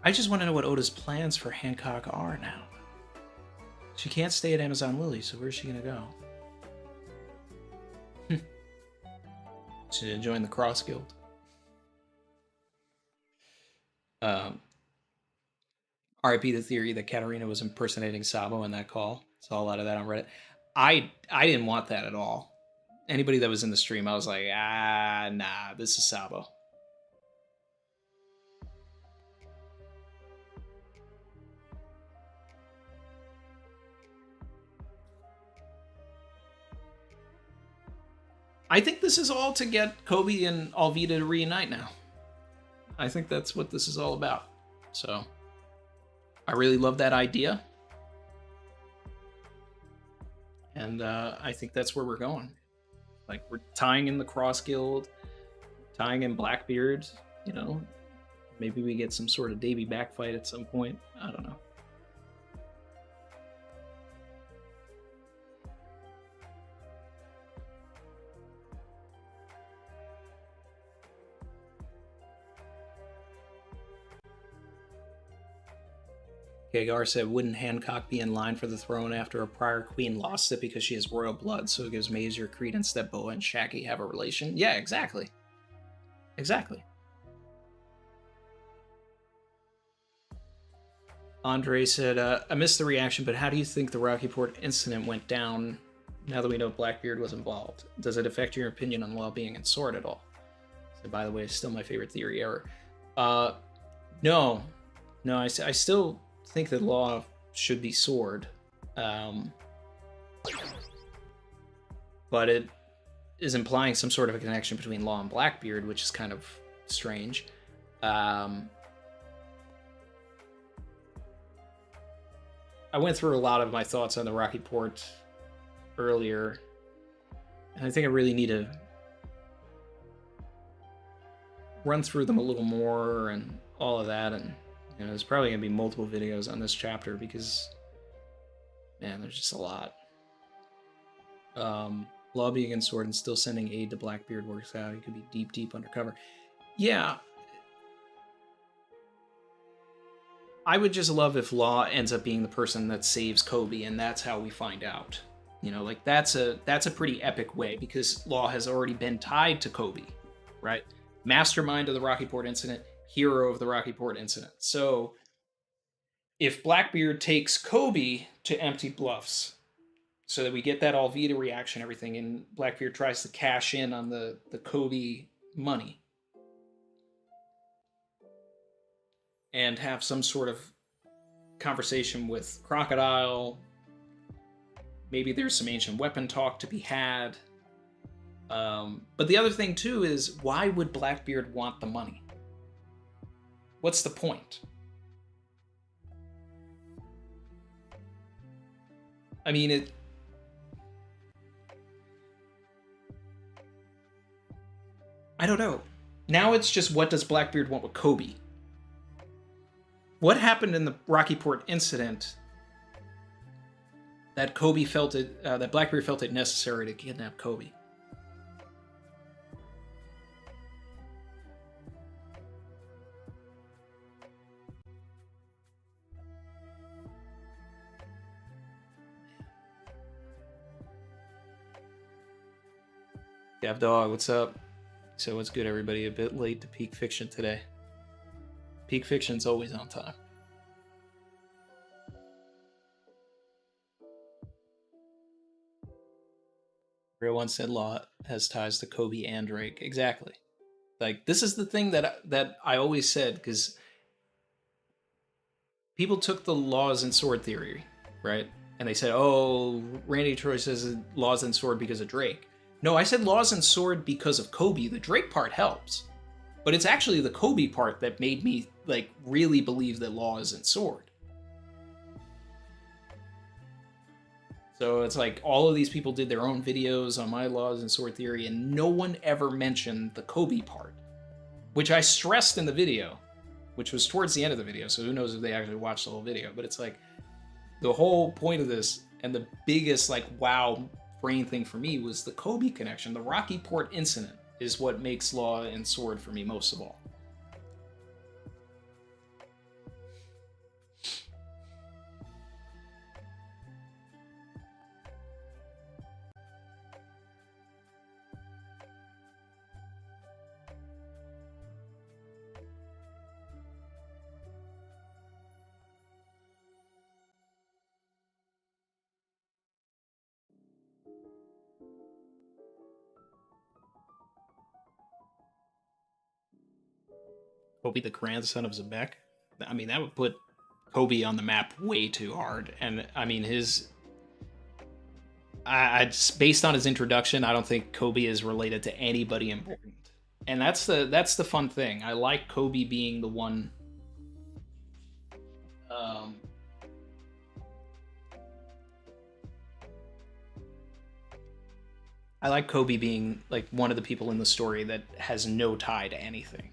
I just want to know what Oda's plans for Hancock are now. She can't stay at Amazon Lily, so where's she gonna go? To join the Cross Guild. RIP the theory that Katarina was impersonating Sabo in that call. Saw a lot of that on Reddit. I didn't want that at all. Anybody that was in the stream, I was like, nah, this is Sabo. I think this is all to get Kobe and Alvida to reunite now. I think that's what this is all about. So, I really love that idea. And I think that's where we're going. Like, we're tying in the Cross Guild, tying in Blackbeard, you know. Maybe we get some sort of Davy back fight at some point. I don't know. Kagar said, wouldn't Hancock be in line for the throne after a prior queen lost it because she has royal blood, so it gives Mazier credence that Boa and Shaky have a relation? Yeah, exactly. Exactly. Andre said, I missed the reaction, but how do you think the Rocky Port incident went down now that we know Blackbeard was involved? Does it affect your opinion on well-being and Sword at all? So, by the way, it's still my favorite theory ever. No, I still think that Law should be Sword. But it is implying some sort of a connection between Law and Blackbeard, which is kind of strange. I went through a lot of my thoughts on the Rocky Port earlier, and I think I really need to run through them a little more and all of that, and You know, there's probably gonna be multiple videos on this chapter because, man, there's just a lot. Lobby against Sword and still sending aid to Blackbeard works out. He could be deep, deep undercover. Yeah. I would just love if Law ends up being the person that saves Kobe, and that's how we find out. You know, like that's a pretty epic way, because Law has already been tied to Kobe, right? Mastermind of the Rocky Port incident, hero of the Rocky Port incident. So if Blackbeard takes Kobe to Empty Bluffs, so that we get that Alvida reaction, everything, and Blackbeard tries to cash in on the Kobe money and have some sort of conversation with Crocodile. Maybe there's some ancient weapon talk to be had. But the other thing too is, why would Blackbeard want the money? What's the point? I mean, I don't know. Now it's just, what does Blackbeard want with Kobe? What happened in the Rocky Port incident that Kobe felt it, that Blackbeard felt it necessary to kidnap Kobe? Gav Dog, what's up? So what's good, everybody? A bit late to Peak Fiction today. Peak Fiction's always on time. Real One said Law has ties to Kobe and Drake. Exactly. Like, this is the thing that I always said, because people took the Laws and Sword theory, right? And they said, oh, Randy Troy says Laws and Sword because of Drake. No, I said Laws and Sword because of Kobe. The Drake part helps. But it's actually the Kobe part that made me, like, really believe that Laws and Sword. So it's like, all of these people did their own videos on my Laws and Sword theory, and no one ever mentioned the Kobe part, which I stressed in the video, which was towards the end of the video, so who knows if they actually watched the whole video. But it's like, the whole point of this, and the biggest, like, wow brain thing for me, was the Kobe connection. The Rocky Port incident is what makes Law and Sword for me most of all. Kobe, the grandson of Zebek. I mean, that would put Kobe on the map way too hard. And I mean, based on his introduction, I don't think Kobe is related to anybody important. And that's the fun thing. I like Kobe being the one. I like Kobe being, like, one of the people in the story that has no tie to anything.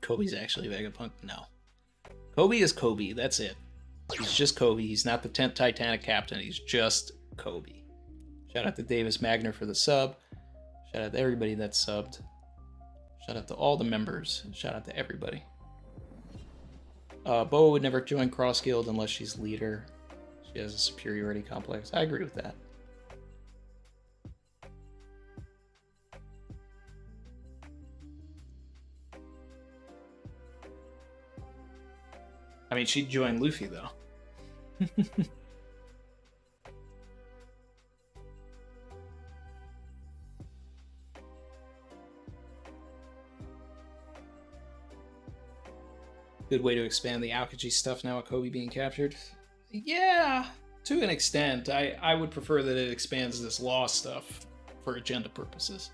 Kobe's actually Vegapunk? No. Kobe is Kobe, that's it. He's just Kobe. He's not the 10th Titanic captain. He's just Kobe. Shout out to Davis Magner for the sub. Shout out to everybody that subbed. Shout out to all the members. Shout out to everybody. Boa would never join Cross Guild unless she's leader. She has a superiority complex. I agree with that. I mean, she'd join Luffy, though. Good way to expand the Aokiji stuff now with Kobe being captured. Yeah, to an extent. I would prefer that it expands this law stuff for agenda purposes.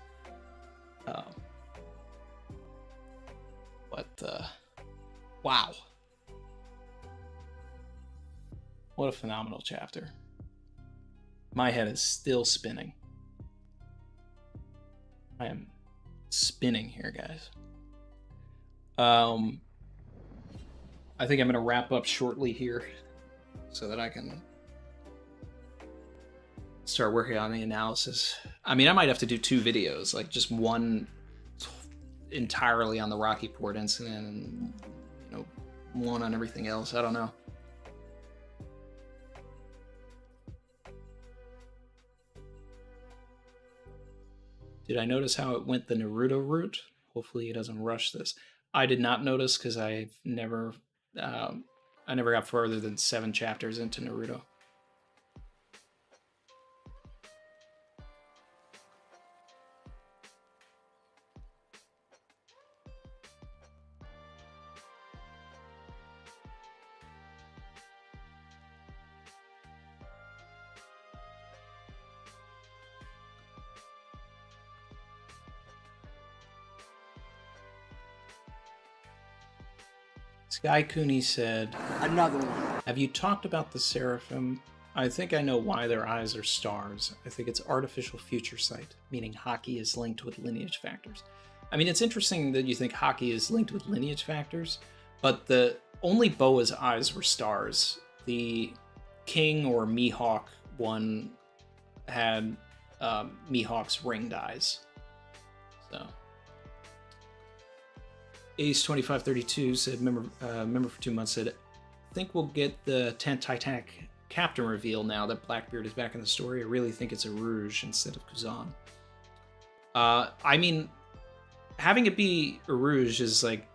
But, wow. What a phenomenal chapter. My head is still spinning. I am spinning here, guys. I think I'm going to wrap up shortly here so that I can start working on the analysis. I mean, I might have to do 2 videos, like just one entirely on the Rocky Port incident and, you know, one on everything else. I don't know. Did I notice how it went the Naruto route? Hopefully it doesn't rush this. I did not notice because I never got further than 7 chapters into Naruto. Sky Cooney said, another one. Have you talked about the Seraphim? I think I know why their eyes are stars. I think it's artificial future sight, meaning hockey is linked with lineage factors. I mean, it's interesting that you think hockey is linked with lineage factors, but the only Boa's eyes were stars. The King or Mihawk one had Mihawk's ringed eyes. So Ace2532 said, member for 2 months, said, I think we'll get the 10th Titanic captain reveal now that Blackbeard is back in the story. I really think it's a Rouge instead of Kuzan. I mean, having it be a Rouge is like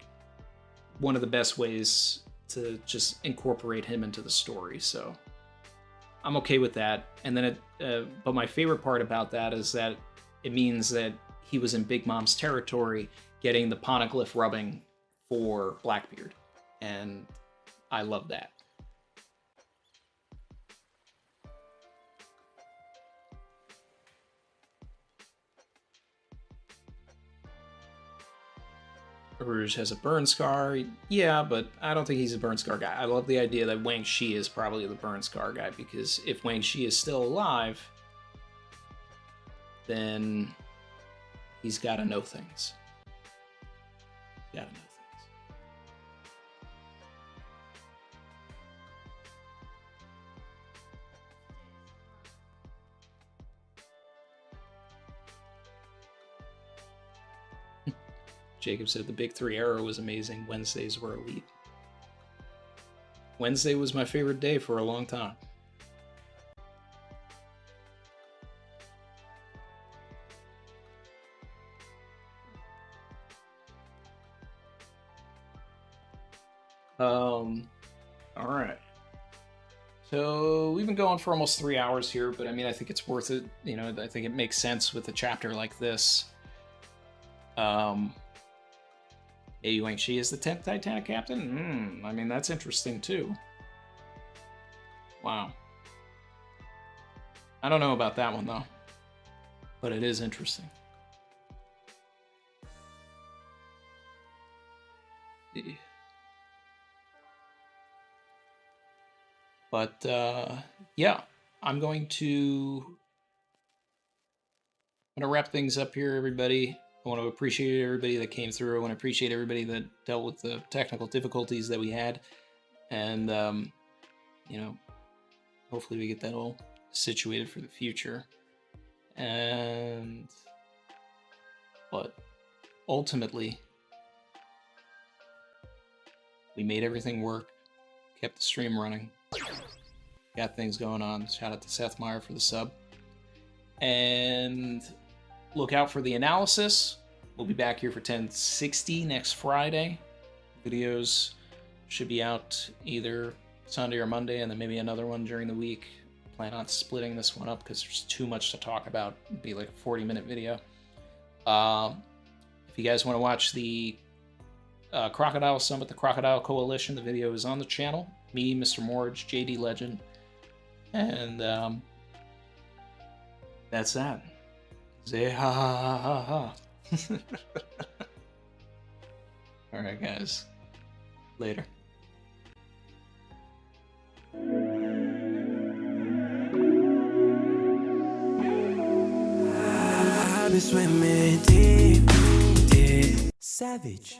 one of the best ways to just incorporate him into the story, so I'm okay with that. And then but my favorite part about that is that it means that he was in Big Mom's territory getting the poneglyph rubbing for Blackbeard, and I love that. Rouge has a burn scar. Yeah, but I don't think he's a burn scar guy. I love the idea that Wang Shi is probably the burn scar guy, because if Wang Shi is still alive, then he's got to know things. Gotta know things. Jacob said the Big 3 arrow was amazing. Wednesdays were elite. Wednesday was my favorite day for a long time. All right. So we've been going for almost 3 hours here, but I mean, I think it's worth it. You know, I think it makes sense with a chapter like this. Yu Wang Shi is the 10th Titanic captain? I mean, that's interesting too. Wow. I don't know about that one though, but it is interesting. But yeah, I'm going to wrap things up here, everybody. I want to appreciate everybody that came through. I want to appreciate everybody that dealt with the technical difficulties that we had. And, you know, hopefully we get that all situated for the future. But ultimately, we made everything work, kept the stream running, got things going on. Shout out to Seth Meyer for the sub. And look out for the analysis. We'll be back here for 1060 next Friday. Videos should be out either Sunday or Monday, and then maybe another one during the week. Plan on splitting this one up because there's too much to talk about. It'd be like a 40-minute video. If you guys want to watch the Crocodile Summit, the Crocodile Coalition, the video is on the channel. Me, Mr. Morge, JD Legend, and that's that. Say ha ha ha ha ha. All right, guys. Later. I've been swimming deep, deep. Savage.